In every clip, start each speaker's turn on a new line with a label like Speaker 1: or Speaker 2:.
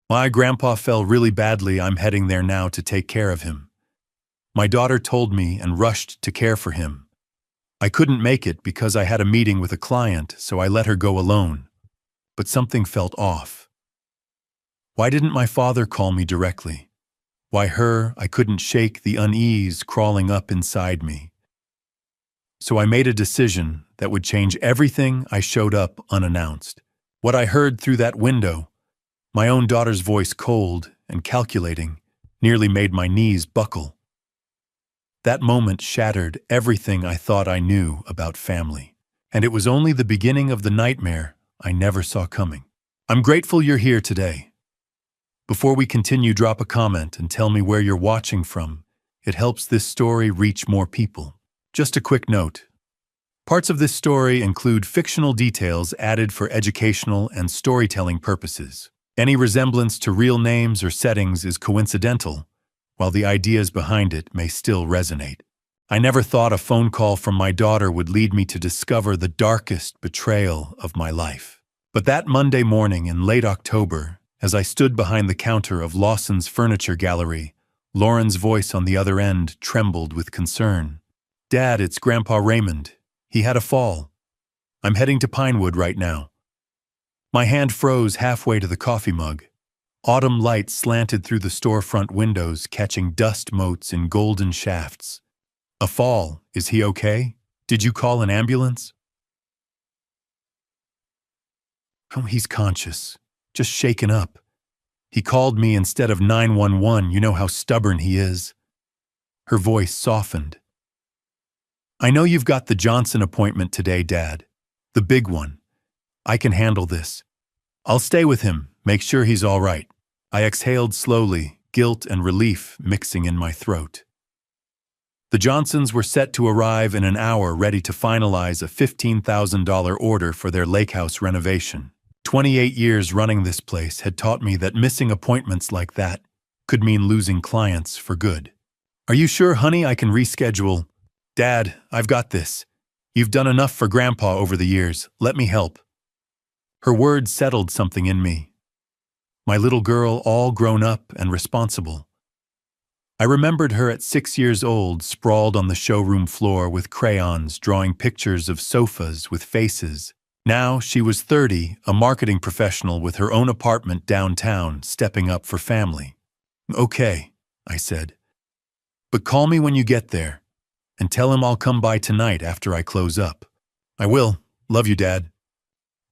Speaker 1: My grandpa fell really badly. I'm heading there now to take care of him. My daughter told me and rushed to care for him. I couldn't make it because I had a meeting with a client, so I let her go alone. But something felt off. Why didn't my father call me directly? Why her? I couldn't shake the unease crawling up inside me. So I made a decision that would change everything. I showed up unannounced. What I heard through that window, my own daughter's voice cold and calculating, nearly made my knees buckle. That moment shattered everything I thought I knew about family. And it was only the beginning of the nightmare I never saw coming. I'm grateful you're here today. Before we continue, drop a comment and tell me where you're watching from. It helps this story reach more people. Just a quick note. Parts of this story include fictional details added for educational and storytelling purposes. Any resemblance to real names or settings is coincidental, while the ideas behind it may still resonate. I never thought a phone call from my daughter would lead me to discover the darkest betrayal of my life. But that Monday morning in late October, as I stood behind the counter of Lawson's Furniture Gallery, Lauren's voice on the other end trembled with concern. "Dad, it's Grandpa Raymond. He had a fall. I'm heading to Pinewood right now." My hand froze halfway to the coffee mug. Autumn light slanted through the storefront windows, catching dust motes in golden shafts. "A fall? Is he okay? Did you call an ambulance?" "Oh, he's conscious. Just shaken up. He called me instead of 911. You know how stubborn he is." Her voice softened. "I know you've got the Johnson appointment today, Dad. The big one. I can handle this. I'll stay with him, make sure he's all right." I exhaled slowly, guilt and relief mixing in my throat. The Johnsons were set to arrive in an hour, ready to finalize a $15,000 order for their lake house renovation. 28 years running this place had taught me that missing appointments like that could mean losing clients for good. "Are you sure, honey, I can reschedule?" "Dad, I've got this. You've done enough for Grandpa over the years. Let me help." Her words settled something in me. My little girl, all grown up and responsible. I remembered her at 6 years old, sprawled on the showroom floor with crayons, drawing pictures of sofas with faces. Now she was 30, a marketing professional with her own apartment downtown, stepping up for family. "Okay," I said. "But call me when you get there, and tell him I'll come by tonight after I close up." "I will. Love you, Dad."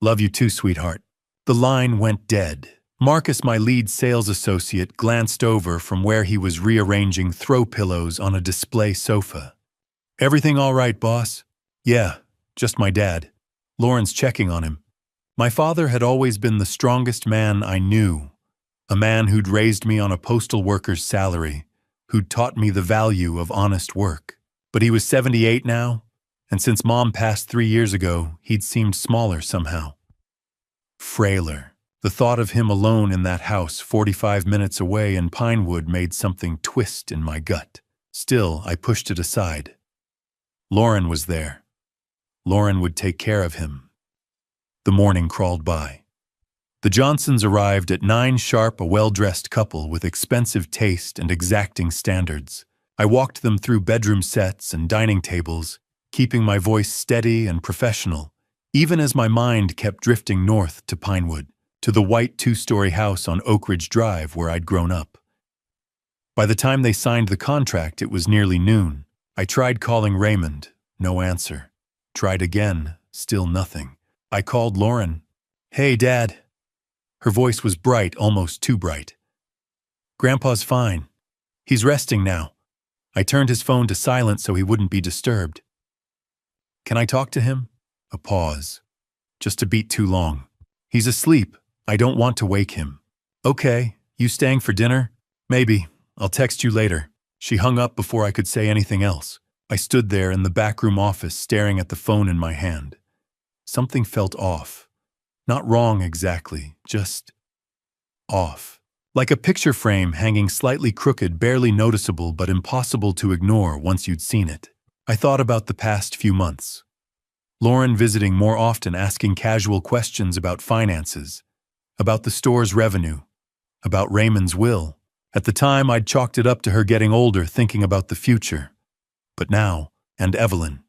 Speaker 1: "Love you too, sweetheart." The line went dead. Marcus, my lead sales associate, glanced over from where he was rearranging throw pillows on a display sofa. "Everything all right, boss?" "Yeah, just my dad. Lauren's checking on him." My father had always been the strongest man I knew, a man who'd raised me on a postal worker's salary, who'd taught me the value of honest work. But he was 78 now, and since Mom passed 3 years ago, he'd seemed smaller somehow. Frailer. The thought of him alone in that house 45 minutes away in Pinewood made something twist in my gut. Still, I pushed it aside. Lauren was there. Lauren would take care of him. The morning crawled by. The Johnsons arrived at 9 sharp, a well-dressed couple with expensive taste and exacting standards. I walked them through bedroom sets and dining tables, keeping my voice steady and professional, even as my mind kept drifting north to Pinewood, to the white 2-story house on Oak Ridge Drive where I'd grown up. By the time they signed the contract, it was nearly noon. I tried calling Raymond, no answer. Tried again, still nothing. I called Lauren. "Hey, Dad." Her voice was bright, almost too bright. "Grandpa's fine. He's resting now." I turned his phone to silent so he wouldn't be disturbed. "Can I talk to him?" A pause. Just a beat too long. "He's asleep. I don't want to wake him." "Okay, you staying for dinner?" "Maybe. I'll text you later." She hung up before I could say anything else. I stood there in the backroom office staring at the phone in my hand. Something felt off. Not wrong exactly, just off. Like a picture frame hanging slightly crooked, barely noticeable but impossible to ignore once you'd seen it. I thought about the past few months. Lauren visiting more often, asking casual questions about finances, about the store's revenue, about Raymond's will. At the time, I'd chalked it up to her getting older, thinking about the future. But now, and Evelyn,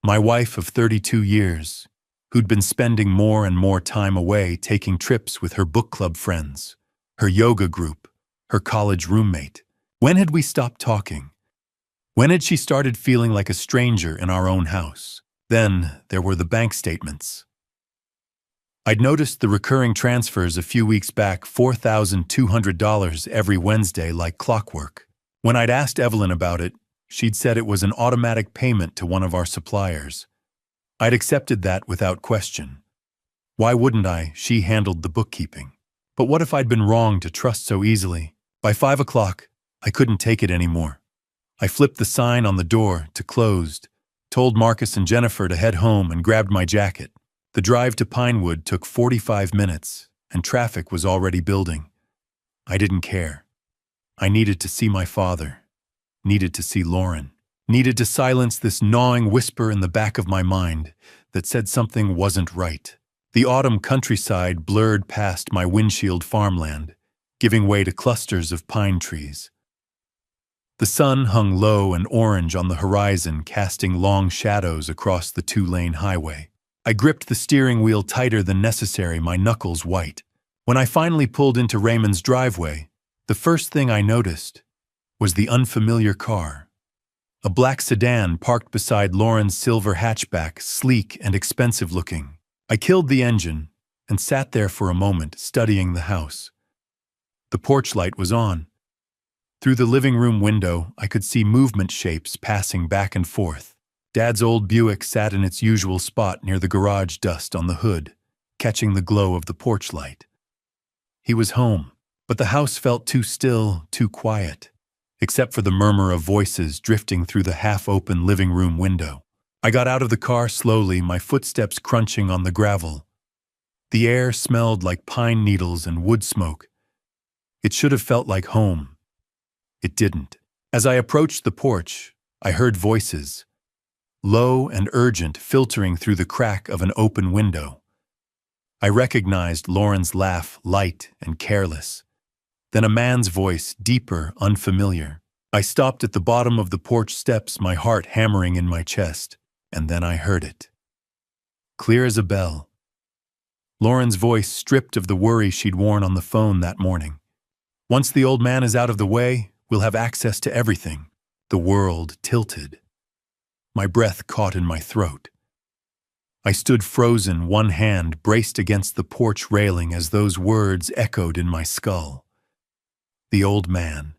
Speaker 1: my wife of 32 years, who'd been spending more and more time away taking trips with her book club friends, her yoga group, her college roommate. When had we stopped talking? When had she started feeling like a stranger in our own house? Then there were the bank statements. I'd noticed the recurring transfers a few weeks back, $4,200 every Wednesday like clockwork. When I'd asked Evelyn about it, she'd said it was an automatic payment to one of our suppliers. I'd accepted that without question. Why wouldn't I? She handled the bookkeeping. But what if I'd been wrong to trust so easily? By 5 o'clock, I couldn't take it anymore. I flipped the sign on the door to closed, told Marcus and Jennifer to head home, and grabbed my jacket. The drive to Pinewood took 45 minutes, and traffic was already building. I didn't care. I needed to see my father, needed to see Lauren, needed to silence this gnawing whisper in the back of my mind that said something wasn't right. The autumn countryside blurred past my windshield farmland, giving way to clusters of pine trees. The sun hung low and orange on the horizon, casting long shadows across the two-lane highway. I gripped the steering wheel tighter than necessary, my knuckles white. When I finally pulled into Raymond's driveway, the first thing I noticed was the unfamiliar car. A black sedan parked beside Lauren's silver hatchback, sleek and expensive-looking. I killed the engine and sat there for a moment, studying the house. The porch light was on. Through the living room window, I could see movement shapes passing back and forth. Dad's old Buick sat in its usual spot near the garage dust on the hood, catching the glow of the porch light. He was home, but the house felt too still, too quiet, except for the murmur of voices drifting through the half-open living room window. I got out of the car slowly, my footsteps crunching on the gravel. The air smelled like pine needles and wood smoke. It should have felt like home. It didn't. As I approached the porch, I heard voices, low and urgent, filtering through the crack of an open window. I recognized Lauren's laugh, light and careless. Then a man's voice, deeper, unfamiliar. I stopped at the bottom of the porch steps, my heart hammering in my chest, and then I heard it. Clear as a bell. Lauren's voice, stripped of the worry she'd worn on the phone that morning. Once the old man is out of the way, we'll have access to everything. The world tilted. My breath caught in my throat. I stood frozen, one hand braced against the porch railing as those words echoed in my skull. The old man.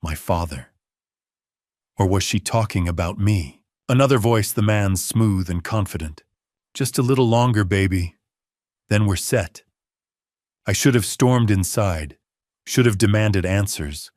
Speaker 1: My father. Or was she talking about me? Another voice, the man's, smooth and confident. Just a little longer, baby. Then we're set. I should have stormed inside, should have demanded answers,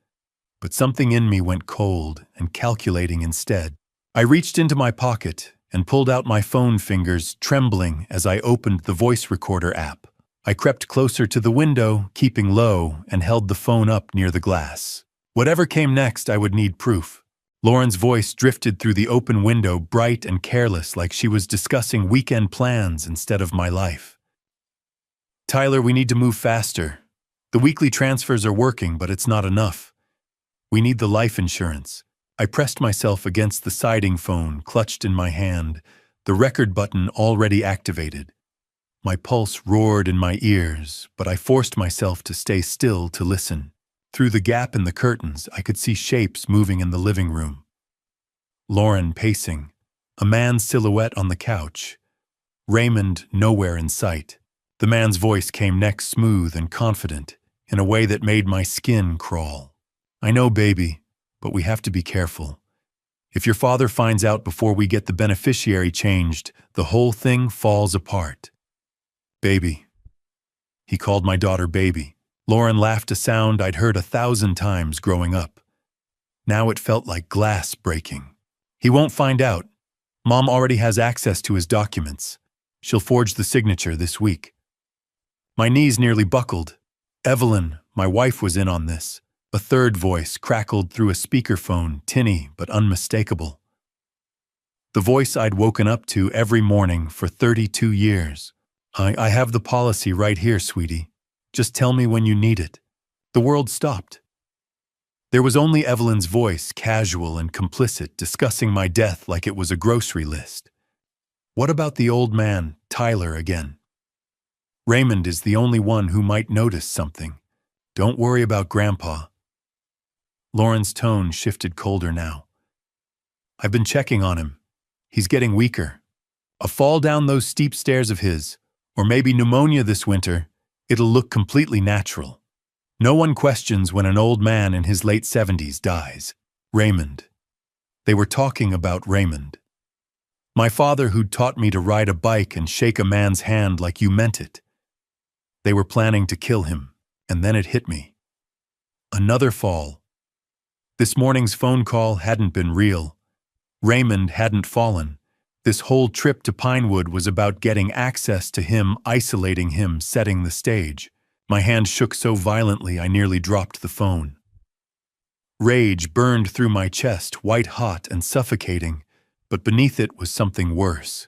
Speaker 1: but something in me went cold and calculating instead. I reached into my pocket and pulled out my phone, fingers trembling as I opened the voice recorder app. I crept closer to the window, keeping low, and held the phone up near the glass. Whatever came next, I would need proof. Lauren's voice drifted through the open window, bright and careless, like she was discussing weekend plans instead of my life. Tyler, we need to move faster. The weekly transfers are working, but it's not enough. We need the life insurance. I pressed myself against the siding phone, clutched in my hand, the record button already activated. My pulse roared in my ears, but I forced myself to stay still to listen. Through the gap in the curtains, I could see shapes moving in the living room. Lauren pacing, a man's silhouette on the couch. Raymond nowhere in sight. The man's voice came next, smooth and confident, in a way that made my skin crawl. I know, baby, but we have to be careful. If your father finds out before we get the beneficiary changed, the whole thing falls apart. Baby. He called my daughter baby. Lauren laughed, a sound I'd heard 1,000 times growing up. Now it felt like glass breaking. He won't find out. Mom already has access to his documents. She'll forge the signature this week. My knees nearly buckled. Evelyn, my wife, was in on this. A third voice crackled through a speakerphone, tinny but unmistakable. The voice I'd woken up to every morning for 32 years. I have the policy right here, sweetie. Just tell me when you need it. The world stopped. There was only Evelyn's voice, casual and complicit, discussing my death like it was a grocery list. What about the old man, Tyler, again? Raymond is the only one who might notice something. Don't worry about Grandpa. Lauren's tone shifted colder now. I've been checking on him. He's getting weaker. A fall down those steep stairs of his, or maybe pneumonia this winter, it'll look completely natural. No one questions when an old man in his late 70s dies. Raymond. They were talking about Raymond. My father, who'd taught me to ride a bike and shake a man's hand like you meant it. They were planning to kill him, and then it hit me. Another fall. This morning's phone call hadn't been real. Raymond hadn't fallen. This whole trip to Pinewood was about getting access to him, isolating him, setting the stage. My hand shook so violently I nearly dropped the phone. Rage burned through my chest, white-hot and suffocating, but beneath it was something worse.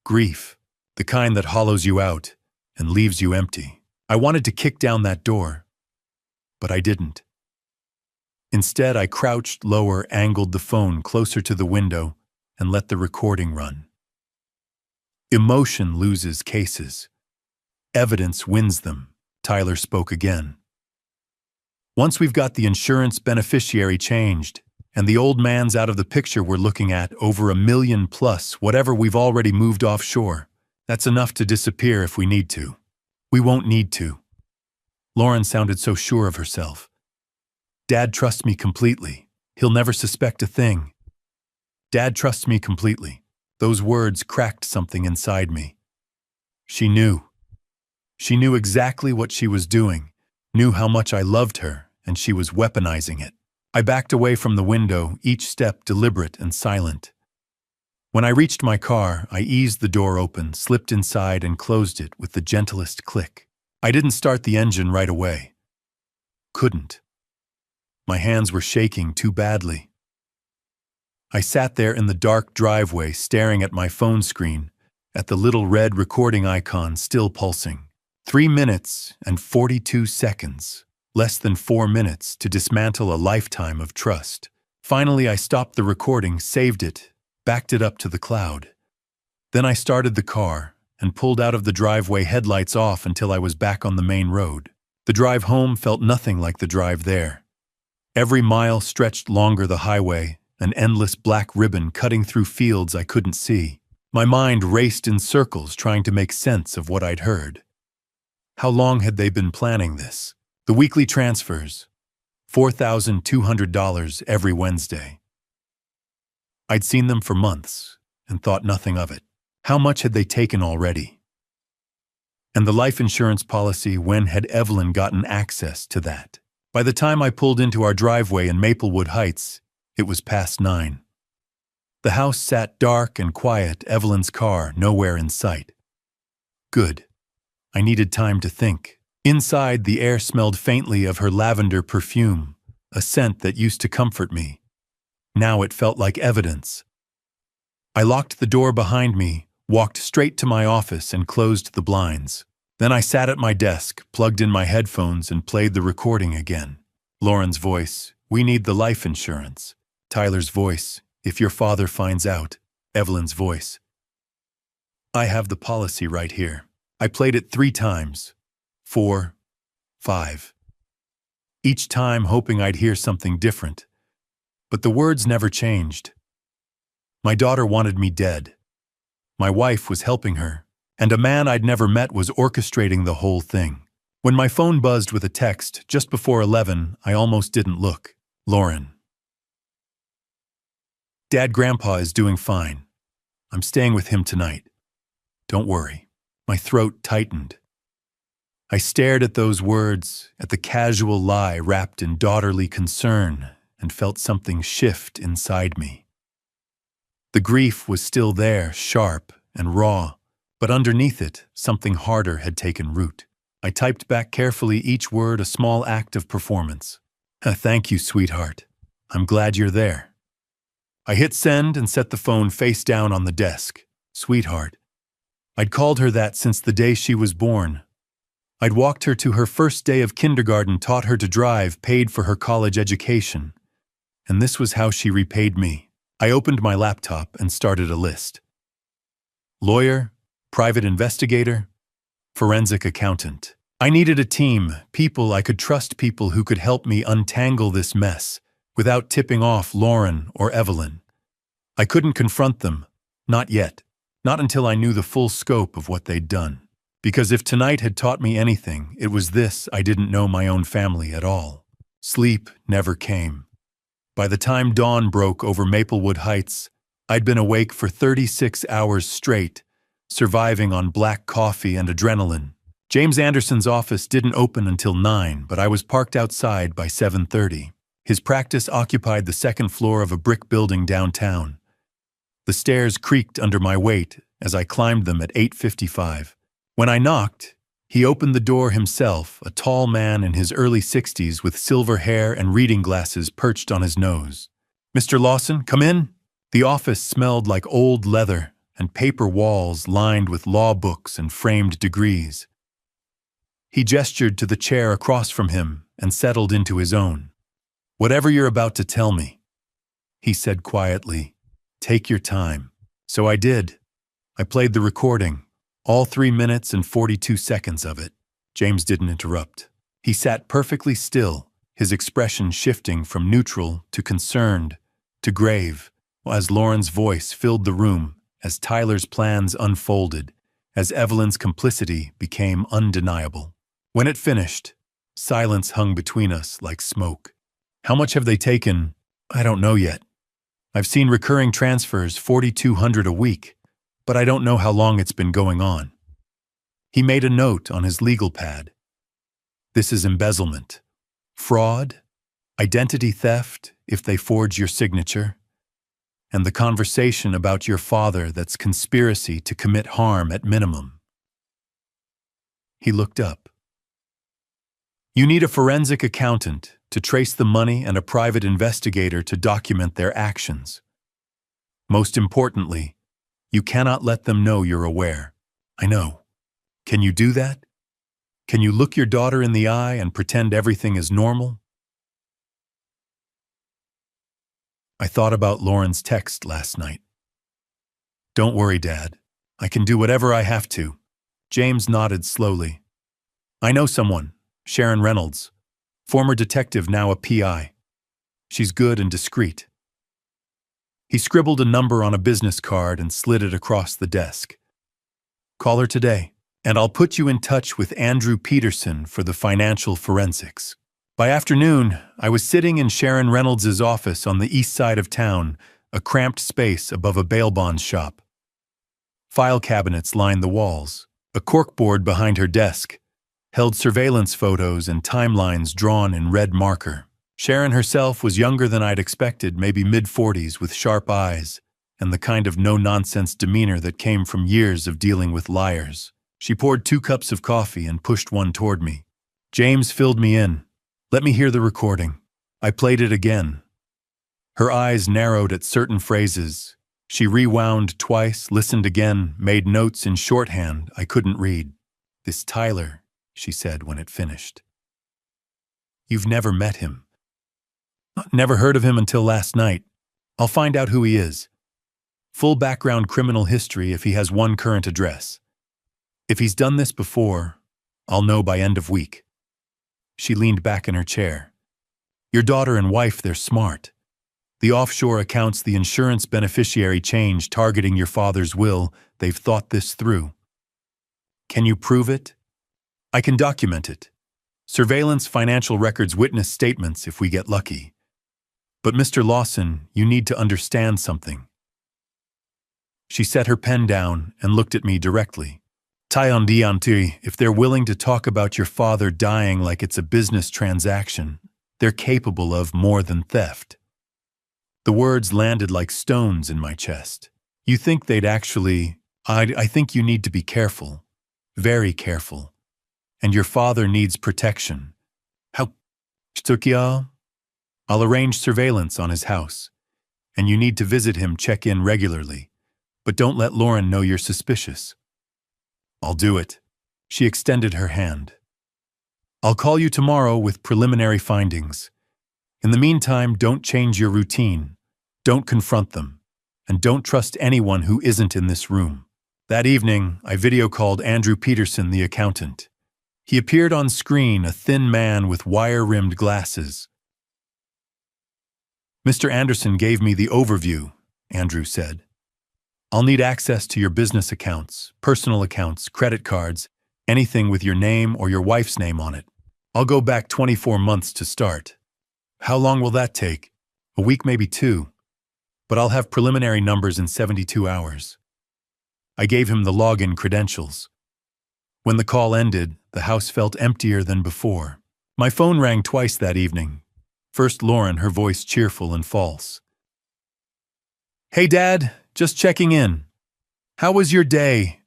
Speaker 1: Grief, the kind that hollows you out and leaves you empty. I wanted to kick down that door, but I didn't. Instead, I crouched lower, angled the phone closer to the window, and let the recording run. Emotion loses cases. Evidence wins them, Tyler spoke again. Once we've got the insurance beneficiary changed, and the old man's out of the picture, we're looking at over $1 million plus whatever we've already moved offshore. That's enough to disappear if we need to. We won't need to. Lauren sounded so sure of herself. Dad trusts me completely. He'll never suspect a thing. Dad trusts me completely. Those words cracked something inside me. She knew. She knew exactly what she was doing, knew how much I loved her, and she was weaponizing it. I backed away from the window, each step deliberate and silent. When I reached my car, I eased the door open, slipped inside, and closed it with the gentlest click. I didn't start the engine right away. Couldn't. My hands were shaking too badly. I sat there in the dark driveway, staring at my phone screen, at the little red recording icon still pulsing. 3 minutes and 42 seconds. Less than 4 minutes to dismantle a lifetime of trust. Finally, I stopped the recording, saved it, backed it up to the cloud. Then I started the car and pulled out of the driveway, headlights off, until I was back on the main road. The drive home felt nothing like the drive there. Every mile stretched longer the highway, an endless black ribbon cutting through fields I couldn't see. My mind raced in circles trying to make sense of what I'd heard. How long had they been planning this? The weekly transfers, $4,200 every Wednesday. I'd seen them for months and thought nothing of it. How much had they taken already? And the life insurance policy, when had Evelyn gotten access to that? By the time I pulled into our driveway in Maplewood Heights, it was past 9. The house sat dark and quiet, Evelyn's car nowhere in sight. Good. I needed time to think. Inside, the air smelled faintly of her lavender perfume, a scent that used to comfort me. Now it felt like evidence. I locked the door behind me, walked straight to my office, and closed the blinds. Then I sat at my desk, plugged in my headphones, and played the recording again. Lauren's voice, "We need the life insurance." Tyler's voice, "If your father finds out." Evelyn's voice, "I have the policy right here." I played it 3 times. 4, 5. Each time hoping I'd hear something different. But the words never changed. My daughter wanted me dead. My wife was helping her, and a man I'd never met was orchestrating the whole thing. When my phone buzzed with a text just before 11, I almost didn't look. Lauren. "Dad, Grandpa is doing fine. I'm staying with him tonight. Don't worry." My throat tightened. I stared at those words, at the casual lie wrapped in daughterly concern, and felt something shift inside me. The grief was still there, sharp and raw, but underneath it, something harder had taken root. I typed back carefully, each word a small act of performance. "Thank you, sweetheart. I'm glad you're there." I hit send and set the phone face down on the desk. Sweetheart. I'd called her that since the day she was born. I'd walked her to her first day of kindergarten, taught her to drive, paid for her college education. And this was how she repaid me. I opened my laptop and started a list. Lawyer, private investigator, forensic accountant. I needed a team, people I could trust, people who could help me untangle this mess without tipping off Lauren or Evelyn. I couldn't confront them, not yet, not until I knew the full scope of what they'd done. Because if tonight had taught me anything, it was this: I didn't know my own family at all. Sleep never came. By the time dawn broke over Maplewood Heights, I'd been awake for 36 hours straight, surviving on black coffee and adrenaline. James Anderson's office didn't open until 9, but I was parked outside by 7:30. His practice occupied the second floor of a brick building downtown. The stairs creaked under my weight as I climbed them at 8:55. When I knocked, he opened the door himself, a tall man in his early 60s with silver hair and reading glasses perched on his nose. "Mr. Lawson, come in." The office smelled like old leather and paper walls lined with law books and framed degrees. He gestured to the chair across from him and settled into his own. "Whatever you're about to tell me," he said quietly, "take your time." So I did. I played the recording. All 3 minutes and 42 seconds of it. James didn't interrupt. He sat perfectly still, his expression shifting from neutral to concerned to grave, as Lauren's voice filled the room, as Tyler's plans unfolded, as Evelyn's complicity became undeniable. When it finished, silence hung between us like smoke. "How much have they taken?" "I don't know yet. I've seen recurring transfers, $4,200 a week. But I don't know how long it's been going on." He made a note on his legal pad. "This is embezzlement, fraud, identity theft if they forge your signature, and the conversation about your father that's conspiracy to commit harm at minimum." He looked up. "You need a forensic accountant to trace the money and a private investigator to document their actions. Most importantly, you cannot let them know you're aware." "I know. Can you do that? Can you look your daughter in the eye and pretend everything is normal?" I thought about Lauren's text last night. "Don't worry, Dad. I can do whatever I have to." James nodded slowly. "I know someone, Sharon Reynolds, former detective, now a PI. She's good and discreet." He scribbled a number on a business card and slid it across the desk. "Call her today, and I'll put you in touch with Andrew Peterson for the financial forensics." By afternoon, I was sitting in Sharon Reynolds' office on the east side of town, a cramped space above a bail bonds shop. File cabinets lined the walls. A corkboard behind her desk held surveillance photos and timelines drawn in red marker. Sharon herself was younger than I'd expected, maybe mid-40s, with sharp eyes and the kind of no-nonsense demeanor that came from years of dealing with liars. She poured 2 cups of coffee and pushed one toward me. "James filled me in. Let me hear the recording." I played it again. Her eyes narrowed at certain phrases. She rewound twice, listened again, made notes in shorthand I couldn't read. "This Tyler," she said when it finished. "You've never met him." "Never heard of him until last night. I'll find out who he is. Full background criminal history if he has one current address. If he's done this before, I'll know by end of week." She leaned back in her chair. "Your daughter and wife, they're smart. The offshore accounts, the insurance beneficiary change targeting your father's will, they've thought this through. Can you prove it?" "I can document it. Surveillance, financial records, witness statements if we get lucky. But Mr. Lawson, you need to understand something." She set her pen down and looked at me directly. If they're willing to talk about your father dying like it's a business transaction, they're capable of more than theft." The words landed like stones in my chest. "You think they'd actually... I think you need to be careful. Very careful. And your father needs protection." "How... I'll arrange surveillance on his house. And you need to visit him, check in regularly. But don't let Lauren know you're suspicious." "I'll do it." She extended her hand. I'll call you tomorrow with preliminary findings. In the meantime, don't change your routine. Don't confront them. And don't trust anyone who isn't in this room. That evening, I video called Andrew Peterson, the accountant. He appeared on screen, a thin man with wire-rimmed glasses. "Mr. Anderson gave me the overview," Andrew said. "I'll need access to your business accounts, personal accounts, credit cards, anything with your name or your wife's name on it. I'll go back 24 months to start." "How long will that take?" "A week, maybe 2. But I'll have preliminary numbers in 72 hours. I gave him the login credentials. When the call ended, the house felt emptier than before. My phone rang twice that evening. First Lauren, her voice cheerful and false. "Hey, Dad, just checking in. How was your day?"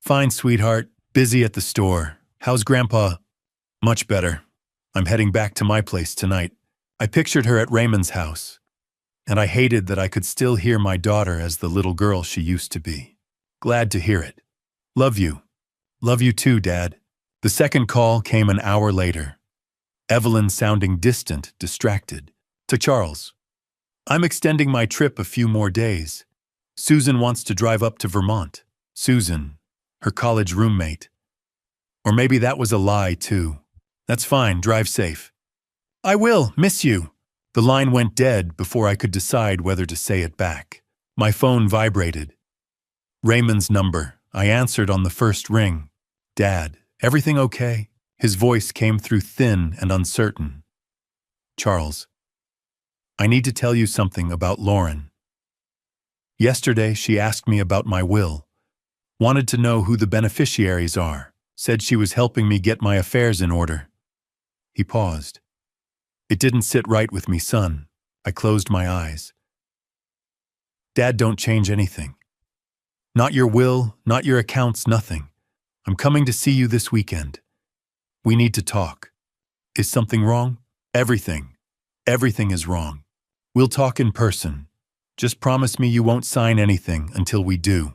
Speaker 1: "Fine, sweetheart. Busy at the store. How's Grandpa?" "Much better. I'm heading back to my place tonight." I pictured her at Raymond's house, and I hated that I could still hear my daughter as the little girl she used to be. "Glad to hear it. Love you." "Love you too, Dad." The second call came an hour later. Evelyn sounding distant, distracted. To Charles. "I'm extending my trip a few more days. Susan wants to drive up to Vermont." Susan, her college roommate. Or maybe that was a lie, too. "That's fine, drive safe." "I will, miss you." The line went dead before I could decide whether to say it back. My phone vibrated. Raymond's number. I answered on the first ring. "Dad, everything okay?" His voice came through thin and uncertain. "Charles, I need to tell you something about Lauren. Yesterday she asked me about my will. Wanted to know who the beneficiaries are. Said she was helping me get my affairs in order." He paused. "It didn't sit right with me, son." I closed my eyes. "Dad, don't change anything. Not your will, not your accounts, nothing. I'm coming to see you this weekend. We need to talk." "Is something wrong?" "Everything. Everything is wrong. We'll talk in person. Just promise me you won't sign anything until we do."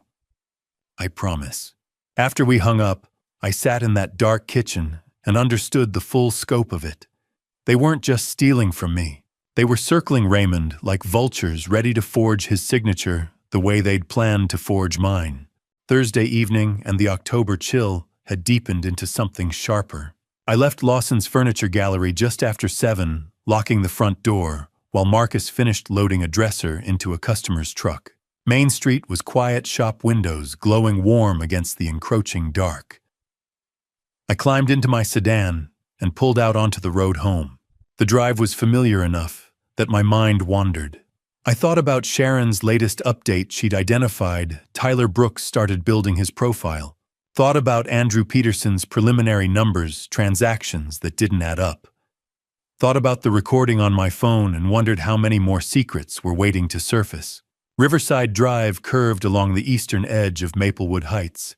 Speaker 1: "I promise." After we hung up, I sat in that dark kitchen and understood the full scope of it. They weren't just stealing from me. They were circling Raymond like vultures ready to forge his signature the way they'd planned to forge mine. Thursday evening and the October chill had deepened into something sharper. I left Lawson's Furniture Gallery just after 7, locking the front door, while Marcus finished loading a dresser into a customer's truck. Main Street was quiet shop windows glowing warm against the encroaching dark. I climbed into my sedan and pulled out onto the road home. The drive was familiar enough that my mind wandered. I thought about Sharon's latest update. She'd identified Tyler Brooks started building his profile. Thought about Andrew Peterson's preliminary numbers, transactions that didn't add up. Thought about the recording on my phone and wondered how many more secrets were waiting to surface. Riverside Drive curved along the eastern edge of Maplewood Heights,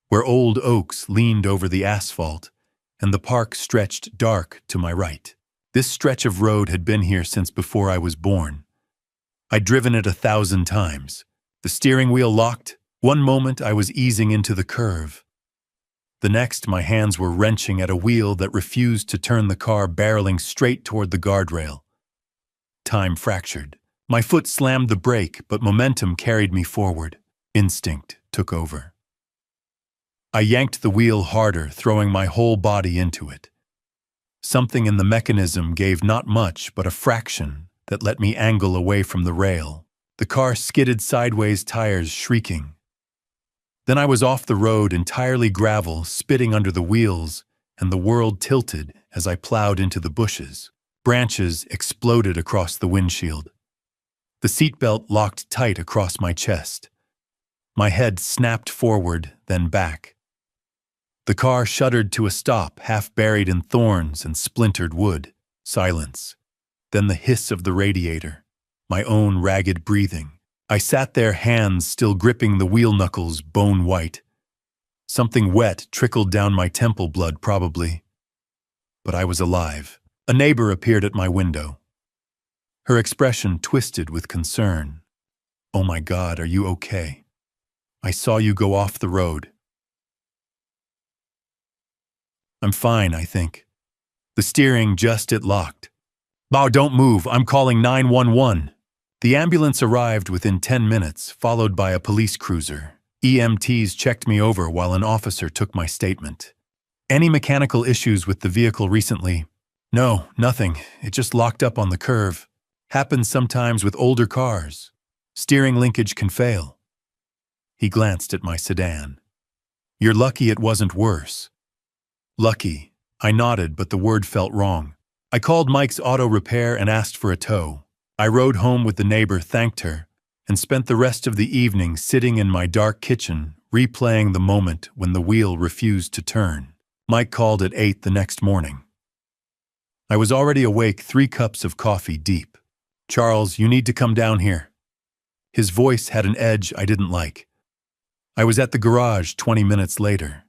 Speaker 1: where old oaks leaned over the asphalt, and the park stretched dark to my right. This stretch of road had been here since before I was born. I'd driven it 1,000 times. The steering wheel locked. One moment I was easing into the curve. The next, my hands were wrenching at a wheel that refused to turn, the car barreling straight toward the guardrail. Time fractured. My foot slammed the brake, but momentum carried me forward. Instinct took over. I yanked the wheel harder, throwing my whole body into it. Something in the mechanism gave not much, but a fraction that let me angle away from the rail. The car skidded sideways, tires shrieking. Then I was off the road, entirely gravel, spitting under the wheels, and the world tilted as I plowed into the bushes. Branches exploded across the windshield. The seatbelt locked tight across my chest. My head snapped forward, then back. The car shuddered to a stop, half buried in thorns and splintered wood. Silence. Then the hiss of the radiator. My own ragged breathing. I sat there, hands still gripping the wheel knuckles, bone white. Something wet trickled down my temple, blood probably. But I was alive. A neighbor appeared at my window. Her expression twisted with concern. "Oh my God, are you okay? I saw you go off the road." "I'm fine, I think." The steering it locked. "Bow, don't move, I'm calling 911. The ambulance arrived within 10 minutes, followed by a police cruiser. EMTs checked me over while an officer took my statement. "Any mechanical issues with the vehicle recently?" "No, nothing. It just locked up on the curve. Happens sometimes with older cars. Steering linkage can fail." He glanced at my sedan. "You're lucky it wasn't worse." Lucky. I nodded, but the word felt wrong. I called Mike's auto repair and asked for a tow. I rode home with the neighbor, thanked her, and spent the rest of the evening sitting in my dark kitchen, replaying the moment when the wheel refused to turn. Mike called at 8 the next morning. I was already awake, 3 cups of coffee deep. "Charles, you need to come down here." His voice had an edge I didn't like. I was at the garage 20 minutes later.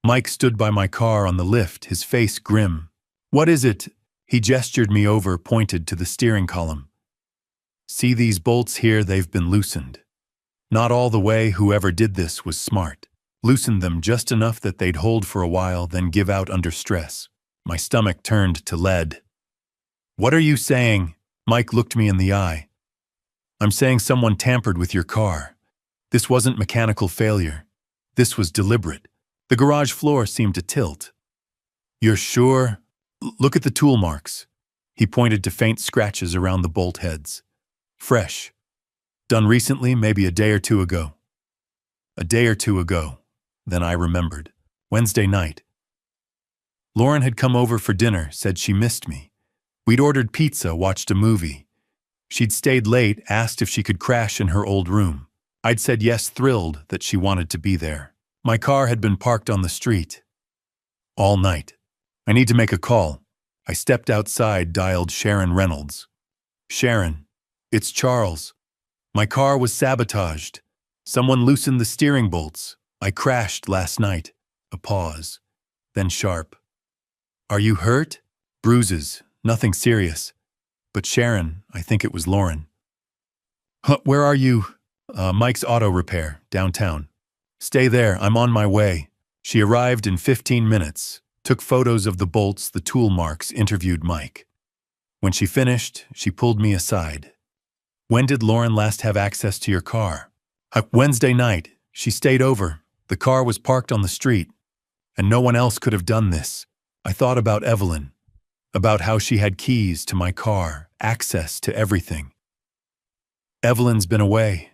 Speaker 1: Mike stood by my car on the lift, his face grim. "What is it?" He gestured me over, pointed to the steering column. "See these bolts here? They've been loosened. Not all the way. Whoever did this was smart. Loosened them just enough that they'd hold for a while, then give out under stress." My stomach turned to lead. "What are you saying?" Mike looked me in the eye. "I'm saying someone tampered with your car. This wasn't mechanical failure. This was deliberate." The garage floor seemed to tilt. "You're sure? Look at the tool marks." He pointed to faint scratches around the bolt heads. "Fresh. Done recently, maybe a day or two ago." A day or two ago. Then I remembered. Wednesday night. Lauren had come over for dinner, said she missed me. We'd ordered pizza, watched a movie. She'd stayed late, asked if she could crash in her old room. I'd said yes, thrilled that she wanted to be there. My car had been parked on the street. All night. "I need to make a call." I stepped outside, dialed Sharon Reynolds. "Sharon, it's Charles. My car was sabotaged. Someone loosened the steering bolts. I crashed last night." A pause. Then sharp. "Are you hurt?" "Bruises. Nothing serious." "But Sharon, I think it was Lauren." "Where are you?" Mike's auto repair, downtown." "Stay there, I'm on my way." She arrived in 15 minutes, took photos of the bolts, the tool marks, interviewed Mike. When she finished, she pulled me aside. "When did Lauren last have access to your car?" "Wednesday night. She stayed over. The car was parked on the street. And no one else could have done this." I thought about Evelyn, about how she had keys to my car, access to everything. "Evelyn's been away.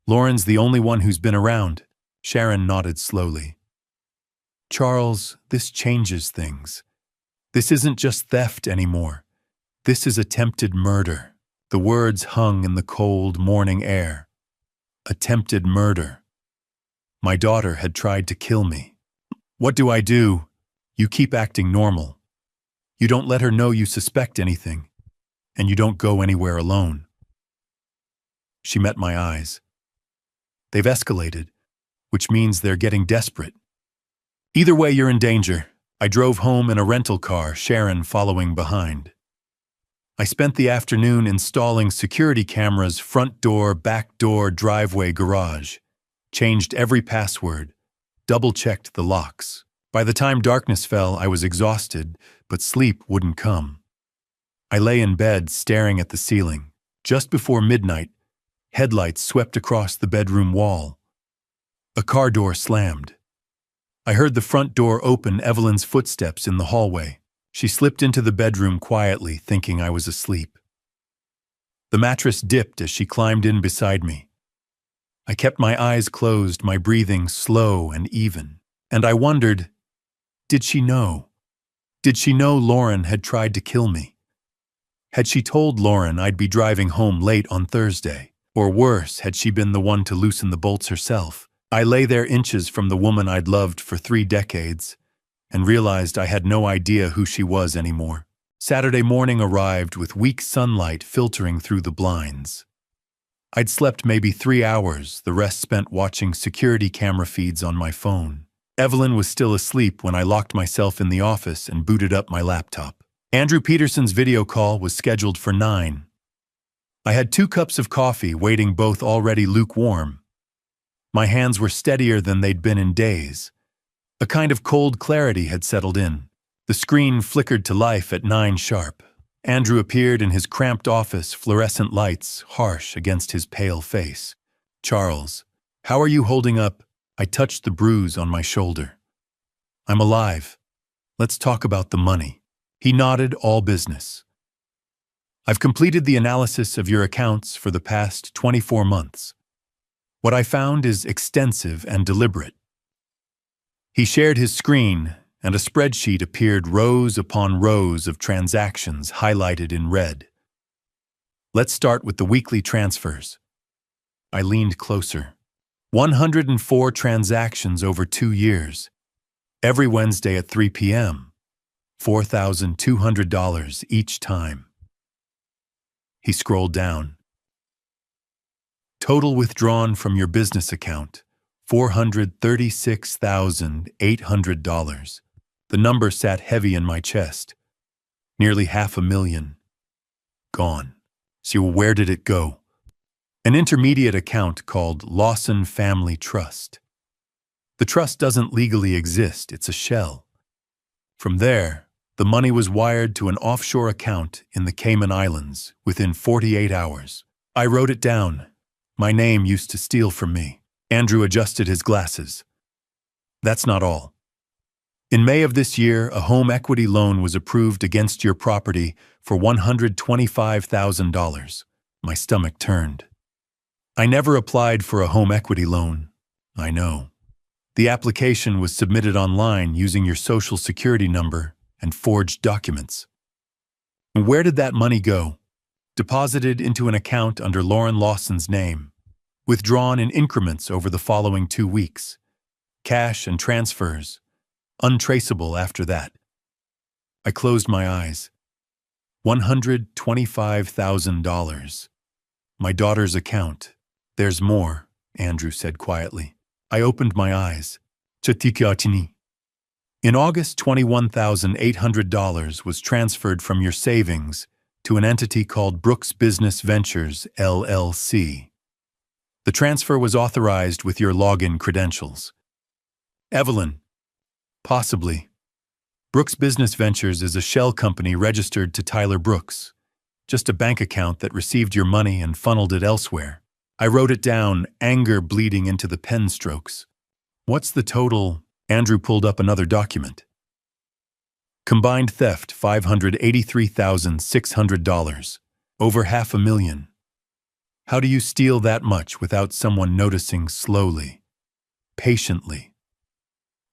Speaker 1: Lauren's the only one who's been around." Sharon nodded slowly. "Charles, this changes things. This isn't just theft anymore. This is attempted murder." The words hung in the cold morning air. Attempted murder. My daughter had tried to kill me. "What do I do?" "You keep acting normal. You don't let her know you suspect anything. And you don't go anywhere alone." She met my eyes. "They've escalated, which means they're getting desperate. Either way, you're in danger." I drove home in a rental car, Sharon following behind. I spent the afternoon installing security cameras, front door, back door, driveway, garage. Changed every password, double-checked the locks. By the time darkness fell, I was exhausted, but sleep wouldn't come. I lay in bed, staring at the ceiling. Just before midnight, headlights swept across the bedroom wall. A car door slammed. I heard the front door open, Evelyn's footsteps in the hallway. She slipped into the bedroom quietly, thinking I was asleep. The mattress dipped as she climbed in beside me. I kept my eyes closed, my breathing slow and even. And I wondered, did she know? Did she know Lauren had tried to kill me? Had she told Lauren I'd be driving home late on Thursday? Or worse, had she been the one to loosen the bolts herself? I lay there inches from the woman I'd loved for 3 decades and realized I had no idea who she was anymore. Saturday morning arrived with weak sunlight filtering through the blinds. I'd slept maybe 3 hours, the rest spent watching security camera feeds on my phone. Evelyn was still asleep when I locked myself in the office and booted up my laptop. Andrew Peterson's video call was scheduled for 9. I had 2 cups of coffee waiting, both already lukewarm. My hands were steadier than they'd been in days. A kind of cold clarity had settled in. The screen flickered to life at 9 sharp. Andrew appeared in his cramped office, fluorescent lights harsh against his pale face. "Charles, how are you holding up?" I touched the bruise on my shoulder. "I'm alive. Let's talk about the money." He nodded, all business. "I've completed the analysis of your accounts for the past 24 months. What I found is extensive and deliberate." He shared his screen, and a spreadsheet appeared, rows upon rows of transactions highlighted in red. "Let's start with the weekly transfers." I leaned closer. 104 transactions over 2 years. Every Wednesday at 3 p.m. $4,200 each time. He scrolled down. "Total withdrawn from your business account, $436,800. The number sat heavy in my chest. Nearly $500,000. Gone. So where did it go? An intermediate account called Lawson Family Trust. The trust doesn't legally exist, it's a shell. From there, the money was wired to an offshore account in the Cayman Islands within 48 hours. I wrote it down. My name used to steal from me." Andrew adjusted his glasses. "That's not all. In May of this year, a home equity loan was approved against your property for $125,000. My stomach turned. I never applied for a home equity loan. I know. The application was submitted online using your social security number and forged documents. Where did that money go? Deposited into an account under Lauren Lawson's name. Withdrawn in increments over the following 2 weeks. Cash and transfers. Untraceable after that." I closed my eyes. $125,000. My daughter's account. "There's more," Andrew said quietly. I opened my eyes. "Chatikatini." In August, $21,800 was transferred from your savings to an entity called Brooks Business Ventures, LLC. The transfer was authorized with your login credentials. "Evelyn." "Possibly. Brooks Business Ventures is a shell company registered to Tyler Brooks. Just a bank account that received your money and funneled it elsewhere." I wrote it down, anger bleeding into the pen strokes. "What's the total?" Andrew pulled up another document. "Combined theft, $583,600. Over $500,000. How do you steal that much without someone noticing slowly, patiently?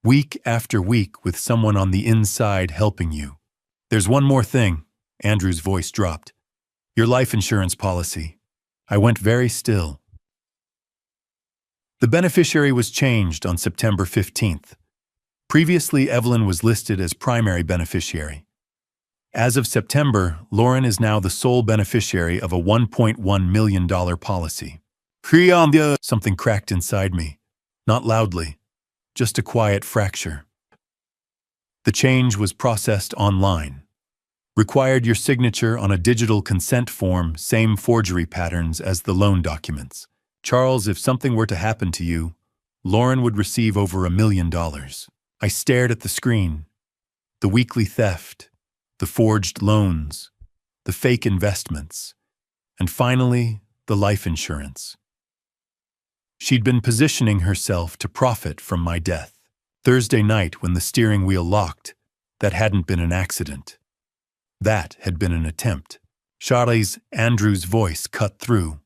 Speaker 1: Week after week with someone on the inside helping you. There's one more thing," Andrew's voice dropped. "Your life insurance policy." I went very still. The beneficiary was changed on September 15th. Previously, Evelyn was listed as primary beneficiary. As of September, Lauren is now the sole beneficiary of a $1.1 million policy. Something cracked inside me. Not loudly, just a quiet fracture. The change was processed online. Required your signature on a digital consent form, same forgery patterns as the loan documents. "Charles, if something were to happen to you, Lauren would receive over $1 million. I stared at the screen. The weekly theft, the forged loans, the fake investments, and finally, the life insurance. She'd been positioning herself to profit from my death. Thursday night, when the steering wheel locked, that hadn't been an accident. That had been an attempt. Andrew's voice cut through.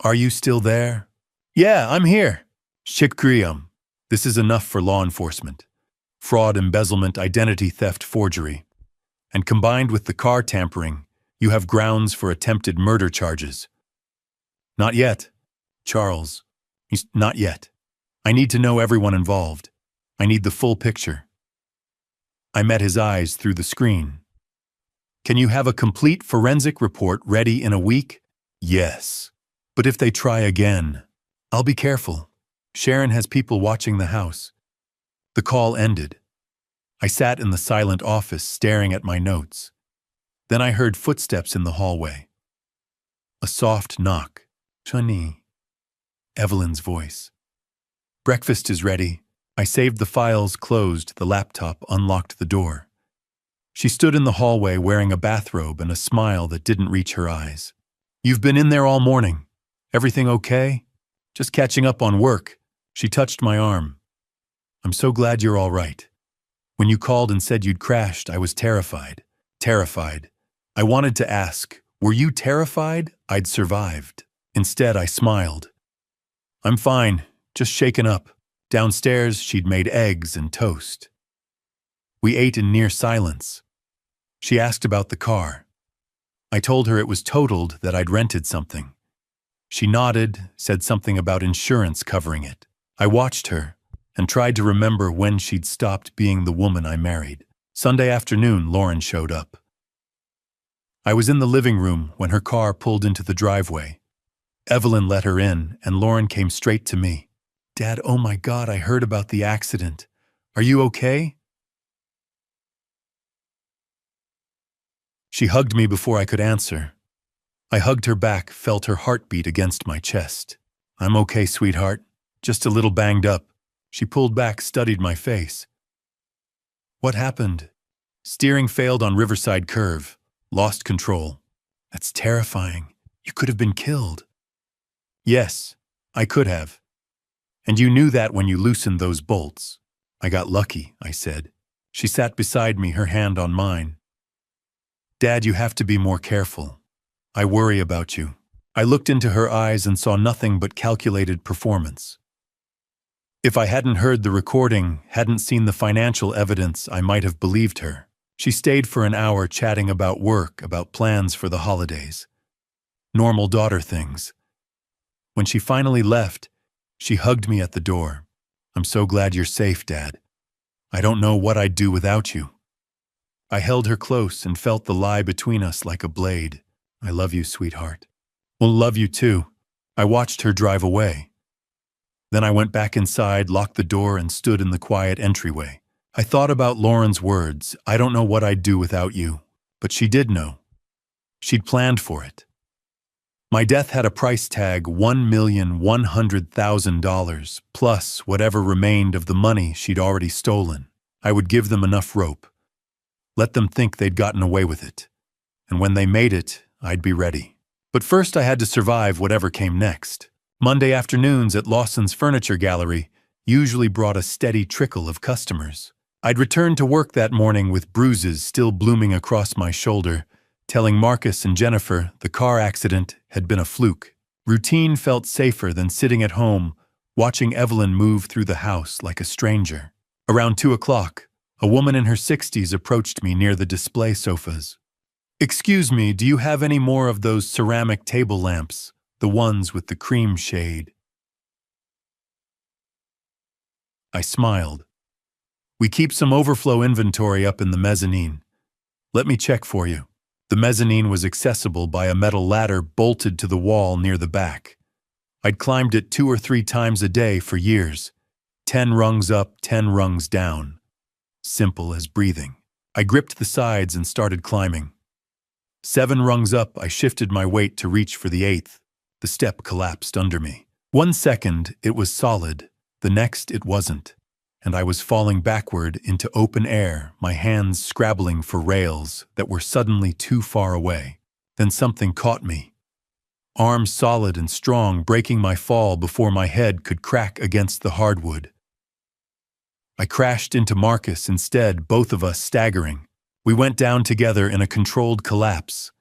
Speaker 1: "Are you still there?" "Yeah, I'm here." "Shikriam. This is enough for law enforcement. Fraud, embezzlement, identity theft, forgery. And combined with the car tampering, you have grounds for attempted murder charges." "Not yet, Charles. Not yet. I need to know everyone involved. I need the full picture." I met his eyes through the screen. "Can you have a complete forensic report ready in a week?" "Yes. But if they try again, I'll be careful. Sharon has people watching the house." The call ended. I sat in the silent office staring at my notes. Then I heard footsteps in the hallway. A soft knock. "Chani." Evelyn's voice. "Breakfast is ready. I saved the files, closed the laptop, unlocked the door. She stood in the hallway wearing a bathrobe and a smile that didn't reach her eyes. "You've been in there all morning. Everything okay?" "Just catching up on work." She touched my arm. "I'm so glad you're all right. When you called and said you'd crashed, I was terrified. Terrified. I wanted to ask, were you terrified I'd survived?" Instead, I smiled. "I'm fine, just shaken up." Downstairs, she'd made eggs and toast. We ate in near silence. She asked about the car. I told her it was totaled, that I'd rented something. She nodded, said something about insurance covering it. I watched her and tried to remember when she'd stopped being the woman I married. Sunday afternoon, Lauren showed up. I was in the living room when her car pulled into the driveway. Evelyn let her in, and Lauren came straight to me. "Dad, oh my God, I heard about the accident. Are you okay?" She hugged me before I could answer. I hugged her back, felt her heartbeat against my chest. "I'm okay, sweetheart. Just a little banged up." She pulled back, studied my face. "What happened?" "Steering failed on Riverside Curve. Lost control." "That's terrifying. You could have been killed." "Yes, I could have. And you knew that when you loosened those bolts." "I got lucky," I said. She sat beside me, her hand on mine. "Dad, you have to be more careful. I worry about you." I looked into her eyes and saw nothing but calculated performance. If I hadn't heard the recording, hadn't seen the financial evidence, I might have believed her. She stayed for an hour chatting about work, about plans for the holidays. Normal daughter things. When she finally left, she hugged me at the door. "I'm so glad you're safe, Dad. I don't know what I'd do without you." I held her close and felt the lie between us like a blade. "I love you, sweetheart." "Well, love you too." I watched her drive away. Then I went back inside, locked the door, and stood in the quiet entryway. I thought about Lauren's words, "I don't know what I'd do without you." But she did know. She'd planned for it. My death had a price tag, $1,100,000, plus whatever remained of the money she'd already stolen. I would give them enough rope. Let them think they'd gotten away with it. And when they made it, I'd be ready. But first I had to survive whatever came next. Monday afternoons at Lawson's Furniture Gallery usually brought a steady trickle of customers. I'd returned to work that morning with bruises still blooming across my shoulder, telling Marcus and Jennifer the car accident had been a fluke. Routine felt safer than sitting at home, watching Evelyn move through the house like a stranger. Around 2 o'clock, a woman in her 60s approached me near the display sofas. "Excuse me, do you have any more of those ceramic table lamps, the ones with the cream shade?" I smiled. "We keep some overflow inventory up in the mezzanine. Let me check for you." The mezzanine was accessible by a metal ladder bolted to the wall near the back. I'd climbed it 2 or 3 times a day for years. 10 rungs up, 10 rungs down. Simple as breathing. I gripped the sides and started climbing. 7 rungs up, I shifted my weight to reach for the 8th. The step collapsed under me. 1 second, it was solid. The next, it wasn't. And I was falling backward into open air, my hands scrabbling for rails that were suddenly too far away. Then something caught me. Arms solid and strong, breaking my fall before my head could crack against the hardwood. I crashed into Marcus instead, both of us staggering. We went down together in a controlled collapse.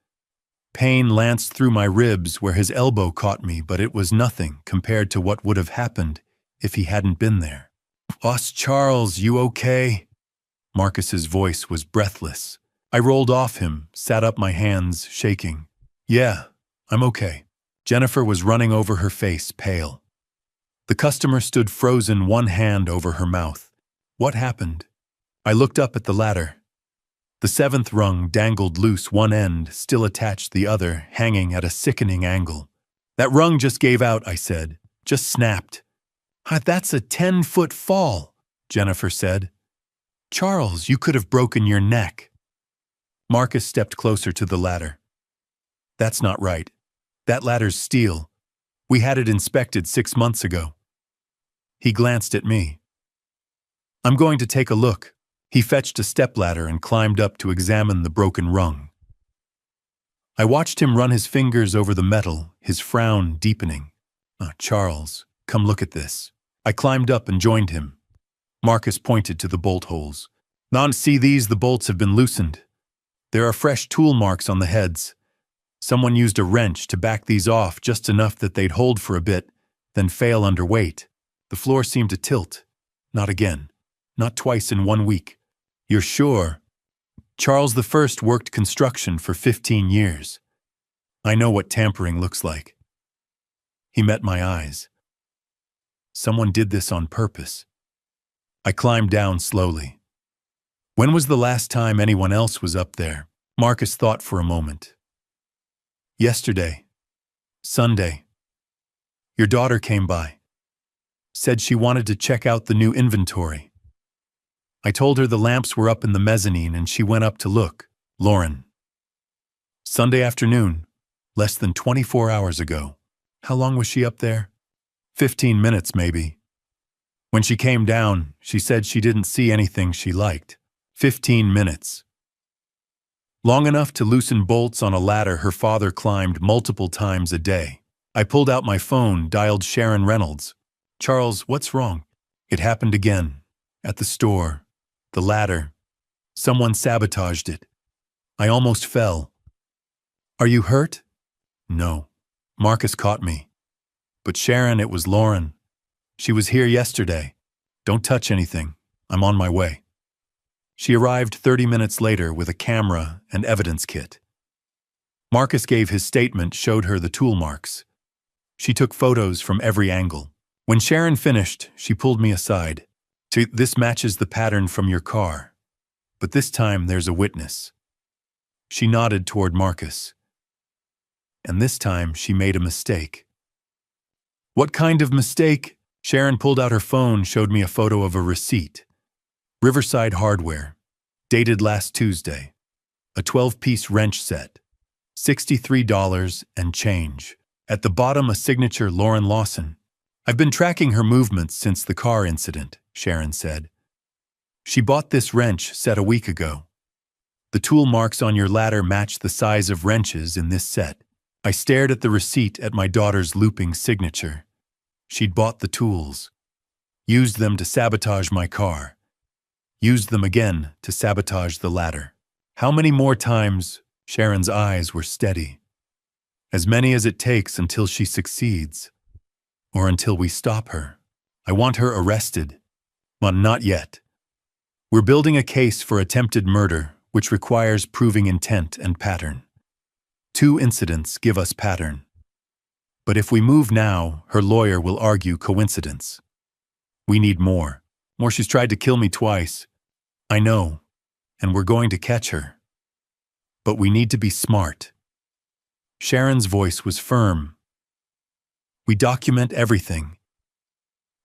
Speaker 1: Pain lanced through my ribs where his elbow caught me, but it was nothing compared to what would have happened if he hadn't been there. "Boss Charles, you okay?" Marcus's voice was breathless. I rolled off him, sat up, my hands shaking. "Yeah, I'm okay." Jennifer was running over her face, pale. The customer stood frozen, one hand over her mouth. "What happened?" I looked up at the ladder. The 7th rung dangled loose, one end still attached, the other hanging at a sickening angle. "That rung just gave out," I said. "Just snapped." "That's a 10-foot fall," Jennifer said. "Charles, you could have broken your neck." Marcus stepped closer to the ladder. "That's not right. That ladder's steel. We had it inspected 6 months ago." He glanced at me. I'm going to take a look. He fetched a stepladder and climbed up to examine the broken rung. I watched him run his fingers over the metal, his frown deepening. Charles, come look at this. I climbed up and joined him. Marcus pointed to the bolt holes. See these, the bolts have been loosened. There are fresh tool marks on the heads. Someone used a wrench to back these off just enough that they'd hold for a bit, then fail under weight. The floor seemed to tilt. Not again. Not twice in 1 week. You're sure? Charles I worked construction for 15 years. I know what tampering looks like. He met my eyes. Someone did this on purpose. I climbed down slowly. When was the last time anyone else was up there? Marcus thought for a moment. Yesterday. Sunday. Your daughter came by. Said she wanted to check out the new inventory. I told her the lamps were up in the mezzanine and she went up to look. Lauren. Sunday afternoon, less than 24 hours ago. How long was she up there? 15 minutes, maybe. When she came down, she said she didn't see anything she liked. 15 minutes. Long enough to loosen bolts on a ladder her father climbed multiple times a day. I pulled out my phone, dialed Sharon Reynolds. Charles, what's wrong? It happened again. At the store. The ladder. Someone sabotaged it. I almost fell. Are you hurt? No. Marcus caught me. But Sharon, it was Lauren. She was here yesterday. Don't touch anything. I'm on my way. She arrived 30 minutes later with a camera and evidence kit. Marcus gave his statement, showed her the tool marks. She took photos from every angle. When Sharon finished, she pulled me aside. This matches the pattern from your car. But this time there's a witness. She nodded toward Marcus. And this time she made a mistake. What kind of mistake? Sharon pulled out her phone, showed me a photo of a receipt. Riverside Hardware, dated last Tuesday. A 12-piece wrench set. $63 and change. At the bottom, a signature, Lauren Lawson. I've been tracking her movements since the car incident, Sharon said. She bought this wrench set a week ago. The tool marks on your ladder match the size of wrenches in this set. I stared at the receipt at my daughter's looping signature. She'd bought the tools. Used them to sabotage my car. Used them again to sabotage the ladder. How many more times? Sharon's eyes were steady. As many as it takes until she succeeds. Or until we stop her. I want her arrested. But not yet. We're building a case for attempted murder, which requires proving intent and pattern. 2 incidents give us pattern. But if we move now, her lawyer will argue coincidence. We need more. She's tried to kill me twice. I know, and we're going to catch her. But we need to be smart. Sharon's voice was firm. We document everything.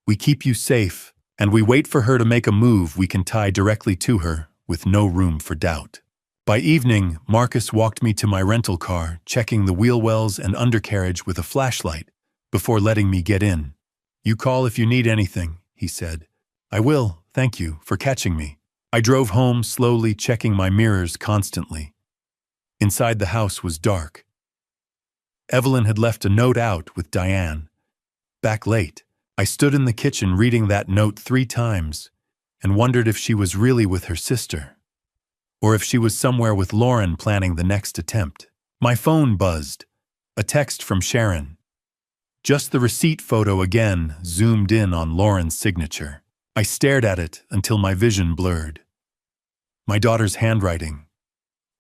Speaker 1: We keep you safe, and we wait for her to make a move we can tie directly to her, with no room for doubt. By evening, Marcus walked me to my rental car, checking the wheel wells and undercarriage with a flashlight, before letting me get in. You call if you need anything, he said. I will, thank you, for catching me. I drove home slowly, checking my mirrors constantly. Inside the house was dark. Evelyn had left a note out with Diane. Back late, I stood in the kitchen reading that note 3 times and wondered if she was really with her sister, or if she was somewhere with Lauren planning the next attempt. My phone buzzed. A text from Sharon. Just the receipt photo again, zoomed in on Lauren's signature. I stared at it until my vision blurred. My daughter's handwriting.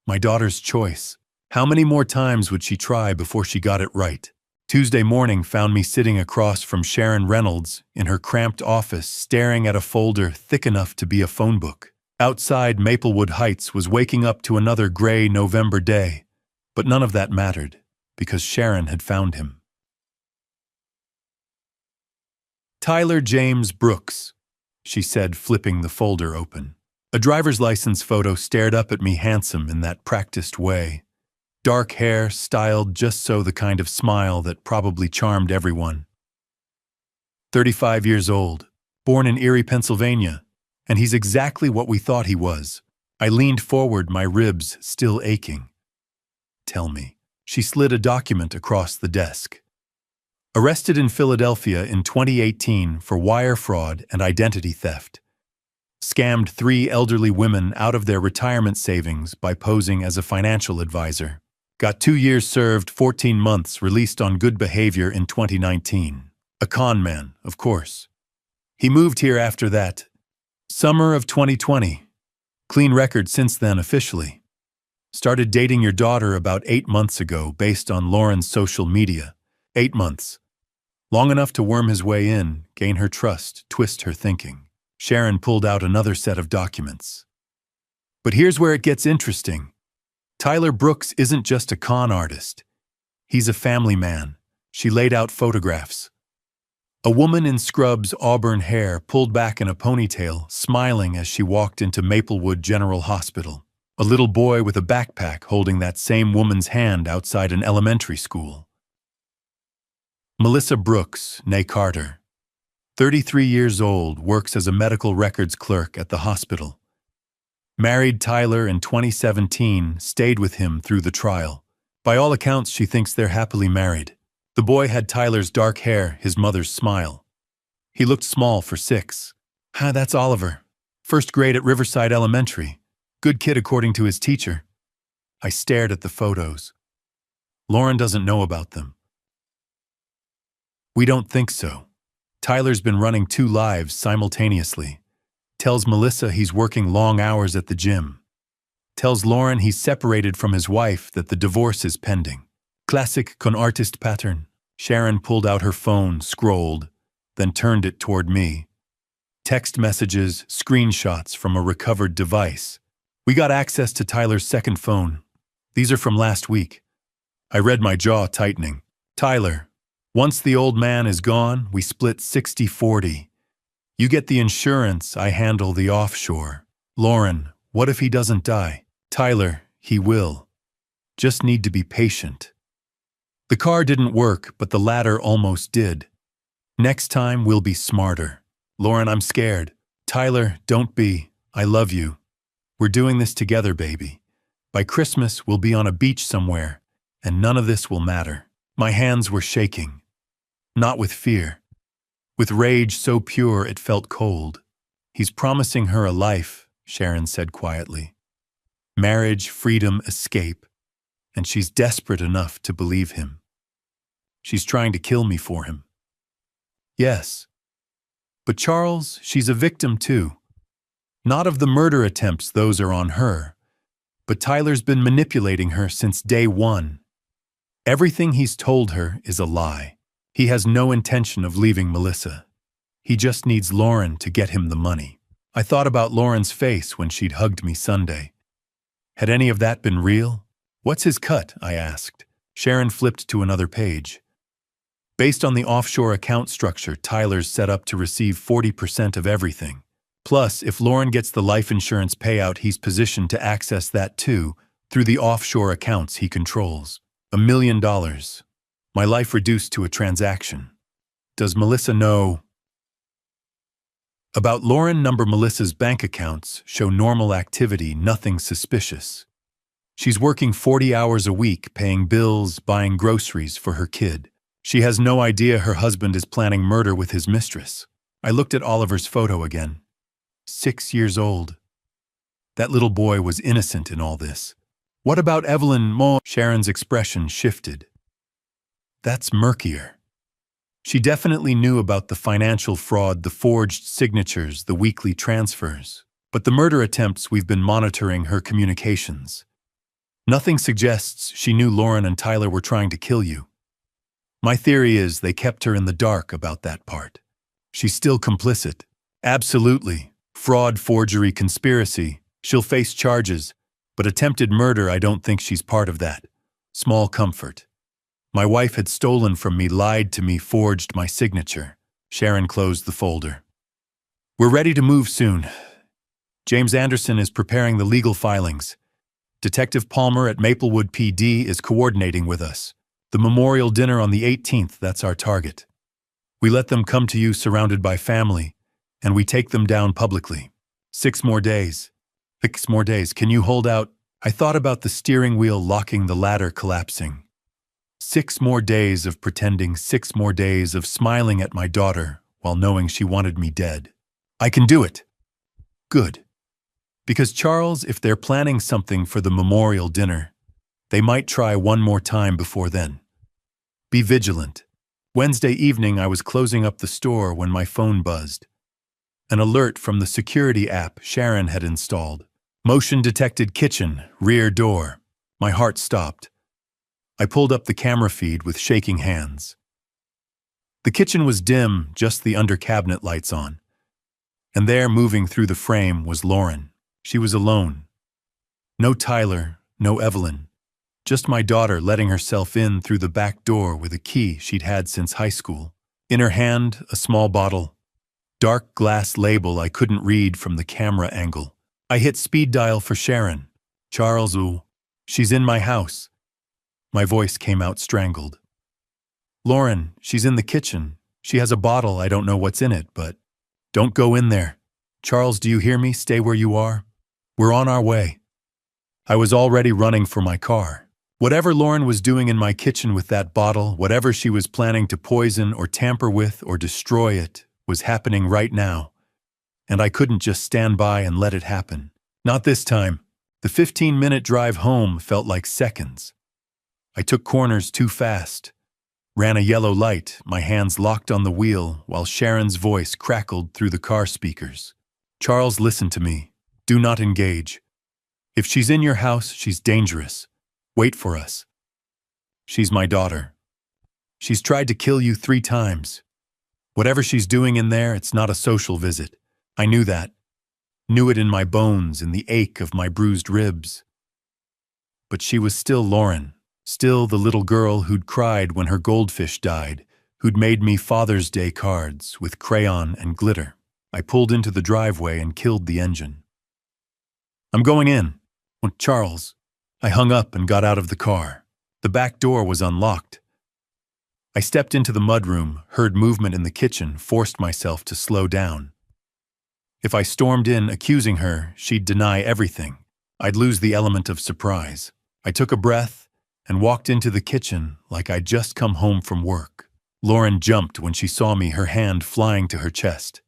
Speaker 1: My daughter's choice. How many more times would she try before she got it right? Tuesday morning found me sitting across from Sharon Reynolds in her cramped office, staring at a folder thick enough to be a phone book. Outside, Maplewood Heights was waking up to another gray November day, but none of that mattered, because Sharon had found him. Tyler James Brooks, she said, flipping the folder open. A driver's license photo stared up at me, handsome in that practiced way. Dark hair, styled just so, the kind of smile that probably charmed everyone. 35 years old, born in Erie, Pennsylvania, And he's exactly what we thought he was. I leaned forward, my ribs still aching. Tell me. She slid a document across the desk. Arrested in Philadelphia in 2018 for wire fraud and identity theft. Scammed 3 elderly women out of their retirement savings by posing as a financial advisor. Got 2 years served, 14 months, released on good behavior in 2019. A con man, of course. He moved here after that. Summer of 2020. Clean record since then officially. Started dating your daughter about 8 months ago based on Lauren's social media. 8 months. Long enough to worm his way in, gain her trust, twist her thinking. Sharon pulled out another set of documents. But here's where it gets interesting. Tyler Brooks isn't just a con artist. He's a family man. She laid out photographs. A woman in scrubs, auburn hair, pulled back in a ponytail, smiling as she walked into Maplewood General Hospital. A little boy with a backpack holding that same woman's hand outside an elementary school. Melissa Brooks, née Carter. 33 years old, works as a medical records clerk at the hospital. Married Tyler in 2017, stayed with him through the trial. By all accounts, she thinks they're happily married. The boy had Tyler's dark hair, his mother's smile. He looked small for 6. That's Oliver. First grade at Riverside Elementary. Good kid according to his teacher. I stared at the photos. Lauren doesn't know about them. We don't think so. Tyler's been running 2 lives simultaneously. Tells Melissa he's working long hours at the gym. Tells Lauren he's separated from his wife, that the divorce is pending. Classic con artist pattern. Sharon pulled out her phone, scrolled, then turned it toward me. Text messages, screenshots from a recovered device. We got access to Tyler's second phone. These are from last week. I read, my jaw tightening. Tyler, once the old man is gone, we split 60-40. You get the insurance, I handle the offshore. Lauren, what if he doesn't die? Tyler, he will. Just need to be patient. The car didn't work, but the ladder almost did. Next time, we'll be smarter. Lauren, I'm scared. Tyler, don't be. I love you. We're doing this together, baby. By Christmas, we'll be on a beach somewhere, and none of this will matter. My hands were shaking. Not with fear. With rage so pure it felt cold. He's promising her a life, Sharon said quietly. Marriage, freedom, escape. And she's desperate enough to believe him. She's trying to kill me for him. Yes. But Charles, she's a victim too. Not of the murder attempts, those are on her. But Tyler's been manipulating her since day one. Everything he's told her is a lie. He has no intention of leaving Melissa. He just needs Lauren to get him the money. I thought about Lauren's face when she'd hugged me Sunday. Had any of that been real? What's his cut? I asked. Sharon flipped to another page. Based on the offshore account structure, Tyler's set up to receive 40% of everything. Plus, if Lauren gets the life insurance payout, he's positioned to access that too, through the offshore accounts he controls. $1 million. My life reduced to a transaction. Does Melissa know? About Lauren, Melissa's bank accounts show normal activity, nothing suspicious. She's working 40 hours a week, paying bills, buying groceries for her kid. She has no idea her husband is planning murder with his mistress. I looked at Oliver's photo again. 6 years old. That little boy was innocent in all this. What about Evelyn Mo? Sharon's expression shifted. That's murkier. She definitely knew about the financial fraud, the forged signatures, the weekly transfers. But the murder attempts, we've been monitoring her communications. Nothing suggests she knew Lauren and Tyler were trying to kill you. My theory is they kept her in the dark about that part. She's still complicit. Absolutely. Fraud, forgery, conspiracy. She'll face charges. But attempted murder, I don't think she's part of that. Small comfort. My wife had stolen from me, lied to me, forged my signature. Sharon closed the folder. We're ready to move soon. James Anderson is preparing the legal filings. Detective Palmer at Maplewood PD is coordinating with us. The memorial dinner on the 18th, that's our target. We let them come to you surrounded by family, and we take them down publicly. 6 more days. 6 more days. Can you hold out? I thought about the steering wheel locking, the ladder collapsing. 6 more days of pretending, 6 more days of smiling at my daughter while knowing she wanted me dead. I can do it. Good. Because Charles, if they're planning something for the memorial dinner, they might try one more time before then. Be vigilant. Wednesday evening, I was closing up the store when my phone buzzed. An alert from the security app Sharon had installed. Motion detected kitchen, rear door. My heart stopped. I pulled up the camera feed with shaking hands. The kitchen was dim, just the under-cabinet lights on. And there, moving through the frame, was Lauren. She was alone. No Tyler, no Evelyn. Just my daughter letting herself in through the back door with a key she'd had since high school. In her hand, a small bottle. Dark glass label I couldn't read from the camera angle. I hit speed dial for Sharon. Charles, ooh. She's in my house. My voice came out strangled. Lauren, she's in the kitchen. She has a bottle, I don't know what's in it, but don't go in there. Charles, do you hear me? Stay where you are. We're on our way. I was already running for my car. Whatever Lauren was doing in my kitchen with that bottle, whatever she was planning to poison or tamper with or destroy it, was happening right now. And I couldn't just stand by and let it happen. Not this time. The 15-minute drive home felt like seconds. I took corners too fast. Ran a yellow light, my hands locked on the wheel, while Sharon's voice crackled through the car speakers. Charles, listen to me. Do not engage. If she's in your house, she's dangerous. Wait for us. She's my daughter. She's tried to kill you 3 times. Whatever she's doing in there, it's not a social visit. I knew that. Knew it in my bones, in the ache of my bruised ribs. But she was still Lauren. Still the little girl who'd cried when her goldfish died, who'd made me Father's Day cards with crayon and glitter. I pulled into the driveway and killed the engine. I'm going in. Charles. I hung up and got out of the car. The back door was unlocked. I stepped into the mudroom, heard movement in the kitchen, forced myself to slow down. If I stormed in accusing her, she'd deny everything. I'd lose the element of surprise. I took a breath and walked into the kitchen like I'd just come home from work. Lauren jumped when she saw me, her hand flying to her chest.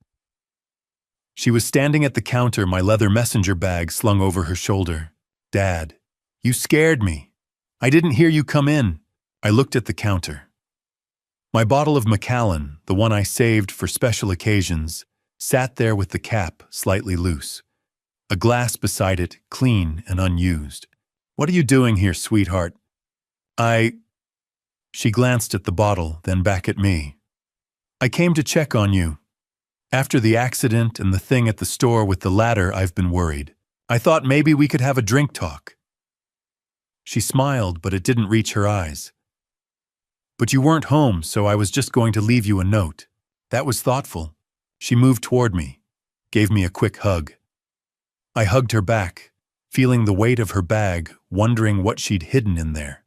Speaker 1: She was standing at the counter, my leather messenger bag slung over her shoulder. Dad, you scared me. I didn't hear you come in. I looked at the counter. My bottle of Macallan, the one I saved for special occasions, sat there with the cap slightly loose. A glass beside it, clean and unused. What are you doing here, sweetheart? She glanced at the bottle, then back at me. I came to check on you. After the accident and the thing at the store with the ladder, I've been worried. I thought maybe we could have a drink talk. She smiled, but it didn't reach her eyes. But you weren't home, so I was just going to leave you a note. That was thoughtful. She moved toward me, gave me a quick hug. I hugged her back, feeling the weight of her bag, wondering what she'd hidden in there.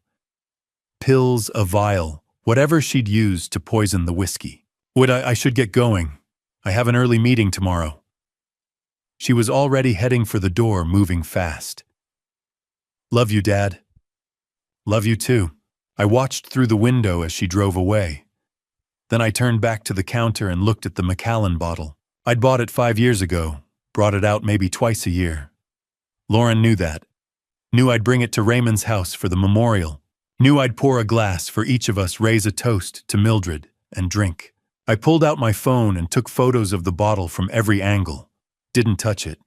Speaker 1: Pills, a vial, whatever she'd used to poison the whiskey. I should get going. I have an early meeting tomorrow. She was already heading for the door, moving fast. Love you, Dad. Love you too. I watched through the window as she drove away. Then I turned back to the counter and looked at the Macallan bottle. I'd bought it 5 years ago, brought it out maybe twice a year. Lauren knew that. Knew I'd bring it to Raymond's house for the memorial. Knew I'd pour a glass for each of us, raise a toast to Mildred, and drink. I pulled out my phone and took photos of the bottle from every angle. Didn't touch it.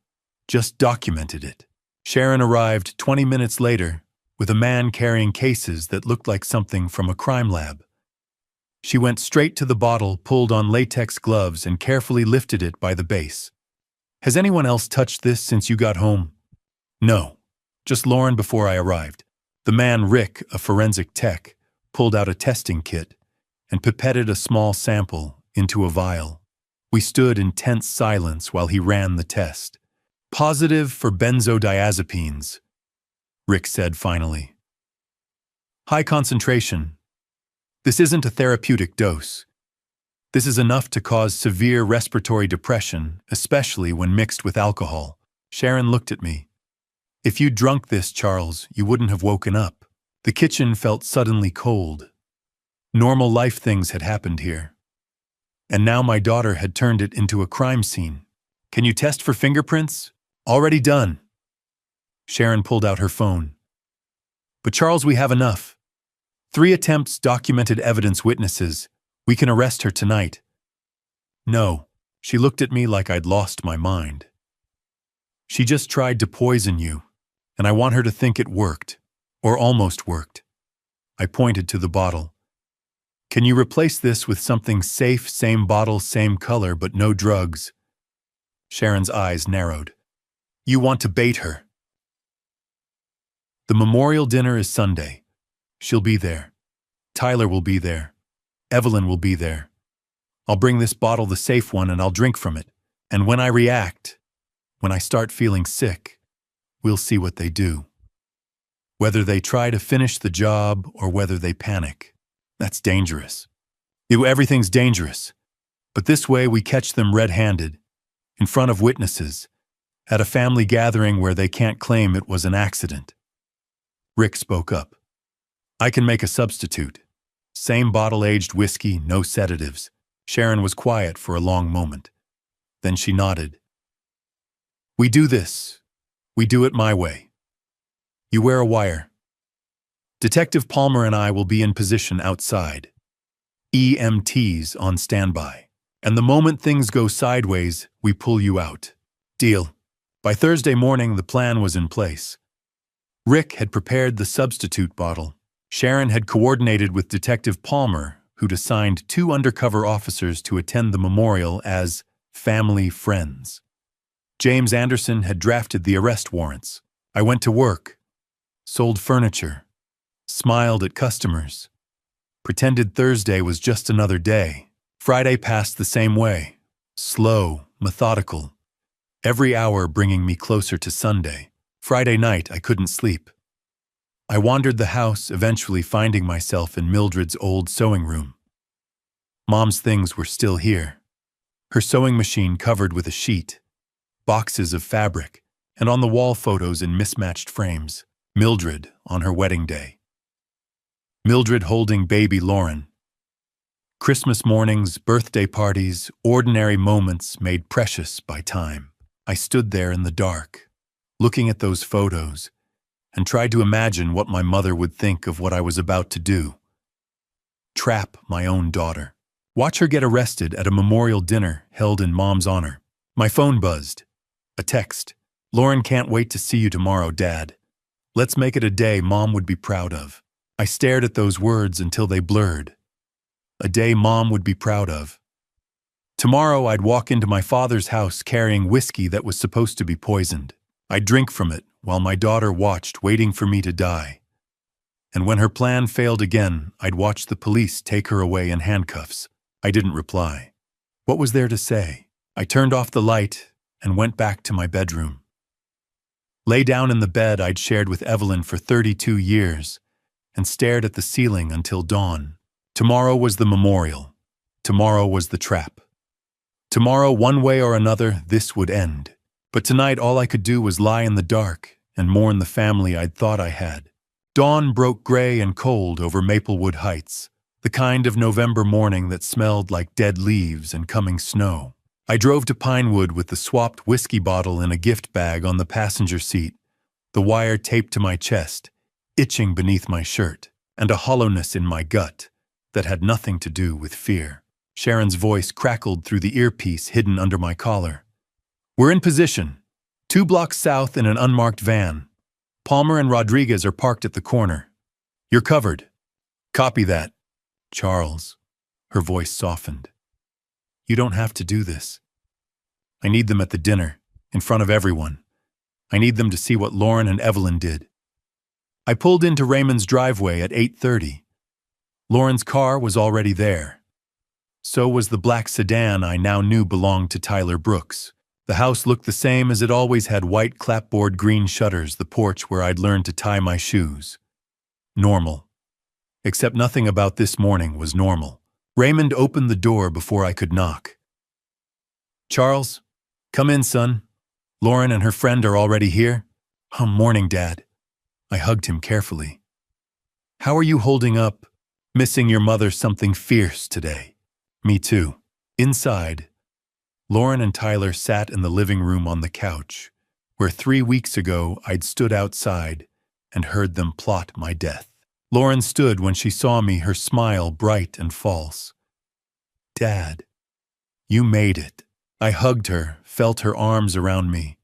Speaker 1: Just documented it. Sharon arrived 20 minutes later with a man carrying cases that looked like something from a crime lab. She went straight to the bottle, pulled on latex gloves, and carefully lifted it by the base. Has anyone else touched this since you got home? No. Just Lauren before I arrived. The man, Rick, a forensic tech, pulled out a testing kit and pipetted a small sample into a vial. We stood in tense silence while he ran the test. Positive for benzodiazepines, Rick said finally. High concentration. This isn't a therapeutic dose. This is enough to cause severe respiratory depression, especially when mixed with alcohol. Sharon looked at me. If you'd drunk this, Charles, you wouldn't have woken up. The kitchen felt suddenly cold. Normal life things had happened here. And now my daughter had turned it into a crime scene. Can you test for fingerprints? Already done. Sharon pulled out her phone. But Charles, we have enough. 3 attempts, documented evidence, witnesses. We can arrest her tonight. No. She looked at me like I'd lost my mind. She just tried to poison you, and I want her to think it worked, or almost worked. I pointed to the bottle. Can you replace this with something safe, same bottle, same color, but no drugs? Sharon's eyes narrowed. You want to bait her. The memorial dinner is Sunday. She'll be there. Tyler will be there. Evelyn will be there. I'll bring this bottle, the safe one, and I'll drink from it. And when I react, when I start feeling sick, we'll see what they do. Whether they try to finish the job or whether they panic. That's dangerous. Everything's dangerous. But this way we catch them red-handed, in front of witnesses, at a family gathering where they can't claim it was an accident. Rick spoke up. I can make a substitute. Same bottle-aged whiskey, no sedatives. Sharon was quiet for a long moment. Then she nodded. We do this. We do it my way. You wear a wire. Detective Palmer and I will be in position outside. EMTs on standby. And the moment things go sideways, we pull you out. Deal. By Thursday morning, the plan was in place. Rick had prepared the substitute bottle. Sharon had coordinated with Detective Palmer, who'd assigned 2 undercover officers to attend the memorial as family friends. James Anderson had drafted the arrest warrants. I went to work, sold furniture, smiled at customers, pretended Thursday was just another day. Friday passed the same way, slow, methodical, every hour bringing me closer to Sunday. Friday night, I couldn't sleep. I wandered the house, eventually finding myself in Mildred's old sewing room. Mom's things were still here. Her sewing machine covered with a sheet, boxes of fabric, and on the wall photos in mismatched frames. Mildred on her wedding day. Mildred holding baby Lauren. Christmas mornings, birthday parties, ordinary moments made precious by time. I stood there in the dark, looking at those photos, and tried to imagine what my mother would think of what I was about to do. Trap my own daughter. Watch her get arrested at a memorial dinner held in Mom's honor. My phone buzzed. A text. Lauren can't wait to see you tomorrow, Dad. Let's make it a day Mom would be proud of. I stared at those words until they blurred. A day Mom would be proud of. Tomorrow I'd walk into my father's house carrying whiskey that was supposed to be poisoned. I'd drink from it while my daughter watched, waiting for me to die. And when her plan failed again, I'd watch the police take her away in handcuffs. I didn't reply. What was there to say? I turned off the light and went back to my bedroom. Lay down in the bed I'd shared with Evelyn for 32 years and stared at the ceiling until dawn. Tomorrow was the memorial. Tomorrow was the trap. Tomorrow, one way or another, this would end. But tonight all I could do was lie in the dark and mourn the family I'd thought I had. Dawn broke gray and cold over Maplewood Heights, the kind of November morning that smelled like dead leaves and coming snow. I drove to Pinewood with the swapped whiskey bottle in a gift bag on the passenger seat, the wire taped to my chest, itching beneath my shirt, and a hollowness in my gut that had nothing to do with fear. Sharon's voice crackled through the earpiece hidden under my collar. We're in position. 2 blocks south in an unmarked van. Palmer and Rodriguez are parked at the corner. You're covered. Copy that. Charles. Her voice softened. You don't have to do this. I need them at the dinner, in front of everyone. I need them to see what Lauren and Evelyn did. I pulled into Raymond's driveway at 8:30. Lauren's car was already there. So was the black sedan I now knew belonged to Tyler Brooks. The house looked the same as it always had, white clapboard green shutters, the porch where I'd learned to tie my shoes. Normal. Except nothing about this morning was normal. Raymond opened the door before I could knock. Charles, come in, son. Lauren and her friend are already here. Morning, Dad. I hugged him carefully. How are you holding up? Missing your mother something fierce today. Me too. Inside, Lauren and Tyler sat in the living room on the couch, where 3 weeks ago I'd stood outside and heard them plot my death. Lauren stood when she saw me, her smile bright and false. Dad, you made it. I hugged her, felt her arms around me,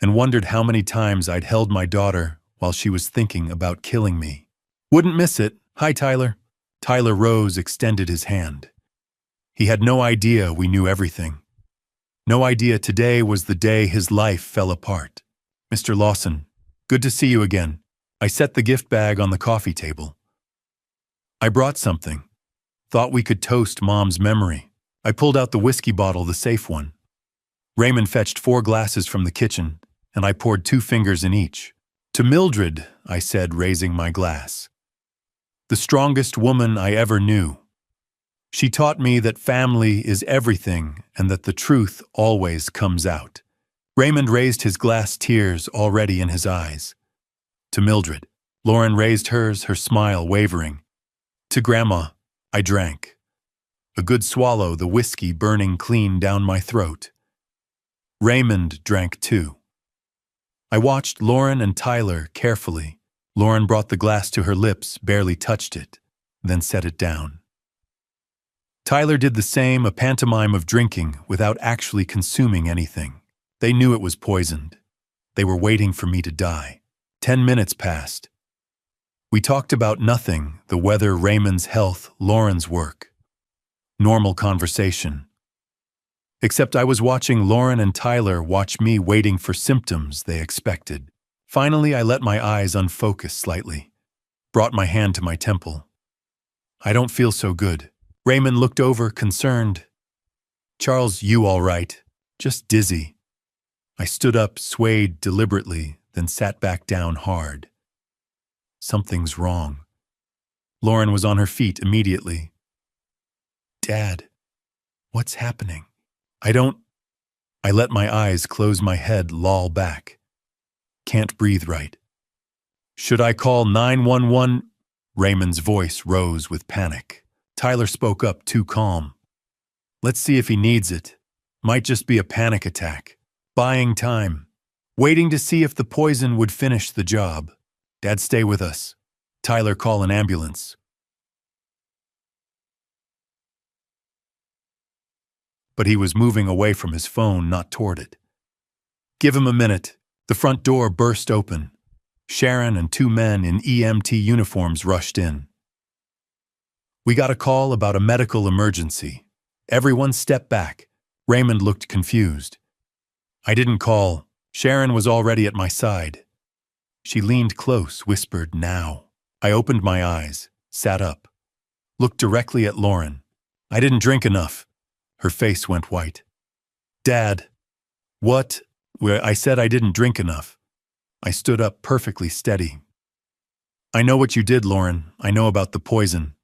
Speaker 1: and wondered how many times I'd held my daughter while she was thinking about killing me. Wouldn't miss it. Hi, Tyler. Tyler rose, extended his hand. He had no idea we knew everything. No idea today was the day his life fell apart. Mr. Lawson, good to see you again. I set the gift bag on the coffee table. I brought something. Thought we could toast Mom's memory. I pulled out the whiskey bottle, the safe one. Raymond fetched 4 glasses from the kitchen, and I poured 2 fingers in each. To Mildred, I said, raising my glass. The strongest woman I ever knew. She taught me that family is everything and that the truth always comes out. Raymond raised his glass, tears already in his eyes. To Mildred. Lauren raised hers, her smile wavering. To Grandma, I drank. A good swallow, the whiskey burning clean down my throat. Raymond drank too. I watched Lauren and Tyler carefully. Lauren brought the glass to her lips, barely touched it, then set it down. Tyler did the same, a pantomime of drinking without actually consuming anything. They knew it was poisoned. They were waiting for me to die. 10 minutes passed. We talked about nothing, the weather, Raymond's health, Lauren's work. Normal conversation. Except I was watching Lauren and Tyler watch me, waiting for symptoms they expected. Finally, I let my eyes unfocus slightly. Brought my hand to my temple. I don't feel so good. Raymond looked over, concerned. Charles, you all right? Just dizzy. I stood up, swayed deliberately, then sat back down hard. Something's wrong. Lauren was on her feet immediately. Dad, what's happening? I let my eyes close, my head loll back. Can't breathe right. Should I call 911? Raymond's voice rose with panic. Tyler spoke up, too calm. Let's see if he needs it. Might just be a panic attack. Buying time. Waiting to see if the poison would finish the job. Dad, stay with us. Tyler, call an ambulance. But he was moving away from his phone, not toward it. Give him a minute. The front door burst open. Sharon and 2 men in EMT uniforms rushed in. We got a call about a medical emergency. Everyone stepped back. Raymond looked confused. I didn't call. Sharon was already at my side. She leaned close, whispered, now. I opened my eyes, sat up, looked directly at Lauren. I didn't drink enough. Her face went white. Dad. What? I said I didn't drink enough. I stood up, perfectly steady. I know what you did, Lauren. I know about the poison.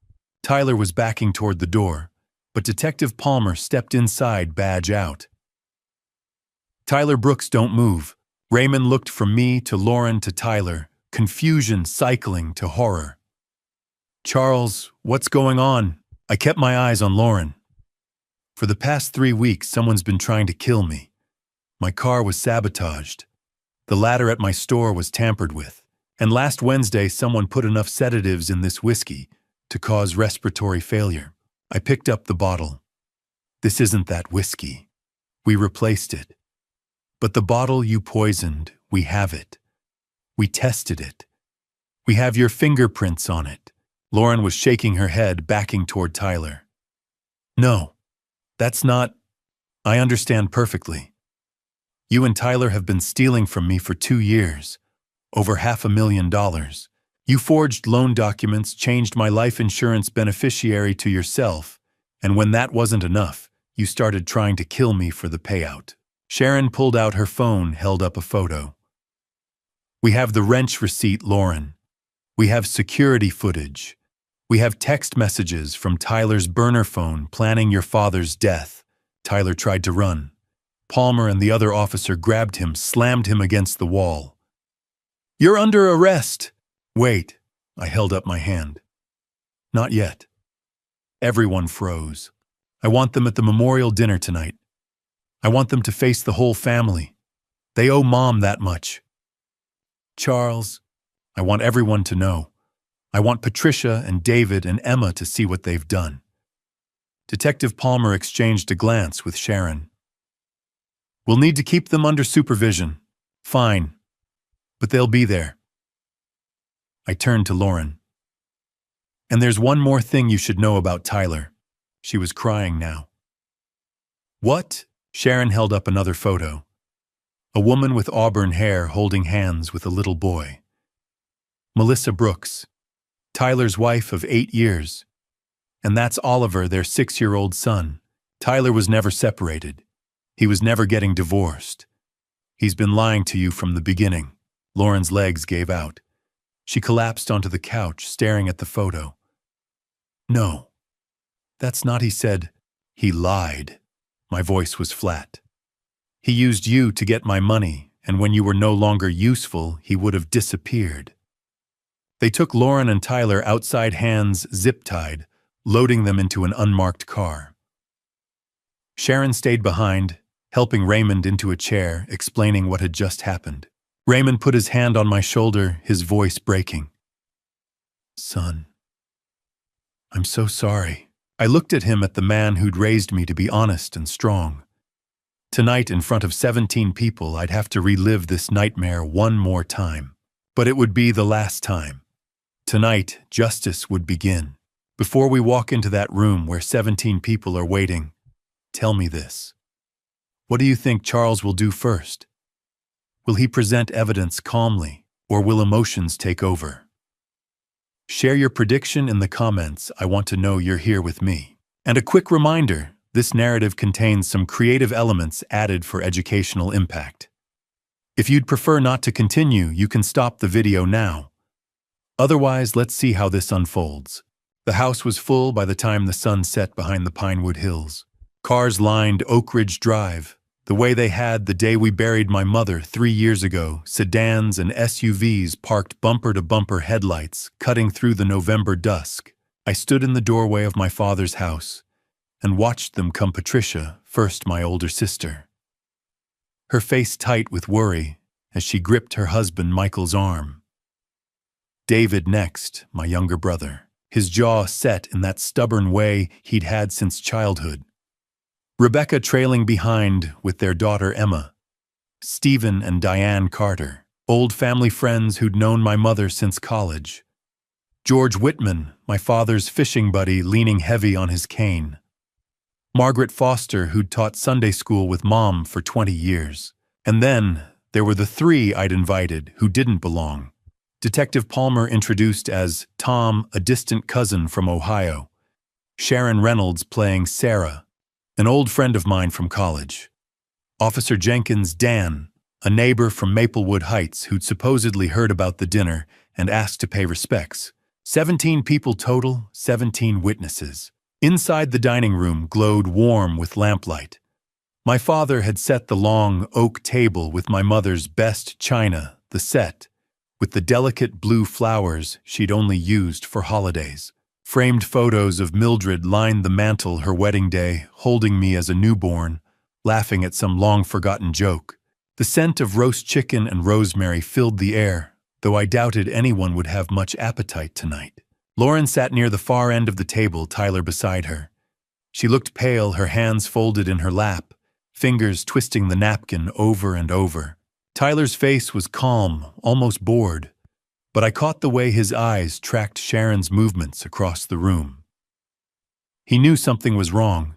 Speaker 1: Tyler was backing toward the door, but Detective Palmer stepped inside, badge out. Tyler Brooks, don't move. Raymond looked from me to Lauren to Tyler, confusion cycling to horror. Charles, what's going on? I kept my eyes on Lauren. For the past 3 weeks, someone's been trying to kill me. My car was sabotaged. The ladder at my store was tampered with. And last Wednesday, someone put enough sedatives in this whiskey to cause respiratory failure. I picked up the bottle. This isn't that whiskey. We replaced it. But the bottle you poisoned, we have it. We tested it. We have your fingerprints on it. Lauren was shaking her head, backing toward Tyler. No, that's not. I understand perfectly. You and Tyler have been stealing from me for 2 years. Over $500,000. You forged loan documents, changed my life insurance beneficiary to yourself, and when that wasn't enough, you started trying to kill me for the payout. Sharon pulled out her phone, held up a photo. We have the wrench receipt, Lauren. We have security footage. We have text messages from Tyler's burner phone planning your father's death. Tyler tried to run. Palmer and the other officer grabbed him, slammed him against the wall. You're under arrest! Wait, I held up my hand. Not yet. Everyone froze. I want them at the memorial dinner tonight. I want them to face the whole family. They owe Mom that much. Charles, I want everyone to know. I want Patricia and David and Emma to see what they've done. Detective Palmer exchanged a glance with Sharon. We'll need to keep them under supervision. Fine. But they'll be there. I turned to Lauren. And there's one more thing you should know about Tyler. She was crying now. What? Sharon held up another photo. A woman with auburn hair holding hands with a little boy. Melissa Brooks, Tyler's wife of 8 years. And that's Oliver, their 6-year-old son. Tyler was never separated. He was never getting divorced. He's been lying to you from the beginning. Lauren's legs gave out. She collapsed onto the couch, staring at the photo. No, that's not, he said. He lied. My voice was flat. He used you to get my money, and when you were no longer useful, he would have disappeared. They took Lauren and Tyler outside, hands zip-tied, loading them into an unmarked car. Sharon stayed behind, helping Raymond into a chair, explaining what had just happened. Raymond put his hand on my shoulder, his voice breaking. Son, I'm so sorry. I looked at him, at the man who'd raised me to be honest and strong. Tonight, in front of 17 people, I'd have to relive this nightmare one more time. But it would be the last time. Tonight, justice would begin. Before we walk into that room where 17 people are waiting, tell me this. What do you think Charles will do first? Will he present evidence calmly, or will emotions take over? Share your prediction in the comments. I want to know you're here with me. And a quick reminder, this narrative contains some creative elements added for educational impact. If you'd prefer not to continue, you can stop the video now. Otherwise, let's see how this unfolds. The house was full by the time the sun set behind the Pinewood Hills. Cars lined Oak Ridge Drive, the way they had the day we buried my mother 3 years ago. Sedans and SUVs parked bumper-to-bumper, headlights cutting through the November dusk. I stood in the doorway of my father's house and watched them come. Patricia, first my older sister. Her face tight with worry as she gripped her husband Michael's arm. David next, my younger brother, his jaw set in that stubborn way he'd had since childhood. Rebecca trailing behind with their daughter Emma. Stephen and Diane Carter, old family friends who'd known my mother since college. George Whitman, my father's fishing buddy, leaning heavy on his cane. Margaret Foster, who'd taught Sunday school with Mom for 20 years. And then there were the 3 I'd invited who didn't belong. Detective Palmer introduced as Tom, a distant cousin from Ohio. Sharon Reynolds playing Sarah, an old friend of mine from college. Officer Jenkins, Dan, a neighbor from Maplewood Heights who'd supposedly heard about the dinner and asked to pay respects. 17 people total, 17 witnesses. Inside the dining room glowed warm with lamplight. My father had set the long oak table with my mother's best china, the set, with the delicate blue flowers she'd only used for holidays. Framed photos of Mildred lined the mantel her wedding day, holding me as a newborn, laughing at some long-forgotten joke. The scent of roast chicken and rosemary filled the air, though I doubted anyone would have much appetite tonight. Lauren sat near the far end of the table, Tyler beside her. She looked pale, her hands folded in her lap, fingers twisting the napkin over and over. Tyler's face was calm, almost bored, but I caught the way his eyes tracked Sharon's movements across the room. He knew something was wrong.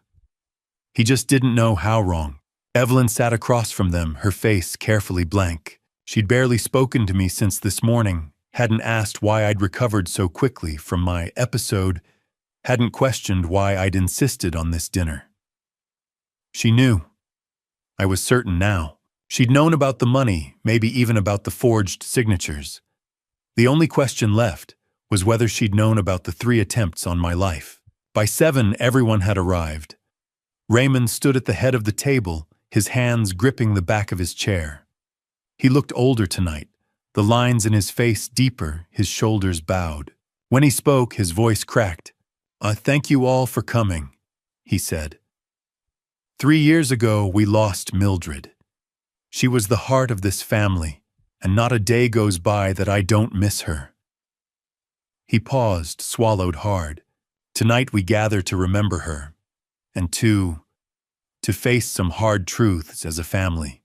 Speaker 1: He just didn't know how wrong. Evelyn sat across from them, her face carefully blank. She'd barely spoken to me since this morning, hadn't asked why I'd recovered so quickly from my episode, hadn't questioned why I'd insisted on this dinner. She knew. I was certain now. She'd known about the money, maybe even about the forged signatures. The only question left was whether she'd known about the 3 attempts on my life. By 7, everyone had arrived. Raymond stood at the head of the table, his hands gripping the back of his chair. He looked older tonight, the lines in his face deeper, his shoulders bowed. When he spoke, his voice cracked. Thank you all for coming, he said. 3 years ago, we lost Mildred. She was the heart of this family, and not a day goes by that I don't miss her. He paused, swallowed hard. Tonight we gather to remember her, and to face some hard truths as a family.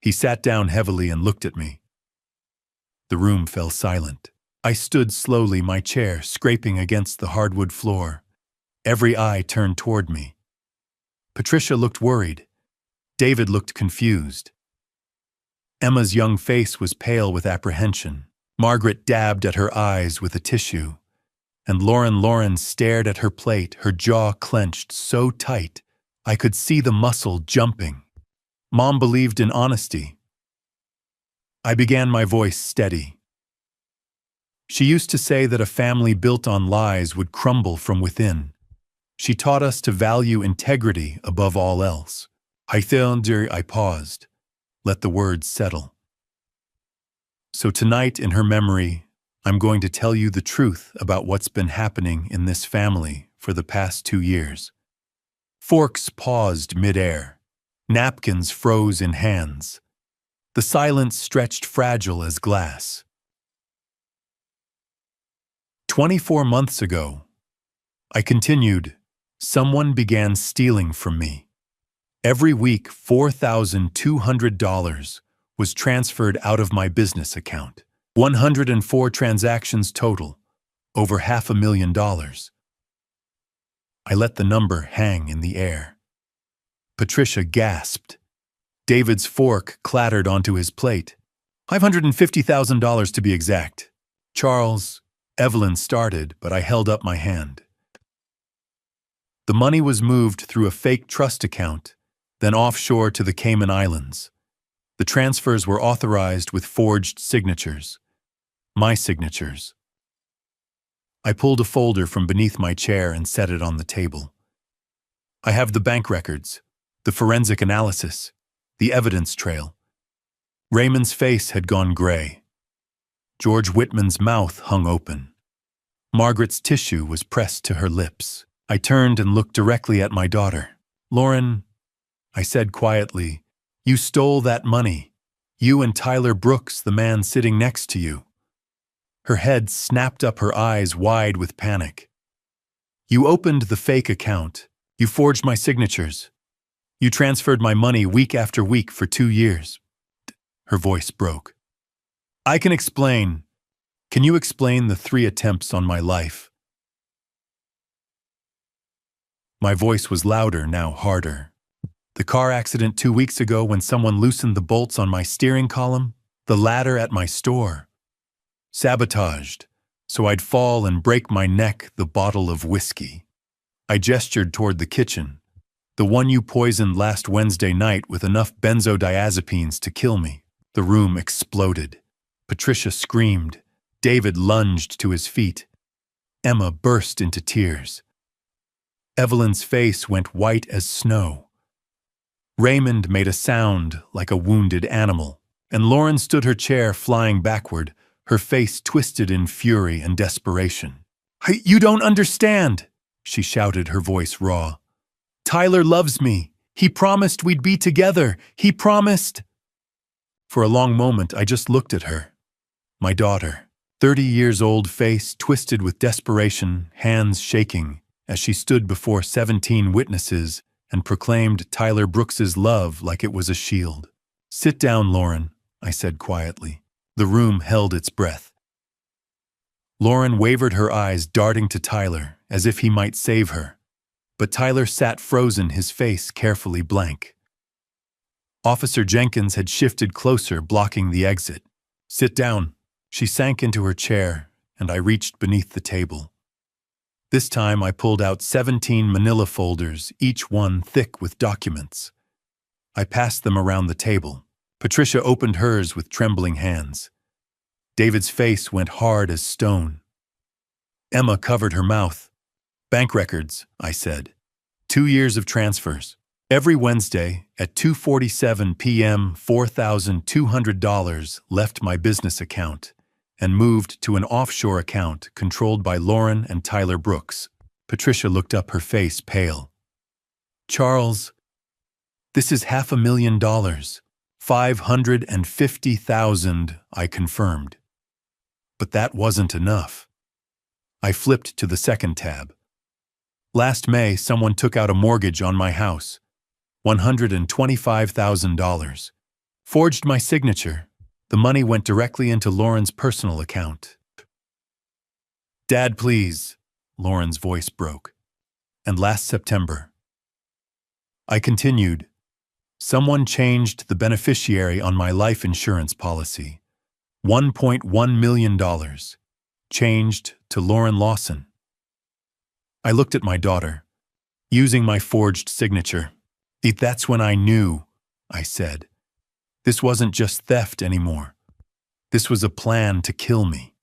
Speaker 1: He sat down heavily and looked at me. The room fell silent. I stood slowly, my chair scraping against the hardwood floor. Every eye turned toward me. Patricia looked worried. David looked confused. Emma's young face was pale with apprehension. Margaret dabbed at her eyes with a tissue. And Lauren stared at her plate, her jaw clenched so tight I could see the muscle jumping. Mom believed in honesty. I began, my voice steady. She used to say that a family built on lies would crumble from within. She taught us to value integrity above all else. I paused, let the words settle. So tonight, in her memory, I'm going to tell you the truth about what's been happening in this family for the past 2 years. Forks paused midair. Napkins froze in hands. The silence stretched fragile as glass. 24 months ago, I continued, someone began stealing from me. Every week, $4,200 was transferred out of my business account. 104 transactions total, over $500,000. I let the number hang in the air. Patricia gasped. David's fork clattered onto his plate. $550,000 to be exact. Charles, Evelyn started, but I held up my hand. The money was moved through a fake trust account, then offshore to the Cayman Islands. The transfers were authorized with forged signatures. My signatures. I pulled a folder from beneath my chair and set it on the table. I have the bank records, the forensic analysis, the evidence trail. Raymond's face had gone gray. George Whitman's mouth hung open. Margaret's tissue was pressed to her lips. I turned and looked directly at my daughter. Lauren, I said quietly, you stole that money. You and Tyler Brooks, the man sitting next to you. Her head snapped up, her eyes wide with panic. You opened the fake account. You forged my signatures. You transferred my money week after week for 2 years. Her voice broke. I can explain. Can you explain the 3 attempts on my life? My voice was louder, now harder. The car accident 2 weeks ago when someone loosened the bolts on my steering column, the ladder at my store. Sabotaged, so I'd fall and break my neck, the bottle of whiskey. I gestured toward the kitchen, the one you poisoned last Wednesday night with enough benzodiazepines to kill me. The room exploded. Patricia screamed. David lunged to his feet. Emma burst into tears. Evelyn's face went white as snow. Raymond made a sound like a wounded animal, and Lauren stood her chair flying backward, her face twisted in fury and desperation. You don't understand, she shouted, her voice raw. Tyler loves me. He promised we'd be together. He promised. For a long moment, I just looked at her. My daughter, 30 years old, face twisted with desperation, hands shaking, as she stood before 17 witnesses and proclaimed Tyler Brooks's love like it was a shield. Sit down, Lauren, I said quietly. The room held its breath. Lauren wavered, her eyes darting to Tyler as if he might save her. But Tyler sat frozen, his face carefully blank. Officer Jenkins had shifted closer, blocking the exit. Sit down. She sank into her chair, and I reached beneath the table. This time I pulled out 17 manila folders, each one thick with documents. I passed them around the table. Patricia opened hers with trembling hands. David's face went hard as stone. Emma covered her mouth. Bank records, I said. 2 years of transfers. Every Wednesday at 2:47 p.m., $4,200 left my business account and moved to an offshore account controlled by Lauren and Tyler Brooks. Patricia looked up, her face pale. Charles, this is $500,000. 550,000, I confirmed. But that wasn't enough. I flipped to the second tab. Last May, someone took out a mortgage on my house. $125,000. Forged my signature. The money went directly into Lauren's personal account. Dad, please, Lauren's voice broke. And last September. I continued. Someone changed the beneficiary on my life insurance policy. $1.1 million. Changed to Lauren Lawson. I looked at my daughter, using my forged signature. That's when I knew, I said. This wasn't just theft anymore. This was a plan to kill me.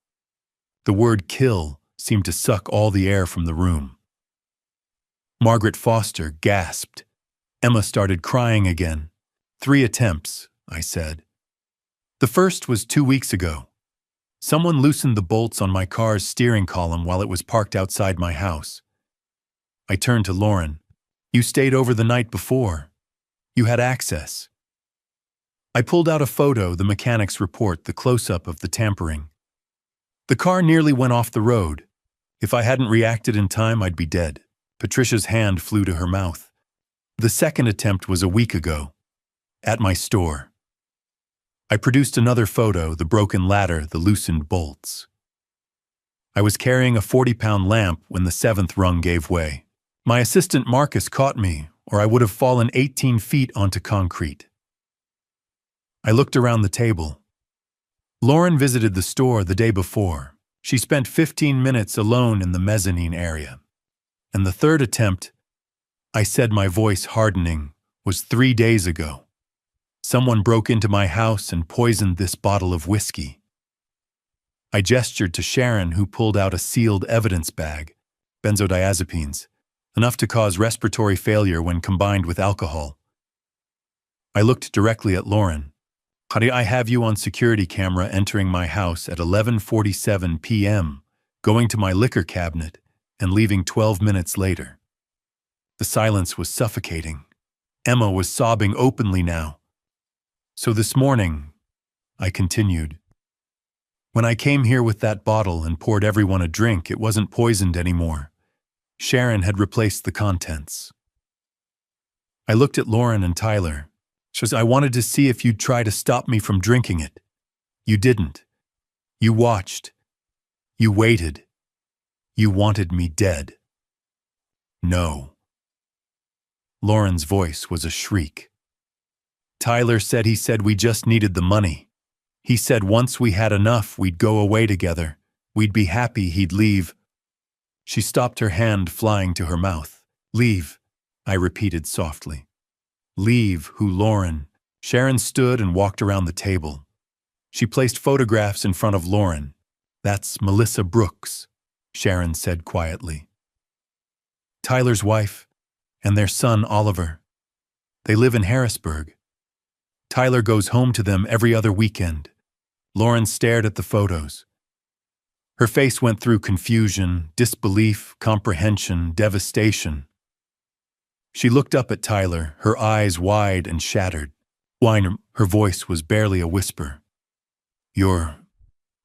Speaker 1: The word kill seemed to suck all the air from the room. Margaret Foster gasped. Emma started crying again. 3 attempts, I said. The first was 2 weeks ago. Someone loosened the bolts on my car's steering column while it was parked outside my house. I turned to Lauren. You stayed over the night before. You had access. I pulled out a photo, the mechanic's report, the close-up of the tampering. The car nearly went off the road. If I hadn't reacted in time, I'd be dead. Patricia's hand flew to her mouth. The second attempt was a week ago, at my store. I produced another photo, the broken ladder, the loosened bolts. I was carrying a 40-pound lamp when the 7th rung gave way. My assistant Marcus caught me, or I would have fallen 18 feet onto concrete. I looked around the table. Lauren visited the store the day before. She spent 15 minutes alone in the mezzanine area. And the third attempt, I said, my voice hardening, was 3 days ago. Someone broke into my house and poisoned this bottle of whiskey. I gestured to Sharon, who pulled out a sealed evidence bag, benzodiazepines, enough to cause respiratory failure when combined with alcohol. I looked directly at Lauren. I have you on security camera entering my house at 11:47 p.m., going to my liquor cabinet, and leaving 12 minutes later. The silence was suffocating. Emma was sobbing openly now. So this morning, I continued. When I came here with that bottle and poured everyone a drink, it wasn't poisoned anymore. Sharon had replaced the contents. I looked at Lauren and Tyler. She says, I wanted to see if you'd try to stop me from drinking it. You didn't. You watched. You waited. You wanted me dead. No. Lauren's voice was a shriek. Tyler said we just needed the money. He said once we had enough, we'd go away together. We'd be happy he'd leave. She stopped, her hand flying to her mouth. Leave, I repeated softly. Leave, who, Lauren? Sharon stood and walked around the table. She placed photographs in front of Lauren. That's Melissa Brooks, Sharon said quietly. Tyler's wife and their son Oliver. They live in Harrisburg. Tyler goes home to them every other weekend. Lauren stared at the photos. Her face went through confusion, disbelief, comprehension, devastation. She looked up at Tyler, her eyes wide and shattered. Weiner, her voice was barely a whisper. You're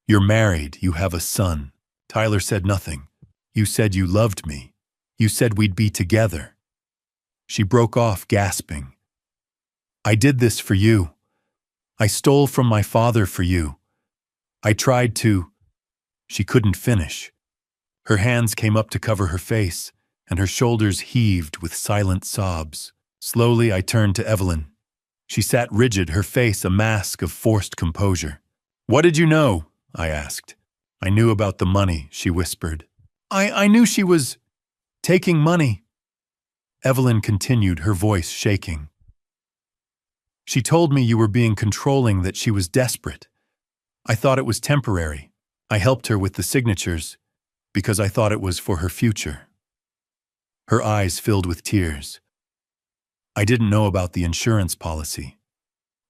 Speaker 1: married, you have a son. Tyler said nothing. You said you loved me. You said we'd be together. She broke off, gasping. I did this for you. I stole from my father for you. I tried to. She couldn't finish. Her hands came up to cover her face, and her shoulders heaved with silent sobs. Slowly, I turned to Evelyn. She sat rigid, her face a mask of forced composure. What did you know? I asked. I knew about the money, she whispered. I knew she was taking money. Evelyn continued, her voice shaking. She told me you were being controlling, that she was desperate. I thought it was temporary. I helped her with the signatures. because I thought it was for her future. Her eyes filled with tears. I didn't know about the insurance policy.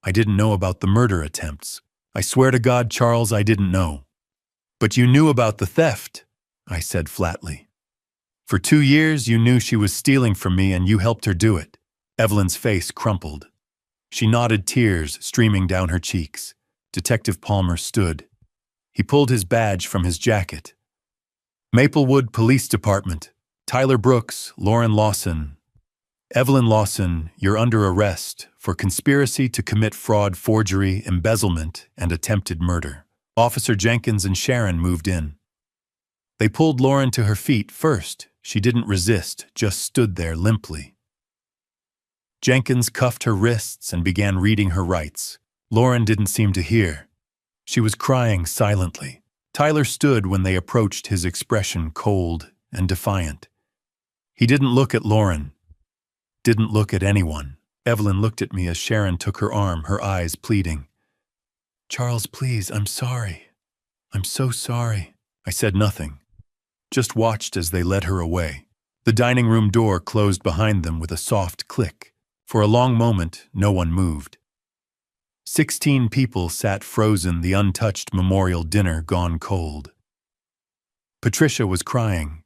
Speaker 1: I didn't know about the murder attempts. I swear to God, Charles, I didn't know. But you knew about the theft, I said flatly. For 2 years, you knew she was stealing from me and you helped her do it. Evelyn's face crumpled. She nodded, tears streaming down her cheeks. Detective Palmer stood. He pulled his badge from his jacket. Maplewood Police Department. Tyler Brooks, Lauren Lawson. Evelyn Lawson, you're under arrest for conspiracy to commit fraud, forgery, embezzlement, and attempted murder. Officer Jenkins and Sharon moved in. They pulled Lauren to her feet first. She didn't resist, just stood there limply. Jenkins cuffed her wrists and began reading her rights. Lauren didn't seem to hear. She was crying silently. Tyler stood when they approached, his expression cold and defiant. He didn't look at Lauren. Didn't look at anyone. Evelyn looked at me as Sharon took her arm, her eyes pleading. Charles, please, I'm sorry. I'm so sorry. I said nothing, just watched as they led her away. The dining room door closed behind them with a soft click. For a long moment, no one moved. 16 people sat frozen, the untouched memorial dinner gone cold. Patricia was crying.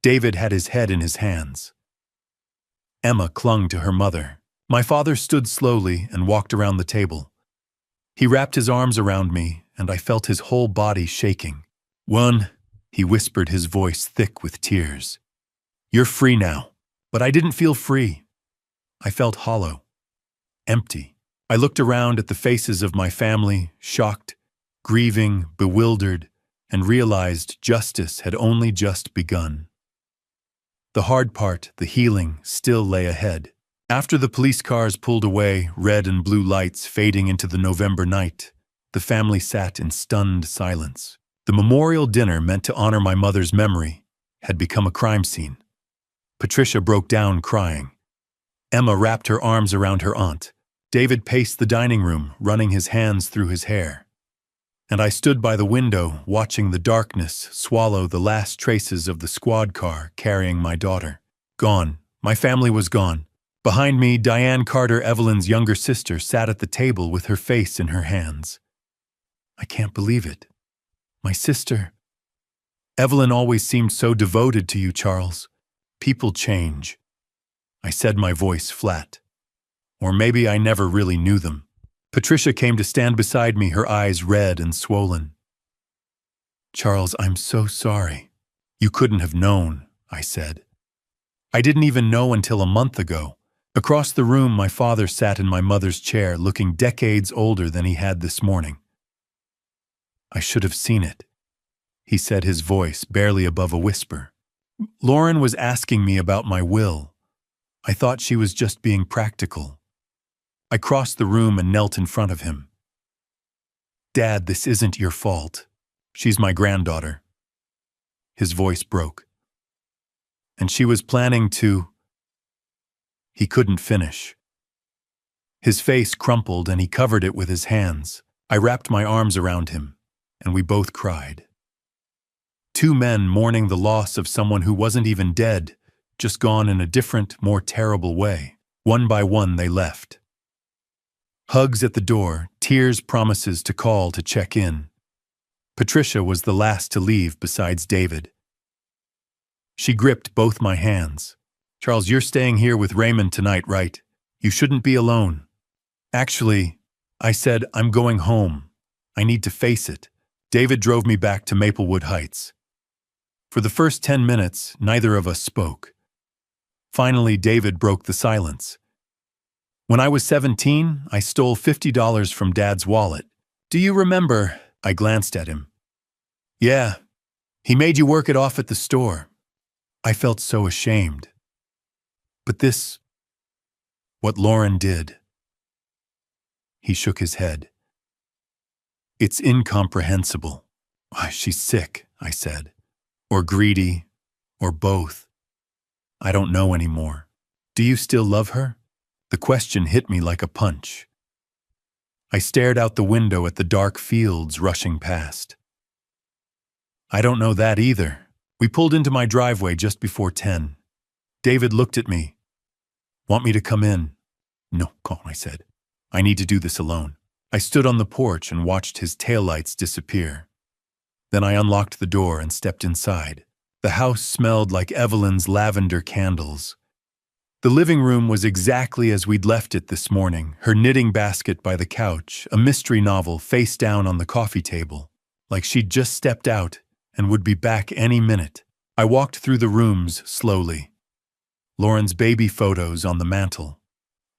Speaker 1: David had his head in his hands. Emma clung to her mother. My father stood slowly and walked around the table. He wrapped his arms around me, and I felt his whole body shaking. "One," he whispered, his voice thick with tears. "You're free now." But I didn't feel free. I felt hollow, empty. I looked around at the faces of my family, shocked, grieving, bewildered, and realized justice had only just begun. The hard part, the healing, still lay ahead. After the police cars pulled away, red and blue lights fading into the November night, the family sat in stunned silence. The memorial dinner meant to honor my mother's memory had become a crime scene. Patricia broke down crying. Emma wrapped her arms around her aunt. David paced the dining room, running his hands through his hair. And I stood by the window, watching the darkness swallow the last traces of the squad car carrying my daughter. Gone. My family was gone. Behind me, Diane Carter, Evelyn's younger sister, sat at the table with her face in her hands. I can't believe it. My sister. Evelyn always seemed so devoted to you, Charles. People change. I said, my voice flat. Or maybe I never really knew them. Patricia came to stand beside me, her eyes red and swollen. Charles, I'm so sorry. You couldn't have known, I said. I didn't even know until a month ago. Across the room, my father sat in my mother's chair, looking decades older than he had this morning. I should have seen it, he said, his voice barely above a whisper. Lauren was asking me about my will. I thought she was just being practical. I crossed the room and knelt in front of him. Dad, this isn't your fault. She's my granddaughter. His voice broke. And she was planning to... He couldn't finish. His face crumpled and he covered it with his hands. I wrapped my arms around him, and we both cried. Two men mourning the loss of someone who wasn't even dead, just gone in a different, more terrible way. One by one, they left. Hugs at the door, tears, promises to call to check in. Patricia was the last to leave besides David. She gripped both my hands. Charles, you're staying here with Raymond tonight, right? You shouldn't be alone. Actually, I said, I'm going home. I need to face it. David drove me back to Maplewood Heights. For the first 10 minutes, neither of us spoke. Finally, David broke the silence. When I was 17, I stole $50 from Dad's wallet. Do you remember? I glanced at him. Yeah, he made you work it off at the store. I felt so ashamed. But this, what Lauren did. He shook his head. It's incomprehensible. Why, she's sick, I said. Or greedy, or both. I don't know anymore. Do you still love her? The question hit me like a punch. I stared out the window at the dark fields rushing past. I don't know that either, We pulled into my driveway just before 10. David looked at me. Want me to come in? No, Colin, I said. I need to do this alone. I stood on the porch and watched his taillights disappear. Then I unlocked the door and stepped inside. The house smelled like Evelyn's lavender candles. The living room was exactly as we'd left it this morning, her knitting basket by the couch, a mystery novel face down on the coffee table, like she'd just stepped out and would be back any minute. I walked through the rooms slowly. Lauren's baby photos on the mantel,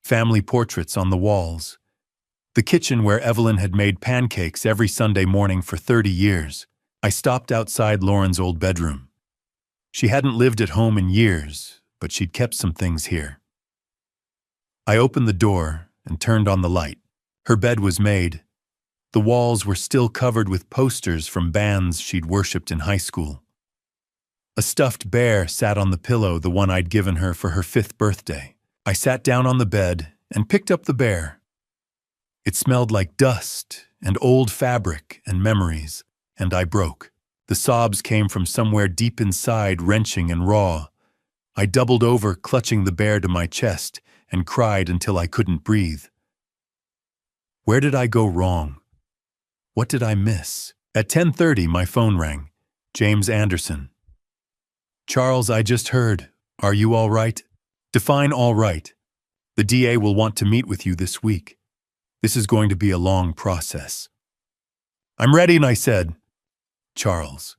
Speaker 1: family portraits on the walls, the kitchen where Evelyn had made pancakes every Sunday morning for 30 years. I stopped outside Lauren's old bedroom. She hadn't lived at home in years, but she'd kept some things here. I opened the door and turned on the light. Her bed was made. The walls were still covered with posters from bands she'd worshipped in high school. A stuffed bear sat on the pillow, the one I'd given her for her 5th birthday. I sat down on the bed and picked up the bear. It smelled like dust and old fabric and memories, and I broke. The sobs came from somewhere deep inside, wrenching and raw. I doubled over, clutching the bear to my chest, and cried until I couldn't breathe. Where did I go wrong? What did I miss? At 10:30, my phone rang. James Anderson. Charles, I just heard. Are you all right? Define all right. The DA will want to meet with you this week. This is going to be a long process. I'm ready, I said. Charles,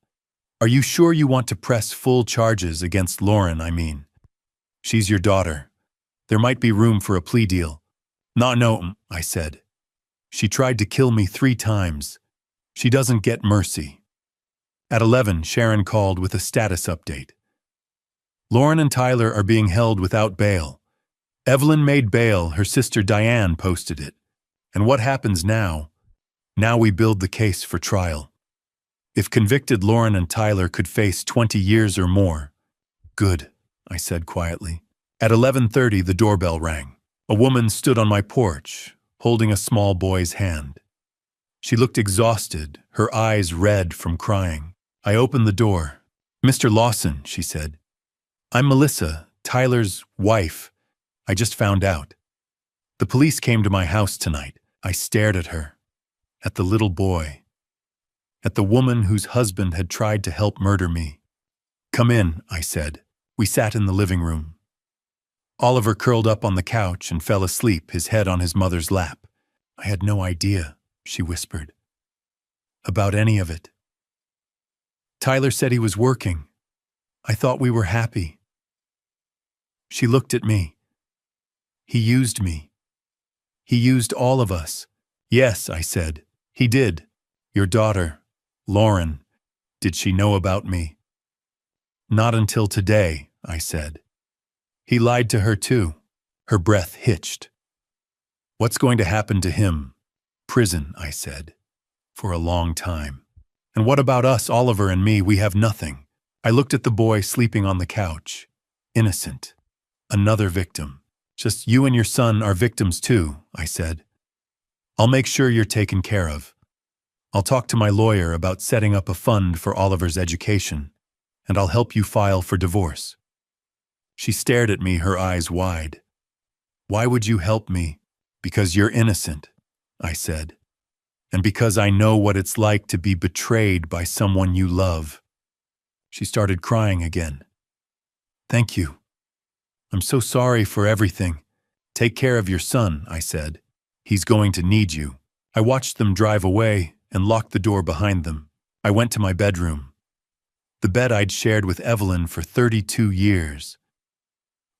Speaker 1: are you sure you want to press full charges against Lauren, I mean? She's your daughter. There might be room for a plea deal. No, I said. She tried to kill me 3 times. She doesn't get mercy. At 11, Sharon called with a status update. Lauren and Tyler are being held without bail. Evelyn made bail, her sister Diane posted it. And what happens now? Now we build the case for trial. If convicted, Lauren and Tyler could face 20 years or more. Good, I said quietly. At 11:30, the doorbell rang. A woman stood on my porch, holding a small boy's hand. She looked exhausted, her eyes red from crying. I opened the door. Mr. Lawson, she said. I'm Melissa, Tyler's wife. I just found out. The police came to my house tonight. I stared at her, at the little boy, at the woman whose husband had tried to help murder me. Come in, I said. We sat in the living room. Oliver curled up on the couch and fell asleep, his head on his mother's lap. I had no idea, she whispered, about any of it. Tyler said he was working. I thought we were happy. She looked at me. He used me. He used all of us. Yes, I said. He did. Your daughter, Lauren, did she know about me? Not until today, I said. He lied to her too. Her breath hitched. What's going to happen to him? Prison, I said. For a long time. And what about us, Oliver and me? We have nothing. I looked at the boy sleeping on the couch. Innocent. Another victim. Just you and your son are victims too, I said. I'll make sure you're taken care of. I'll talk to my lawyer about setting up a fund for Oliver's education, and I'll help you file for divorce. She stared at me, her eyes wide. Why would you help me? Because you're innocent, I said. And because I know what it's like to be betrayed by someone you love. She started crying again. Thank you. I'm so sorry for everything. Take care of your son, I said. He's going to need you. I watched them drive away and locked the door behind them. I went to my bedroom. The bed I'd shared with Evelyn for 32 years.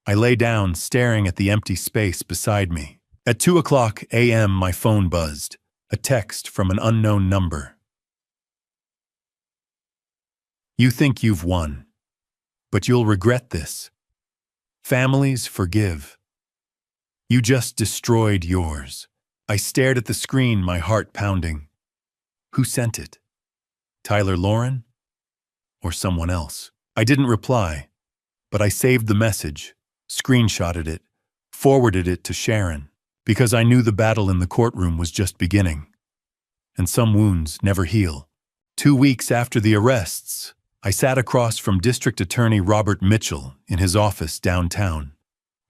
Speaker 1: I lay down, staring at the empty space beside me. At 2:00 a.m., my phone buzzed. A text from an unknown number. You think you've won, but you'll regret this. Families forgive. You just destroyed yours. I stared at the screen, my heart pounding. Who sent it? Tyler Lauren? Or someone else? I didn't reply, but I saved the message, screenshotted it, forwarded it to Sharon, because I knew the battle in the courtroom was just beginning. And some wounds never heal. 2 weeks after the arrests, I sat across from District Attorney Robert Mitchell in his office downtown.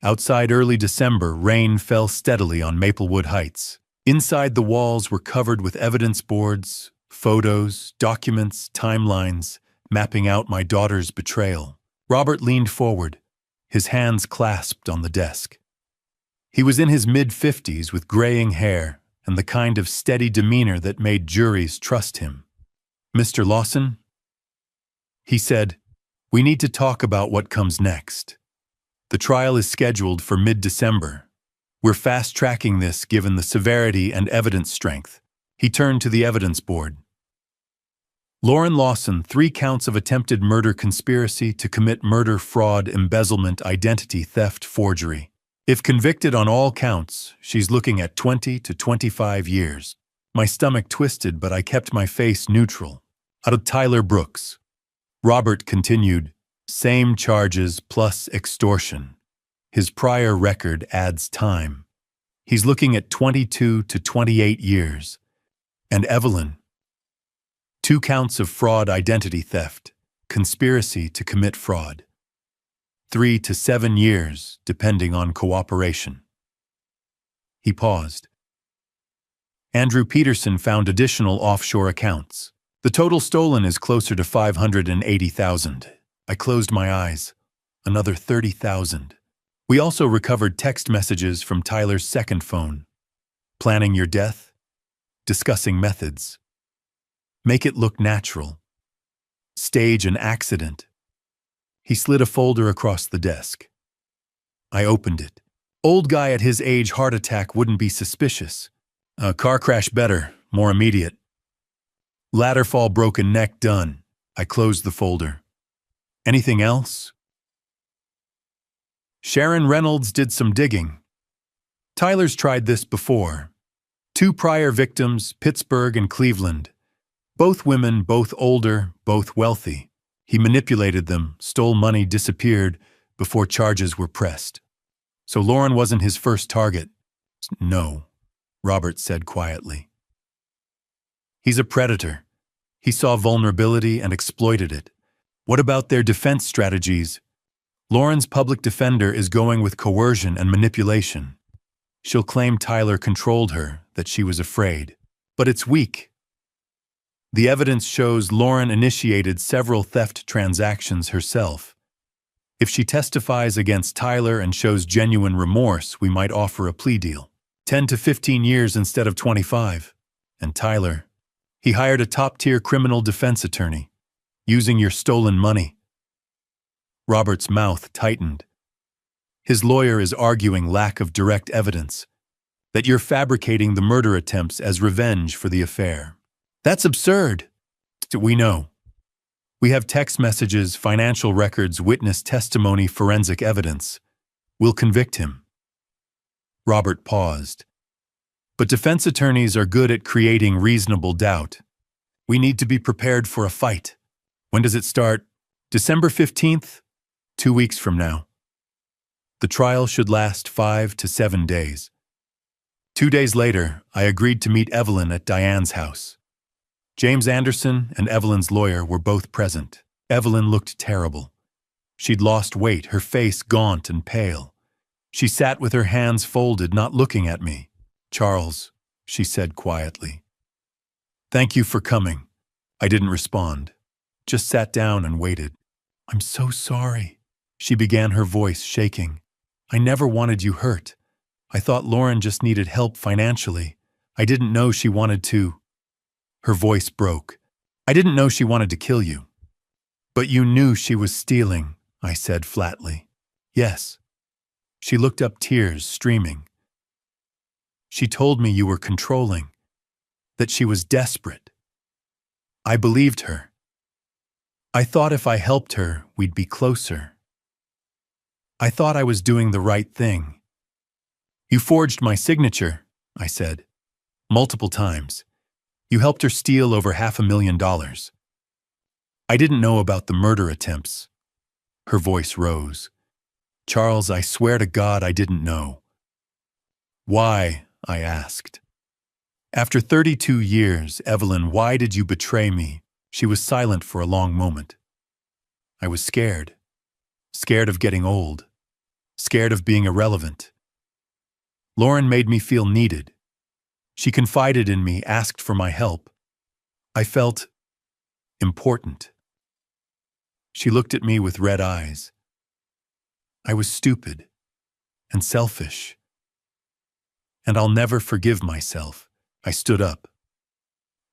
Speaker 1: Outside early December, rain fell steadily on Maplewood Heights. Inside, the walls were covered with evidence boards, photos, documents, timelines, mapping out my daughter's betrayal. Robert leaned forward, his hands clasped on the desk. He was in his mid-50s with graying hair and the kind of steady demeanor that made juries trust him. "Mr. Lawson," he said, "we need to talk about what comes next. The trial is scheduled for mid-December. We're fast-tracking this given the severity and evidence strength." He turned to the evidence board. "Lauren Lawson, 3 counts of attempted murder conspiracy to commit murder, fraud, embezzlement, identity theft, forgery. If convicted on all counts, she's looking at 20 to 25 years. My stomach twisted, but I kept my face neutral. Out of Tyler Brooks. Robert continued, "Same charges plus extortion. His prior record adds time. He's looking at 22 to 28 years. And Evelyn, 2 counts of fraud, identity theft, conspiracy to commit fraud. 3 to 7 years, depending on cooperation." He paused. "Andrew Peterson found additional offshore accounts. The total stolen is closer to $580,000. I closed my eyes. Another $30,000. We also recovered text messages from Tyler's second phone. Planning your death? Discussing methods. Make it look natural. Stage an accident." He slid a folder across the desk. I opened it. Old guy at his age, heart attack wouldn't be suspicious. A car crash better, more immediate. Ladder fall, broken neck, done. I closed the folder. Anything else? Sharon Reynolds did some digging. Tyler's tried this before. 2 prior victims, Pittsburgh and Cleveland. Both women, both older, both wealthy. He manipulated them, stole money, disappeared before charges were pressed. So Lauren wasn't his first target. No, Robert said quietly. He's a predator. He saw vulnerability and exploited it. What about their defense strategies? Lauren's public defender is going with coercion and manipulation. She'll claim Tyler controlled her, that she was afraid. But it's weak. The evidence shows Lauren initiated several theft transactions herself. If she testifies against Tyler and shows genuine remorse, we might offer a plea deal. 10 to 15 years instead of 25. And Tyler, he hired a top-tier criminal defense attorney, using your stolen money. Robert's mouth tightened. His lawyer is arguing lack of direct evidence, that you're fabricating the murder attempts as revenge for the affair. That's absurd. We know. We have text messages, financial records, witness testimony, forensic evidence. We'll convict him. Robert paused. But defense attorneys are good at creating reasonable doubt. We need to be prepared for a fight. When does it start? December 15th? 2 weeks from now. The trial should last 5 to 7 days. 2 days later, I agreed to meet Evelyn at Diane's house. James Anderson and Evelyn's lawyer were both present. Evelyn looked terrible. She'd lost weight, her face gaunt and pale. She sat with her hands folded, not looking at me. "Charles," she said quietly. "Thank you for coming." I didn't respond, just sat down and waited. "I'm so sorry," she began, her voice shaking. "I never wanted you hurt. I thought Lauren just needed help financially. I didn't know she wanted to." Her voice broke. "I didn't know she wanted to kill you." "But you knew she was stealing," I said flatly. "Yes." She looked up, tears streaming. "She told me you were controlling, that she was desperate." I believed her. I thought if I helped her, we'd be closer. I thought I was doing the right thing. "You forged my signature," I said. "Multiple times. You helped her steal over $500,000. I didn't know about the murder attempts." Her voice rose. "Charles, I swear to God I didn't know." "Why?" I asked. "After 32 years, Evelyn, why did you betray me?" She was silent for a long moment. I was scared. Scared of getting old. Scared of being irrelevant. Lauren made me feel needed. She confided in me, asked for my help. I felt important. She looked at me with red eyes. I was stupid and selfish. And I'll never forgive myself. I stood up.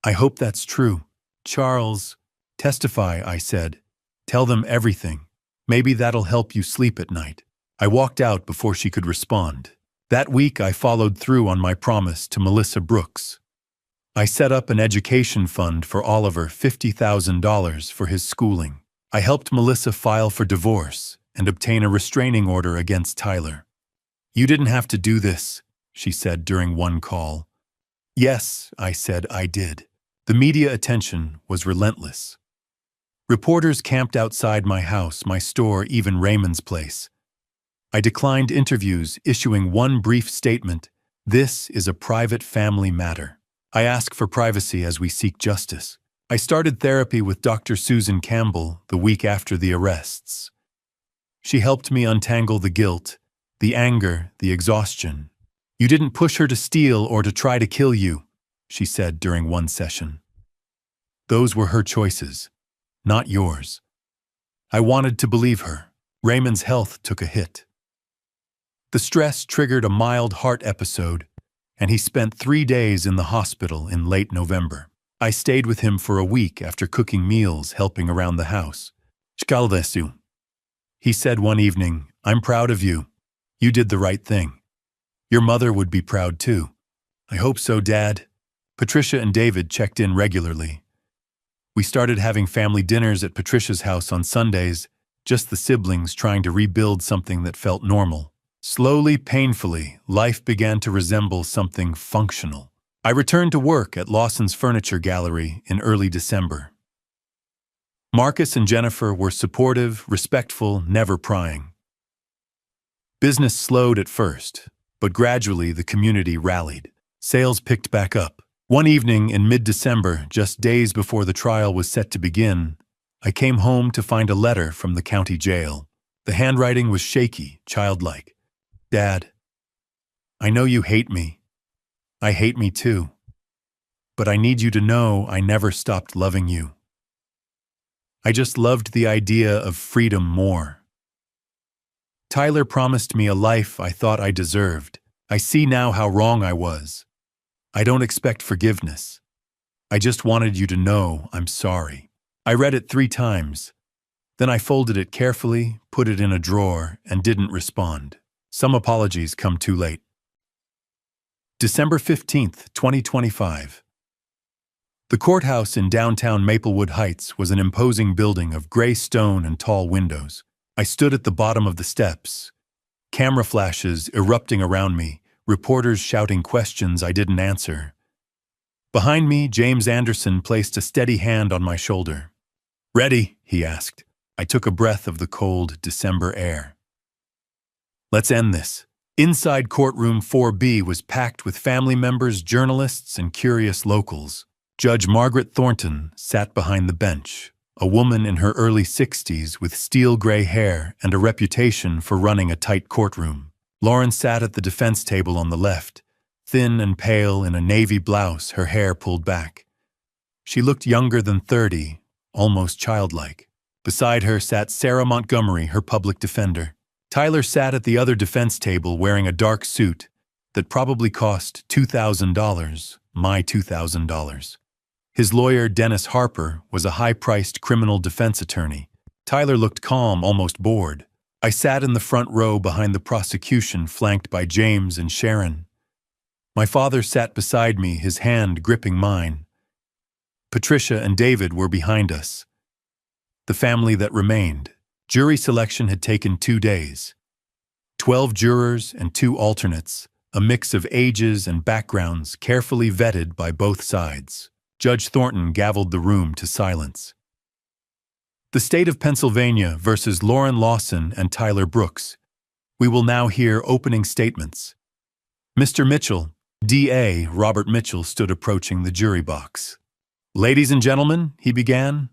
Speaker 1: I hope that's true. Charles, testify, I said. Tell them everything. Maybe that'll help you sleep at night. I walked out before she could respond. That week, I followed through on my promise to Melissa Brooks. I set up an education fund for Oliver, $50,000 for his schooling. I helped Melissa file for divorce and obtain a restraining order against Tyler. You didn't have to do this, she said during one call. Yes, I said, I did. The media attention was relentless. Reporters camped outside my house, my store, even Raymond's place. I declined interviews, issuing one brief statement: this is a private family matter. I ask for privacy as we seek justice. I started therapy with Dr. Susan Campbell the week after the arrests. She helped me untangle the guilt, the anger, the exhaustion. You didn't push her to steal or to try to kill you, she said during one session. Those were her choices, not yours. I wanted to believe her. Raymond's health took a hit. The stress triggered a mild heart episode, and he spent 3 days in the hospital in late November. I stayed with him for a week after cooking meals, helping around the house. Skalvesu. He said one evening, I'm proud of you. You did the right thing. Your mother would be proud too. I hope so, Dad. Patricia and David checked in regularly. We started having family dinners at Patricia's house on Sundays, just the siblings trying to rebuild something that felt normal. Slowly, painfully, life began to resemble something functional. I returned to work at Lawson's Furniture Gallery in early December. Marcus and Jennifer were supportive, respectful, never prying. Business slowed at first, but gradually the community rallied. Sales picked back up. One evening in mid-December, just days before the trial was set to begin, I came home to find a letter from the county jail. The handwriting was shaky, childlike. Dad, I know you hate me. I hate me too. But I need you to know I never stopped loving you. I just loved the idea of freedom more. Tyler promised me a life I thought I deserved. I see now how wrong I was. I don't expect forgiveness. I just wanted you to know I'm sorry. I read it 3 times. Then I folded it carefully, put it in a drawer, and didn't respond. Some apologies come too late. December 15th, 2025. The courthouse in downtown Maplewood Heights was an imposing building of gray stone and tall windows. I stood at the bottom of the steps, camera flashes erupting around me, reporters shouting questions I didn't answer. Behind me, James Anderson placed a steady hand on my shoulder. Ready? He asked. I took a breath of the cold December air. Let's end this. Inside courtroom 4B was packed with family members, journalists, and curious locals. Judge Margaret Thornton sat behind the bench, a woman in her early 60s with steel gray hair and a reputation for running a tight courtroom. Lauren sat at the defense table on the left, thin and pale in a navy blouse, her hair pulled back. She looked younger than 30, almost childlike. Beside her sat Sarah Montgomery, her public defender. Tyler sat at the other defense table wearing a dark suit that probably cost $2,000, my $2,000. His lawyer, Dennis Harper, was a high-priced criminal defense attorney. Tyler looked calm, almost bored. I sat in the front row behind the prosecution, flanked by James and Sharon. My father sat beside me, his hand gripping mine. Patricia and David were behind us. The family that remained. Jury selection had taken 2 days. 12 jurors and 2 alternates, a mix of ages and backgrounds carefully vetted by both sides. Judge Thornton gavelled the room to silence. The state of Pennsylvania versus Lauren Lawson and Tyler Brooks. We will now hear opening statements. Mr. Mitchell, D.A. Robert Mitchell stood approaching the jury box. Ladies and gentlemen, he began.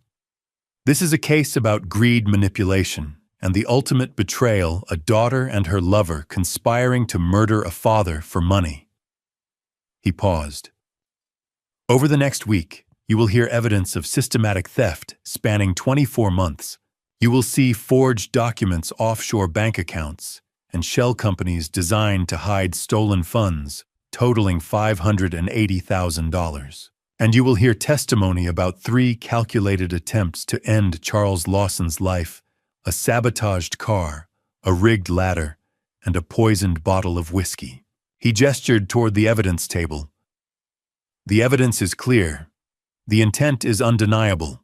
Speaker 1: This is a case about greed manipulation and the ultimate betrayal, a daughter and her lover conspiring to murder a father for money. He paused. Over the next week, you will hear evidence of systematic theft spanning 24 months. You will see forged documents, offshore bank accounts, and shell companies designed to hide stolen funds, totaling $580,000. And you will hear testimony about 3 calculated attempts to end Charles Lawson's life: a sabotaged car, a rigged ladder, and a poisoned bottle of whiskey. He gestured toward the evidence table. The evidence is clear, the intent is undeniable,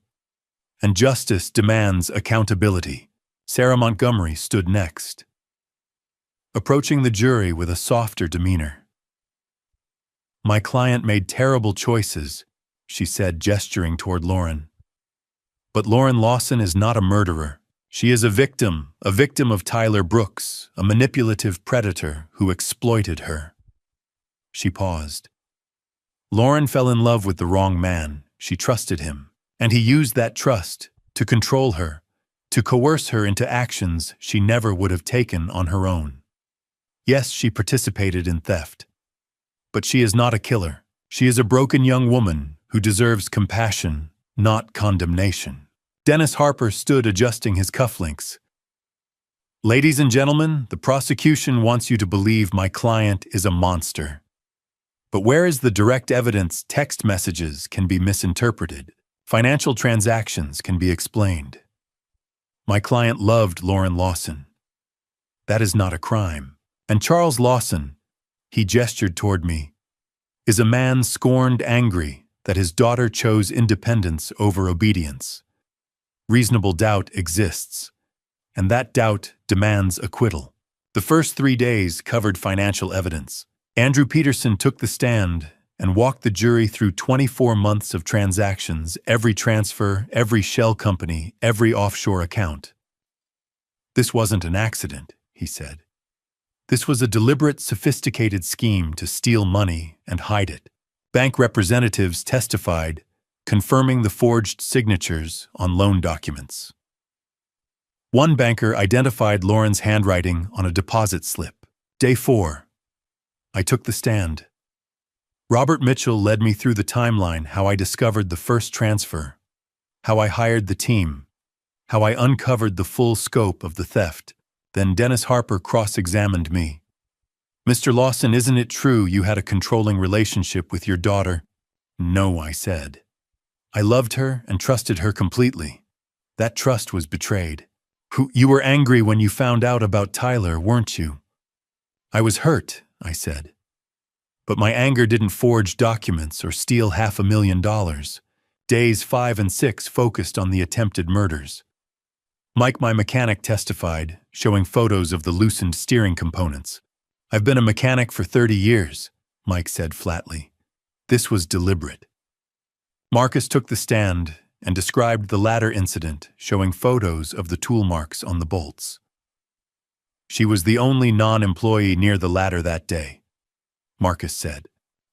Speaker 1: and justice demands accountability. Sarah Montgomery stood next, approaching the jury with a softer demeanor. My client made terrible choices, she said, gesturing toward Lauren. But Lauren Lawson is not a murderer. She is a victim of Tyler Brooks, a manipulative predator who exploited her. She paused. Lauren fell in love with the wrong man. She trusted him, and he used that trust to control her, to coerce her into actions she never would have taken on her own. Yes, she participated in theft, but she is not a killer. She is a broken young woman who deserves compassion, not condemnation. Dennis Harper stood adjusting his cufflinks. Ladies and gentlemen, the prosecution wants you to believe my client is a monster. But where is the direct evidence? Text messages can be misinterpreted. Financial transactions can be explained. My client loved Lauren Lawson. That is not a crime. And Charles Lawson, he gestured toward me, is a man scorned, angry that his daughter chose independence over obedience. Reasonable doubt exists, and that doubt demands acquittal. The first 3 days covered financial evidence. Andrew Peterson took the stand and walked the jury through 24 months of transactions, every transfer, every shell company, every offshore account. This wasn't an accident, he said. This was a deliberate, sophisticated scheme to steal money and hide it. Bank representatives testified, confirming the forged signatures on loan documents. One banker identified Lauren's handwriting on a deposit slip. Day 4. I took the stand. Robert Mitchell led me through the timeline, how I discovered the first transfer, how I hired the team, how I uncovered the full scope of the theft. Then Dennis Harper cross-examined me. Mr. Lawson, isn't it true you had a controlling relationship with your daughter? No, I said. I loved her and trusted her completely. That trust was betrayed. You were angry when you found out about Tyler, weren't you? I was hurt, I said. But my anger didn't forge documents or steal $500,000. Days 5 and 6 focused on the attempted murders. Mike, my mechanic, testified, showing photos of the loosened steering components. I've been a mechanic for 30 years, Mike said flatly. This was deliberate. Marcus took the stand and described the ladder incident, showing photos of the tool marks on the bolts. She was the only non-employee near the ladder that day, Marcus said,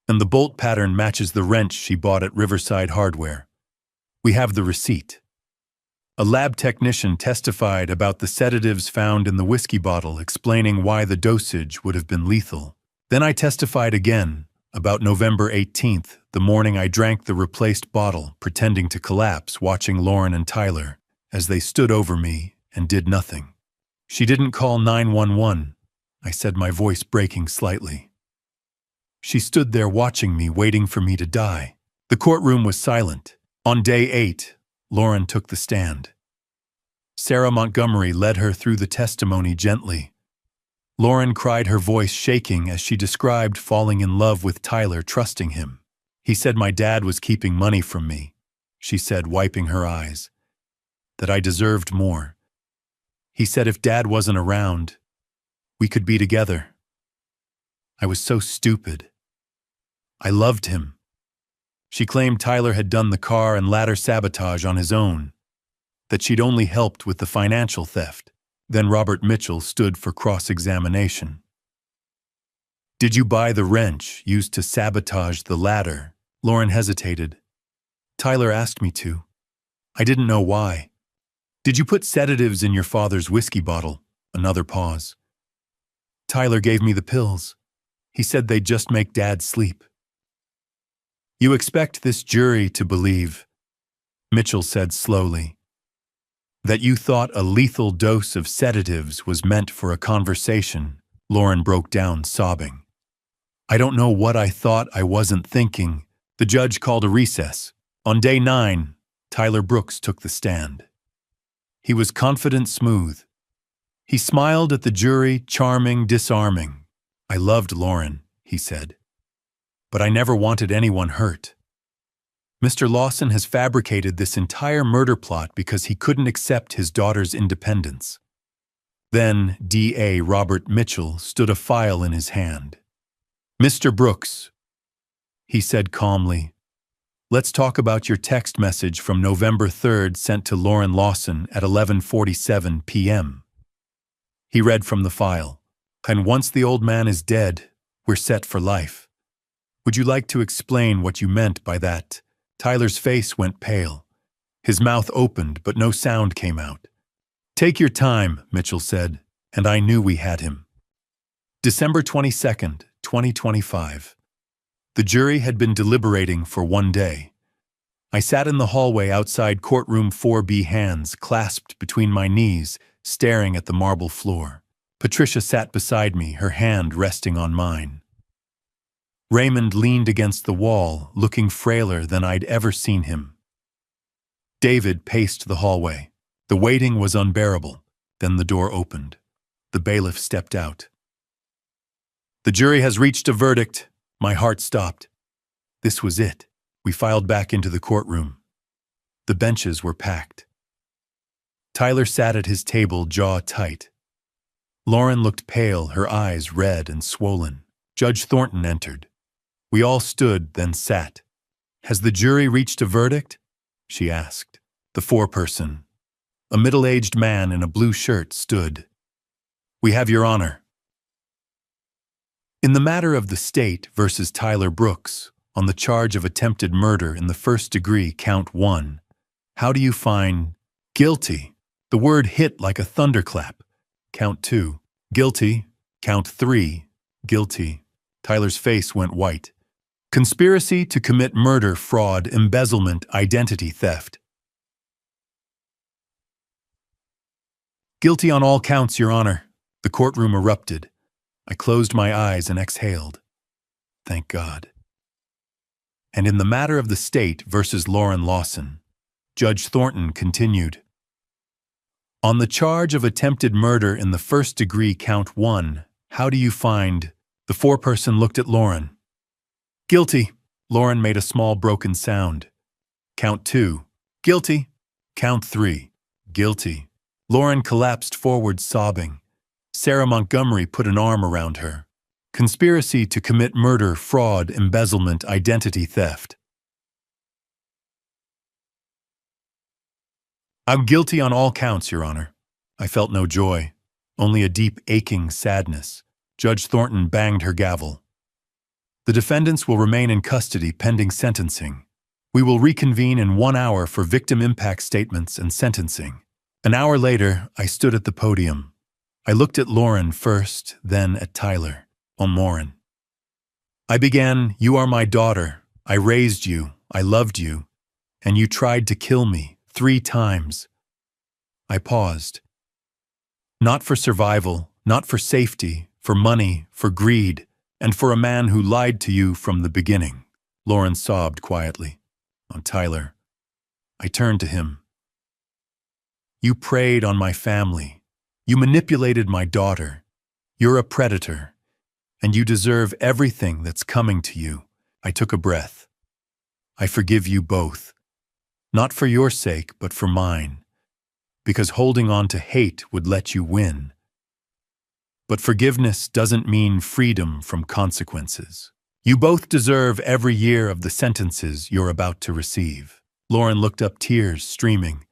Speaker 1: and the bolt pattern matches the wrench she bought at Riverside Hardware. We have the receipt. A lab technician testified about the sedatives found in the whiskey bottle, explaining why the dosage would have been lethal. Then I testified again about November 18th, the morning I drank the replaced bottle, pretending to collapse, watching Lauren and Tyler as they stood over me and did nothing. She didn't call 911, I said, my voice breaking slightly. She stood there watching me, waiting for me to die. The courtroom was silent. On day 8, Lauren took the stand. Sarah Montgomery led her through the testimony gently. Lauren cried, her voice shaking as she described falling in love with Tyler, trusting him. He said my dad was keeping money from me, she said, wiping her eyes, that I deserved more. He said if Dad wasn't around, we could be together. I was so stupid. I loved him. She claimed Tyler had done the car and ladder sabotage on his own, that she'd only helped with the financial theft. Then Robert Mitchell stood for cross-examination. Did you buy the wrench used to sabotage the ladder? Lauren hesitated. Tyler asked me to. I didn't know why. Did you put sedatives in your father's whiskey bottle? Another pause. Tyler gave me the pills. He said they'd just make Dad sleep. You expect this jury to believe, Mitchell said slowly, that you thought a lethal dose of sedatives was meant for a conversation. Lauren broke down, sobbing. I don't know what I thought. I wasn't thinking. The judge called a recess. On day 9, Tyler Brooks took the stand. He was confident, smooth. He smiled at the jury, charming, disarming. I loved Lauren, he said. But I never wanted anyone hurt. Mr. Lawson has fabricated this entire murder plot because he couldn't accept his daughter's independence. Then D.A. Robert Mitchell stood a file in his hand. Mr. Brooks, he said calmly, let's talk about your text message from November 3rd sent to Lauren Lawson at 11:47 p.m. He read from the file. And once the old man is dead, we're set for life. Would you like to explain what you meant by that? Tyler's face went pale. His mouth opened, but no sound came out. Take your time, Mitchell said, and I knew we had him. December 22nd, 2025. The jury had been deliberating for one day. I sat in the hallway outside courtroom 4B, hands clasped between my knees, staring at the marble floor. Patricia sat beside me, her hand resting on mine. Raymond leaned against the wall, looking frailer than I'd ever seen him. David paced the hallway. The waiting was unbearable. Then the door opened. The bailiff stepped out. The jury has reached a verdict. My heart stopped. This was it. We filed back into the courtroom. The benches were packed. Tyler sat at his table, jaw tight. Lauren looked pale, her eyes red and swollen. Judge Thornton entered. We all stood, then sat. Has the jury reached a verdict? She asked. The foreperson, a middle-aged man in a blue shirt, stood. We have your honor. In the matter of the state versus Tyler Brooks, on the charge of attempted murder in the first degree, count 1, how do you find guilty? The word hit like a thunderclap. Count 2, guilty. Count 3, guilty. Tyler's face went white. Conspiracy to commit murder, fraud, embezzlement, identity theft. Guilty on all counts, Your Honor. The courtroom erupted. I closed my eyes and exhaled. Thank God. And in the matter of the state versus Lauren Lawson, Judge Thornton continued. On the charge of attempted murder in the first degree, count 1, how do you find? The foreperson looked at Lauren. Guilty. Lauren made a small broken sound. Count 2, guilty. Count 3, guilty. Lauren collapsed forward, sobbing. Sarah Montgomery put an arm around her. Conspiracy to commit murder, fraud, embezzlement, identity theft. I'm guilty on all counts, Your Honor. I felt no joy, only a deep, aching sadness. Judge Thornton banged her gavel. The defendants will remain in custody pending sentencing. We will reconvene in 1 hour for victim impact statements and sentencing. An hour later, I stood at the podium. I looked at Lauren first, then at Tyler. On Lauren. I began, you are my daughter. I raised you. I loved you. And you tried to kill me 3 times. I paused. Not for survival, not for safety, for money, for greed, and for a man who lied to you from the beginning. Lauren sobbed quietly. On Tyler. I turned to him. You preyed on my family. You manipulated my daughter. You're a predator. And you deserve everything that's coming to you. I took a breath. I forgive you both. Not for your sake, but for mine. Because holding on to hate would let you win. But forgiveness doesn't mean freedom from consequences. You both deserve every year of the sentences you're about to receive. Lauren looked up, tears streaming.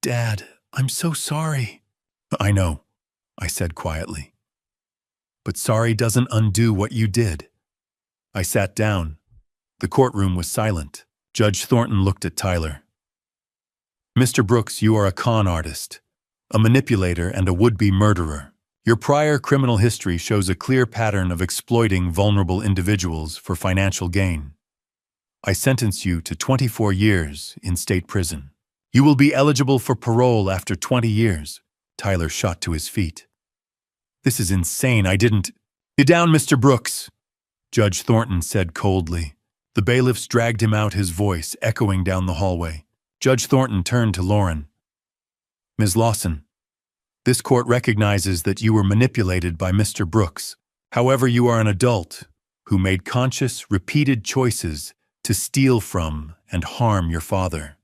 Speaker 1: Dad, I'm so sorry. I know, I said quietly. But sorry doesn't undo what you did. I sat down. The courtroom was silent. Judge Thornton looked at Tyler. Mr. Brooks, you are a con artist, a manipulator, and a would-be murderer. Your prior criminal history shows a clear pattern of exploiting vulnerable individuals for financial gain. I sentence you to 24 years in state prison. You will be eligible for parole after 20 years. Tyler shot to his feet. This is insane. I didn't... Get down, Mr. Brooks, Judge Thornton said coldly. The bailiffs dragged him out, his voice echoing down the hallway. Judge Thornton turned to Lauren. Ms. Lawson, this court recognizes that you were manipulated by Mr. Brooks. However, you are an adult who made conscious, repeated choices to steal from and harm your father.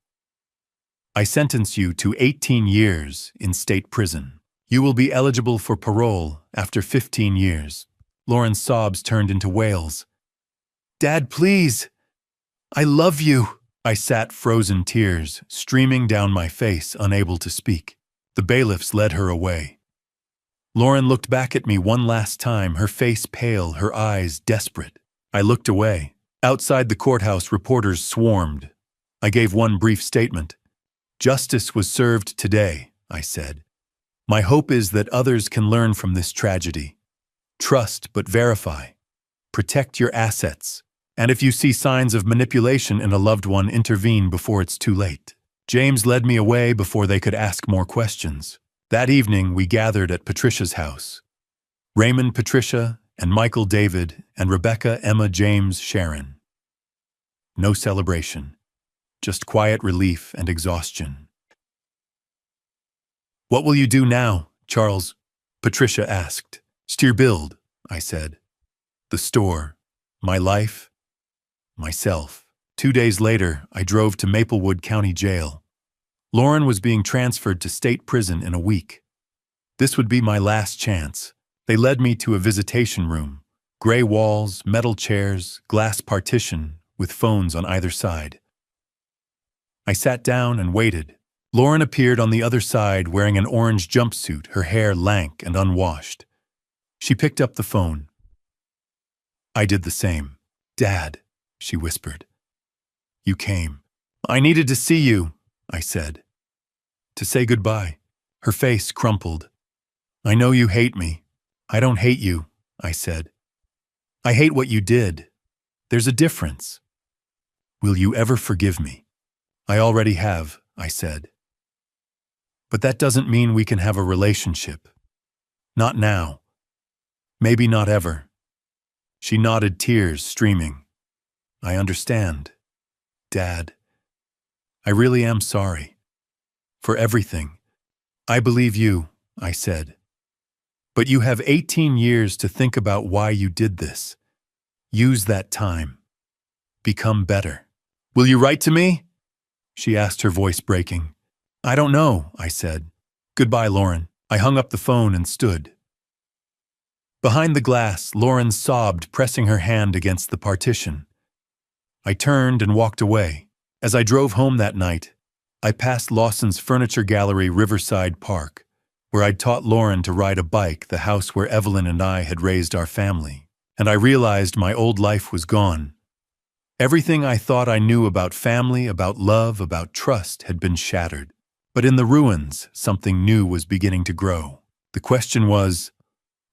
Speaker 1: I sentence you to 18 years in state prison. You will be eligible for parole after 15 years. Lauren's sobs turned into wails. Dad, please! I love you! I sat, frozen tears streaming down my face, unable to speak. The bailiffs led her away. Lauren looked back at me one last time, her face pale, her eyes desperate. I looked away. Outside the courthouse, reporters swarmed. I gave one brief statement. Justice was served today, I said. My hope is that others can learn from this tragedy. Trust but verify. Protect your assets. And if you see signs of manipulation in a loved one, intervene before it's too late. James led me away before they could ask more questions. That evening, we gathered at Patricia's house. Raymond, Patricia, and Michael, David, and Rebecca, Emma, James, Sharon. No celebration. Just quiet relief and exhaustion. What will you do now, Charles? Patricia asked. Steer build, I said. The store. My life. Myself. 2 days later, I drove to Maplewood County Jail. Lauren was being transferred to state prison in a week. This would be my last chance. They led me to a visitation room. Gray walls, metal chairs, glass partition, with phones on either side. I sat down and waited. Lauren appeared on the other side wearing an orange jumpsuit, her hair lank and unwashed. She picked up the phone. I did the same. Dad, she whispered. You came. I needed to see you, I said. To say goodbye. Her face crumpled. I know you hate me. I don't hate you, I said. I hate what you did. There's a difference. Will you ever forgive me? I already have, I said. But that doesn't mean we can have a relationship. Not now. Maybe not ever. She nodded, tears streaming. I understand, Dad. I really am sorry. For everything. I believe you, I said. But you have 18 years to think about why you did this. Use that time. Become better. Will you write to me? She asked, her voice breaking. I don't know, I said. Goodbye, Lauren. I hung up the phone and stood. Behind the glass, Lauren sobbed, pressing her hand against the partition. I turned and walked away. As I drove home that night, I passed Lawson's Furniture Gallery, Riverside Park, where I'd taught Lauren to ride a bike, the house where Evelyn and I had raised our family. And I realized my old life was gone. Everything I thought I knew about family, about love, about trust had been shattered. But in the ruins, something new was beginning to grow. The question was,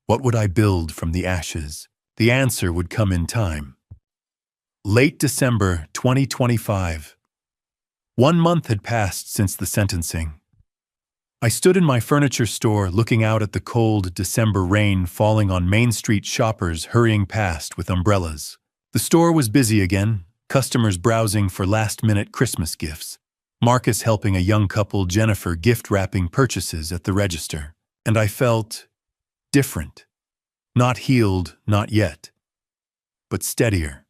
Speaker 1: what would I build from the ashes? The answer would come in time. Late December 2025. 1 month had passed since the sentencing. I stood in my furniture store looking out at the cold December rain falling on Main Street, shoppers hurrying past with umbrellas. The store was busy again, customers browsing for last-minute Christmas gifts, Marcus helping a young couple, Jennifer gift-wrapping purchases at the register. And I felt different. Not healed, not yet, but steadier.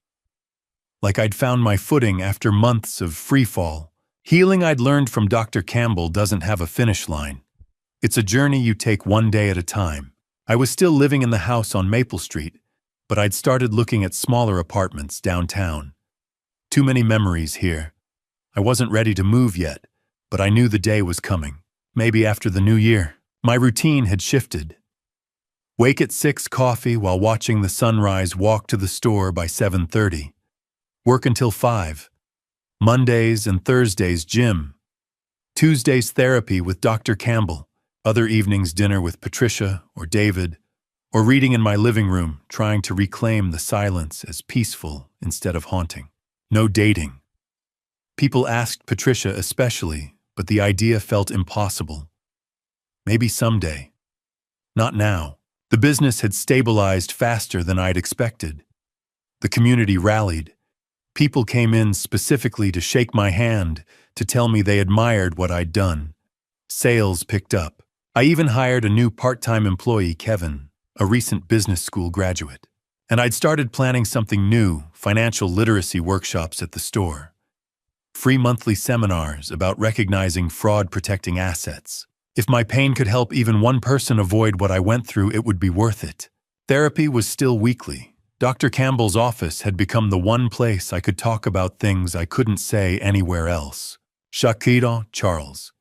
Speaker 1: Like I'd found my footing after months of freefall. Healing, I'd learned from Dr. Campbell, doesn't have a finish line. It's a journey you take one day at a time. I was still living in the house on Maple Street, but I'd started looking at smaller apartments downtown. Too many memories here. I wasn't ready to move yet, but I knew the day was coming. Maybe after the new year. My routine had shifted. Wake at 6, coffee while watching the sunrise, walk to the store by 7:30. Work until 5. Mondays and Thursdays, gym. Tuesdays therapy with Dr. Campbell, other evenings dinner with Patricia or David, or reading in my living room, trying to reclaim the silence as peaceful instead of haunting. No dating. People asked Patricia especially, but the idea felt impossible. Maybe someday. Not now. The business had stabilized faster than I'd expected. The community rallied. People came in specifically to shake my hand, to tell me they admired what I'd done. Sales picked up. I even hired a new part-time employee, Kevin, a recent business school graduate. And I'd started planning something new, financial literacy workshops at the store. Free monthly seminars about recognizing fraud-protecting assets. If my pain could help even one person avoid what I went through, it would be worth it. Therapy was still weekly. Dr. Campbell's office had become the one place I could talk about things I couldn't say anywhere else. Shakira, Charles.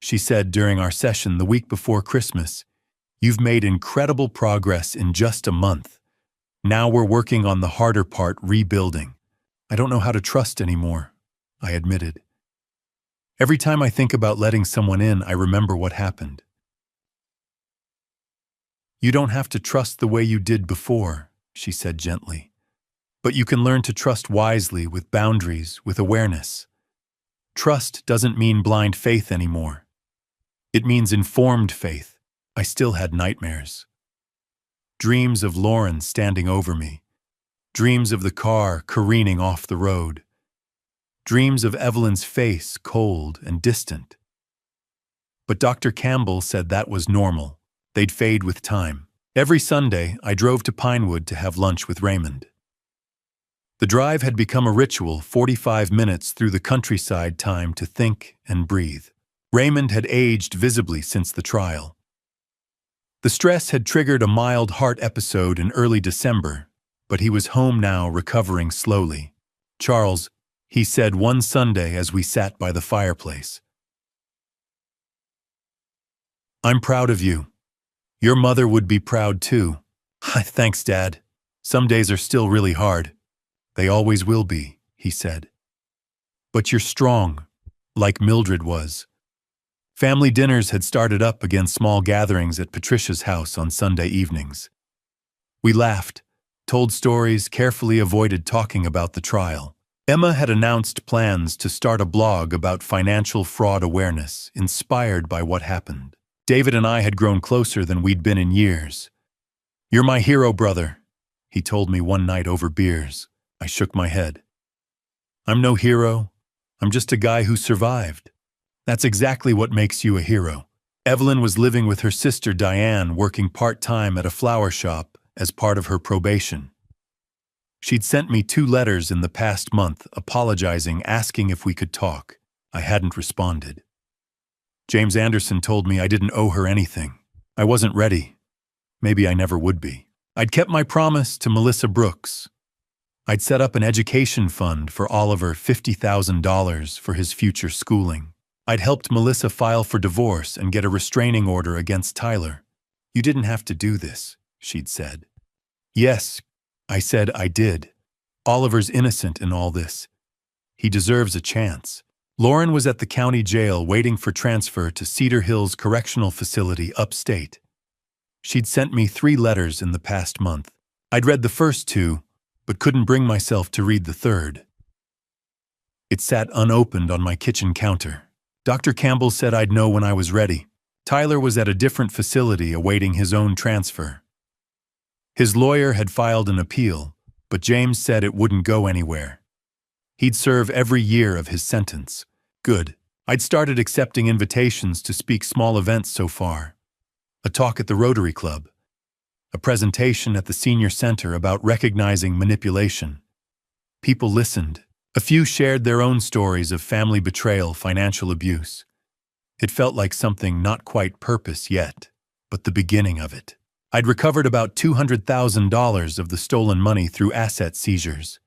Speaker 1: She said during our session the week before Christmas, "You've made incredible progress in just a month. Now we're working on the harder part, rebuilding. I don't know how to trust anymore," I admitted. Every time I think about letting someone in, I remember what happened. "You don't have to trust the way you did before," she said gently. "But you can learn to trust wisely, with boundaries, with awareness. Trust doesn't mean blind faith anymore. It means informed faith." I still had nightmares. Dreams of Lauren standing over me. Dreams of the car careening off the road. Dreams of Evelyn's face, cold and distant. But Dr. Campbell said that was normal. They'd fade with time. Every Sunday, I drove to Pinewood to have lunch with Raymond. The drive had become a ritual, 45 minutes through the countryside, time to think and breathe. Raymond had aged visibly since the trial. The stress had triggered a mild heart episode in early December, but he was home now, recovering slowly. "Charles," he said one Sunday as we sat by the fireplace, "I'm proud of you. Your mother would be proud too." "Thanks, Dad. Some days are still really hard." "They always will be," he said. "But you're strong, like Mildred was." Family dinners had started up again, small gatherings at Patricia's house on Sunday evenings. We laughed, told stories, carefully avoided talking about the trial. Emma had announced plans to start a blog about financial fraud awareness, inspired by what happened. David and I had grown closer than we'd been in years. "You're my hero, brother," he told me one night over beers. I shook my head. "I'm no hero. I'm just a guy who survived." "That's exactly what makes you a hero." Evelyn was living with her sister Diane, working part-time at a flower shop as part of her probation. She'd sent me 2 letters in the past month, apologizing, asking if we could talk. I hadn't responded. James Anderson told me I didn't owe her anything. I wasn't ready. Maybe I never would be. I'd kept my promise to Melissa Brooks. I'd set up an education fund for Oliver, $50,000 for his future schooling. I'd helped Melissa file for divorce and get a restraining order against Tyler. "You didn't have to do this," she'd said. "Yes," I said, "I did. Oliver's innocent in all this. He deserves a chance." Lauren was at the county jail waiting for transfer to Cedar Hills Correctional Facility upstate. She'd sent me 3 letters in the past month. I'd read the first 2, but couldn't bring myself to read the third. It sat unopened on my kitchen counter. Dr. Campbell said I'd know when I was ready. Tyler was at a different facility awaiting his own transfer. His lawyer had filed an appeal, but James said it wouldn't go anywhere. He'd serve every year of his sentence. Good. I'd started accepting invitations to speak small events so far. A talk at the Rotary Club. A presentation at the Senior Center about recognizing manipulation. People listened. A few shared their own stories of family betrayal, financial abuse. It felt like something not quite purpose yet, but the beginning of it. I'd recovered about $200,000 of the stolen money through asset seizures.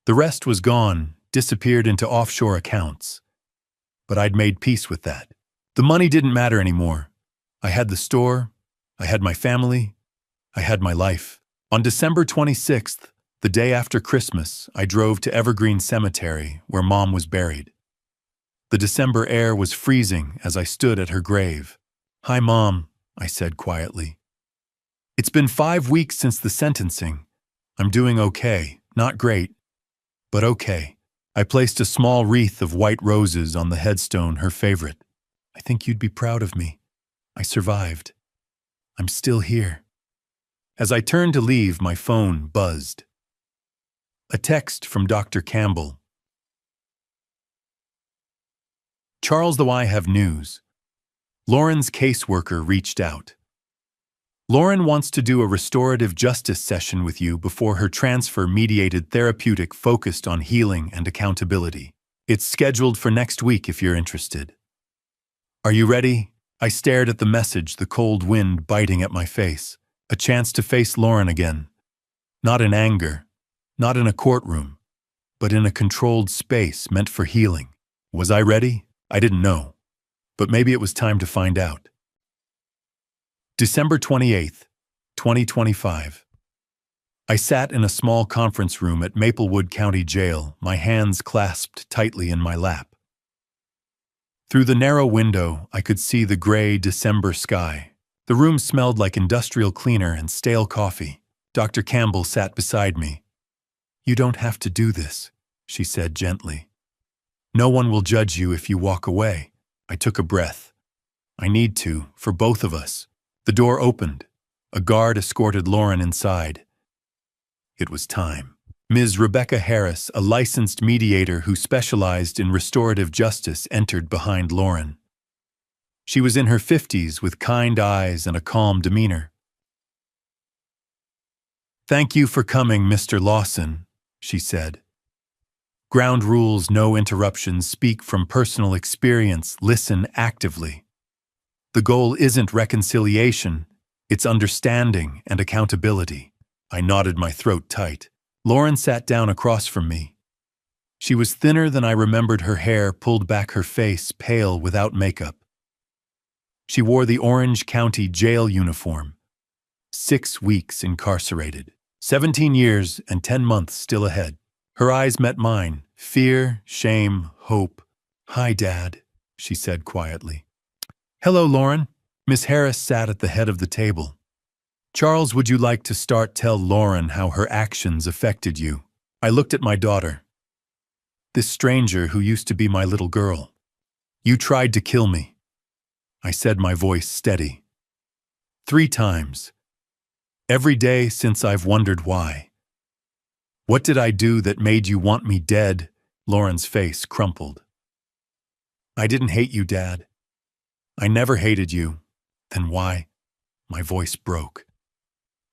Speaker 1: The rest was gone, disappeared into offshore accounts. But I'd made peace with that. The money didn't matter anymore. I had the store, I had my family, I had my life. On December 26th, the day after Christmas, I drove to Evergreen Cemetery, where Mom was buried. The December air was freezing as I stood at her grave. "Hi, Mom," I said quietly. "It's been 5 weeks since the sentencing. I'm doing okay, not great, but okay." I placed a small wreath of white roses on the headstone, her favorite. "I think you'd be proud of me. I survived. I'm still here." As I turned to leave, my phone buzzed. A text from Dr. Campbell. "Charles, though I have news. Lauren's caseworker reached out. Lauren wants to do a restorative justice session with you before her transfer-mediated therapeutic focused on healing and accountability. It's scheduled for next week if you're interested. Are you ready?" I stared at the message, the cold wind biting at my face. A chance to face Lauren again. Not in anger, not in a courtroom, but in a controlled space meant for healing. Was I ready? I didn't know. But maybe it was time to find out. December 28th, 2025. I sat in a small conference room at Maplewood County Jail, my hands clasped tightly in my lap. Through the narrow window, I could see the gray December sky. The room smelled like industrial cleaner and stale coffee. Dr. Campbell sat beside me. "You don't have to do this," she said gently. "No one will judge you if you walk away." I took a breath. I need to, for both of us. The door opened. A guard escorted Lauren inside. It was time. Ms. Rebecca Harris, a licensed mediator who specialized in restorative justice, entered behind Lauren. She was in her 50s with kind eyes and a calm demeanor. "Thank you for coming, Mr. Lawson," she said. "Ground rules, no interruptions, speak from personal experience, listen actively. The goal isn't reconciliation, it's understanding and accountability." I nodded, my throat tight. Lauren sat down across from me. She was thinner than I remembered, her hair pulled back, her face pale without makeup. She wore the Orange County Jail uniform. 6 weeks incarcerated. 17 years and 10 months still ahead. Her eyes met mine. Fear, shame, hope. "Hi, Dad," she said quietly. "Hello, Lauren." Miss Harris sat at the head of the table. "Charles, would you like to start? Tell Lauren how her actions affected you." I looked at my daughter. "This stranger who used to be my little girl. You tried to kill me," I said, my voice steady. "3 times. Every day since I've wondered why. What did I do that made you want me dead?" Lauren's face crumpled. "I didn't hate you, Dad. I never hated you." "Then why?" My voice broke.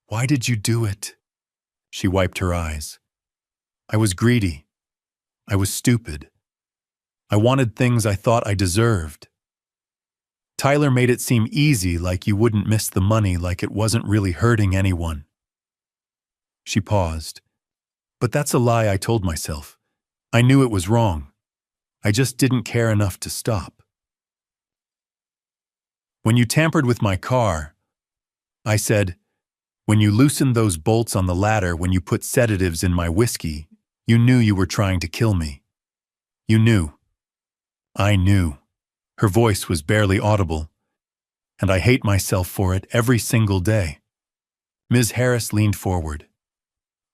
Speaker 1: "Why did you do it?" She wiped her eyes. "I was greedy. I was stupid. I wanted things I thought I deserved. Tyler made it seem easy, like you wouldn't miss the money, like it wasn't really hurting anyone." She paused. "But that's a lie I told myself. I knew it was wrong. I just didn't care enough to stop. When you tampered with my car," I said, "when you loosened those bolts on the ladder, when you put sedatives in my whiskey, you knew you were trying to kill me. You knew. I knew." Her voice was barely audible, "and I hate myself for it every single day." Ms. Harris leaned forward.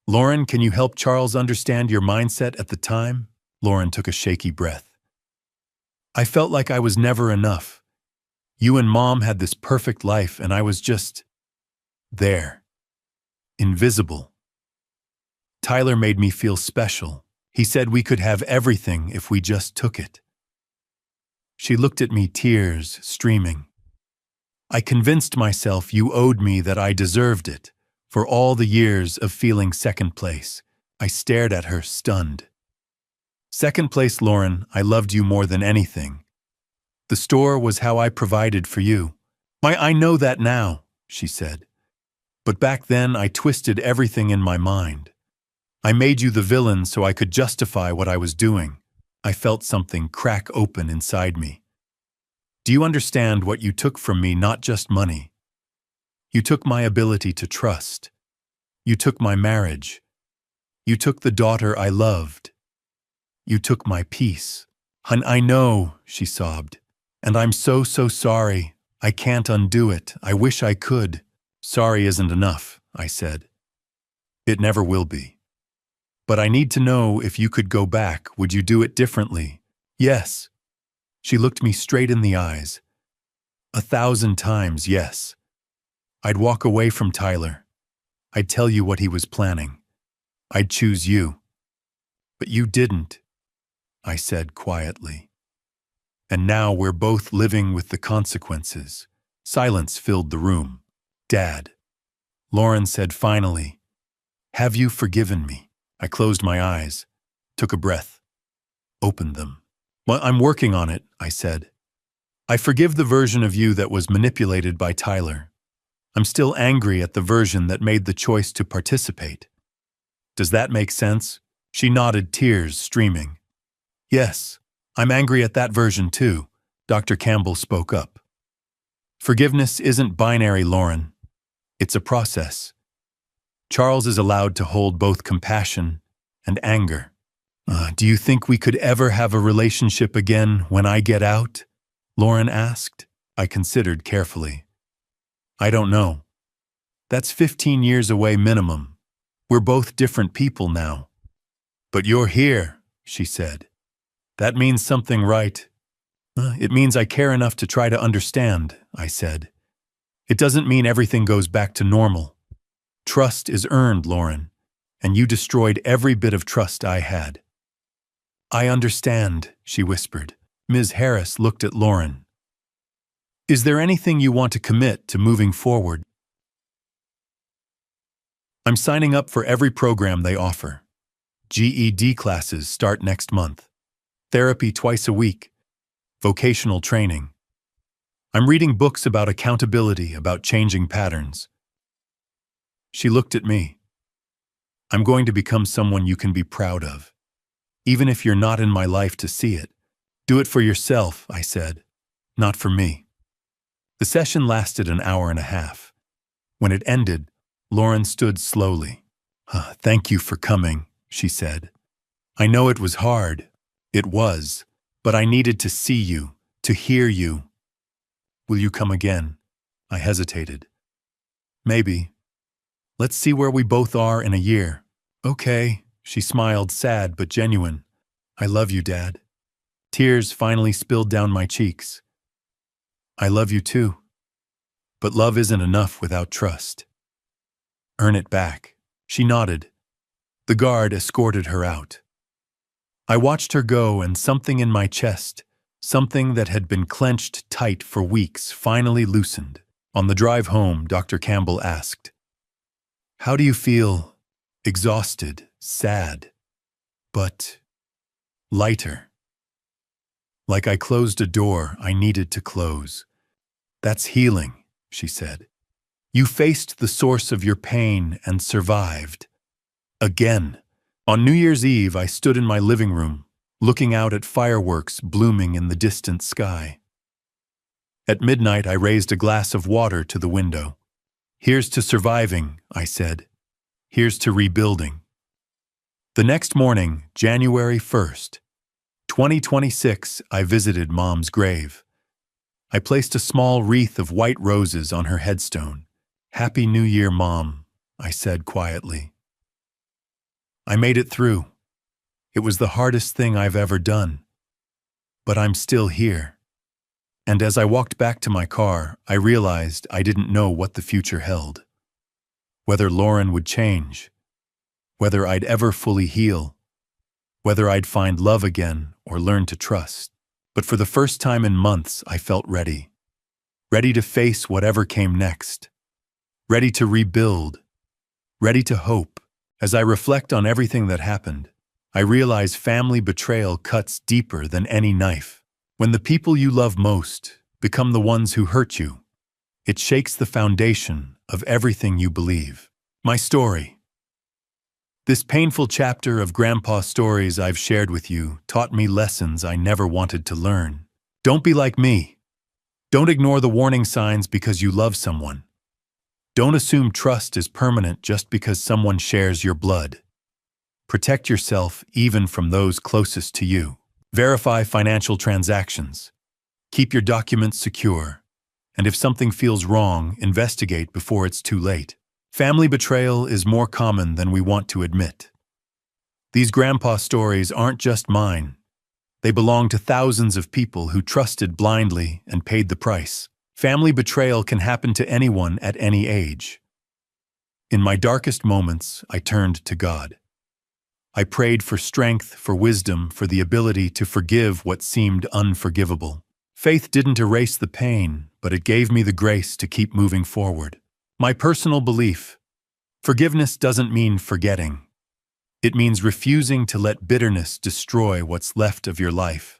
Speaker 1: "Lauren, can you help Charles understand your mindset at the time?" Lauren took a shaky breath. "I felt like I was never enough. You and Mom had this perfect life, and I was just there. Invisible. Tyler made me feel special. He said we could have everything if we just took it." She looked at me, tears streaming. "I convinced myself you owed me, that I deserved it, for all the years of feeling second place." I stared at her, stunned. "Second place, Lauren, I loved you more than anything. The store was how I provided for you." I know that now," she said. "But back then I twisted everything in my mind. I made you the villain so I could justify what I was doing." I felt something crack open inside me. "Do you understand what you took from me? Not just money. You took my ability to trust. You took my marriage. You took the daughter I loved. You took my peace." "Hun, I know," she sobbed. "And I'm so, so sorry. I can't undo it. I wish I could." "Sorry isn't enough," I said. "It never will be. But I need to know if you could go back, would you do it differently?" "Yes." She looked me straight in the eyes. 1,000 times yes. I'd walk away from Tyler. I'd tell you what he was planning. I'd choose you. But you didn't, I said quietly. And now we're both living with the consequences. Silence filled the room. "Dad," Lauren said finally, "have you forgiven me?" I closed my eyes, took a breath, opened them. "Well, I'm working on it," I said. "I forgive the version of you that was manipulated by Tyler. I'm still angry at the version that made the choice to participate." "Does that make sense?" She nodded, tears streaming. "Yes, I'm angry at that version too," Dr. Campbell spoke up. "Forgiveness isn't binary, Lauren. It's a process. Charles is allowed to hold both compassion and anger." Do you think we could ever have a relationship again when I get out?" Lauren asked. I considered carefully. "I don't know. That's 15 years away minimum. We're both different people now." "But you're here," she said. "That means something, right?" It means I care enough to try to understand," I said. "It doesn't mean everything goes back to normal. Trust is earned, Lauren, and you destroyed every bit of trust I had." "I understand," she whispered. Ms. Harris looked at Lauren. "Is there anything you want to commit to moving forward?" "I'm signing up for every program they offer. GED classes start next month. Therapy twice a week. Vocational training. I'm reading books about accountability, about changing patterns." She looked at me. "I'm going to become someone you can be proud of. Even if you're not in my life to see it. Do it for yourself," I said. "Not for me." The session lasted an hour and a half. When it ended, Lauren stood slowly. "Thank you for coming," she said. "I know it was hard. It was. But I needed to see you, to hear you." "Will you come again?" I hesitated. "Maybe. Let's see where we both are in a year." "Okay," she smiled, sad but genuine. "I love you, Dad." Tears finally spilled down my cheeks. "I love you too. But love isn't enough without trust. Earn it back." She nodded. The guard escorted her out. I watched her go, and something in my chest, something that had been clenched tight for weeks, finally loosened. On the drive home, Dr. Campbell asked, "How do you feel?" "Exhausted, sad, but lighter. Like I closed a door I needed to close." "That's healing," she said. "You faced the source of your pain and survived." Again. On New Year's Eve, I stood in my living room, looking out at fireworks blooming in the distant sky. At midnight, I raised a glass of water to the window. "Here's to surviving," I said. "Here's to rebuilding." The next morning, January 1st, 2026, I visited Mom's grave. I placed a small wreath of white roses on her headstone. "Happy New Year, Mom," I said quietly. I made it through. It was the hardest thing I've ever done. But I'm still here. And as I walked back to my car, I realized I didn't know what the future held. Whether Lauren would change, whether I'd ever fully heal, whether I'd find love again or learn to trust. But for the first time in months, I felt ready. Ready to face whatever came next. Ready to rebuild. Ready to hope. As I reflect on everything that happened, I realize family betrayal cuts deeper than any knife. When the people you love most become the ones who hurt you, it shakes the foundation of everything you believe. My story. This painful chapter of Grandpa's stories I've shared with you taught me lessons I never wanted to learn. Don't be like me. Don't ignore the warning signs because you love someone. Don't assume trust is permanent just because someone shares your blood. Protect yourself even from those closest to you. Verify financial transactions. Keep your documents secure. And if something feels wrong, investigate before it's too late. Family betrayal is more common than we want to admit. These grandpa stories aren't just mine. They belong to thousands of people who trusted blindly and paid the price. Family betrayal can happen to anyone at any age. In my darkest moments, I turned to God. I prayed for strength, for wisdom, for the ability to forgive what seemed unforgivable. Faith didn't erase the pain, but it gave me the grace to keep moving forward. My personal belief: forgiveness doesn't mean forgetting. It means refusing to let bitterness destroy what's left of your life.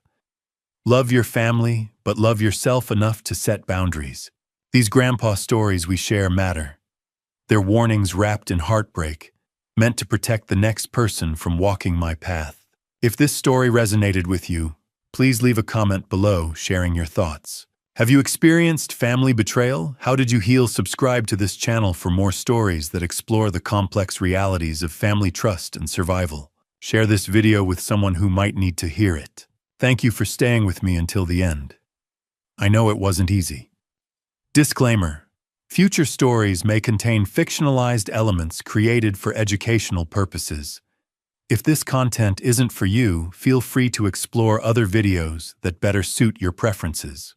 Speaker 1: Love your family, but love yourself enough to set boundaries. These grandpa stories we share matter. They're warnings wrapped in heartbreak, meant to protect the next person from walking my path. If this story resonated with you, please leave a comment below sharing your thoughts. Have you experienced family betrayal? How did you heal? Subscribe to this channel for more stories that explore the complex realities of family trust and survival. Share this video with someone who might need to hear it. Thank you for staying with me until the end. I know it wasn't easy. Disclaimer: future stories may contain fictionalized elements created for educational purposes. If this content isn't for you, feel free to explore other videos that better suit your preferences.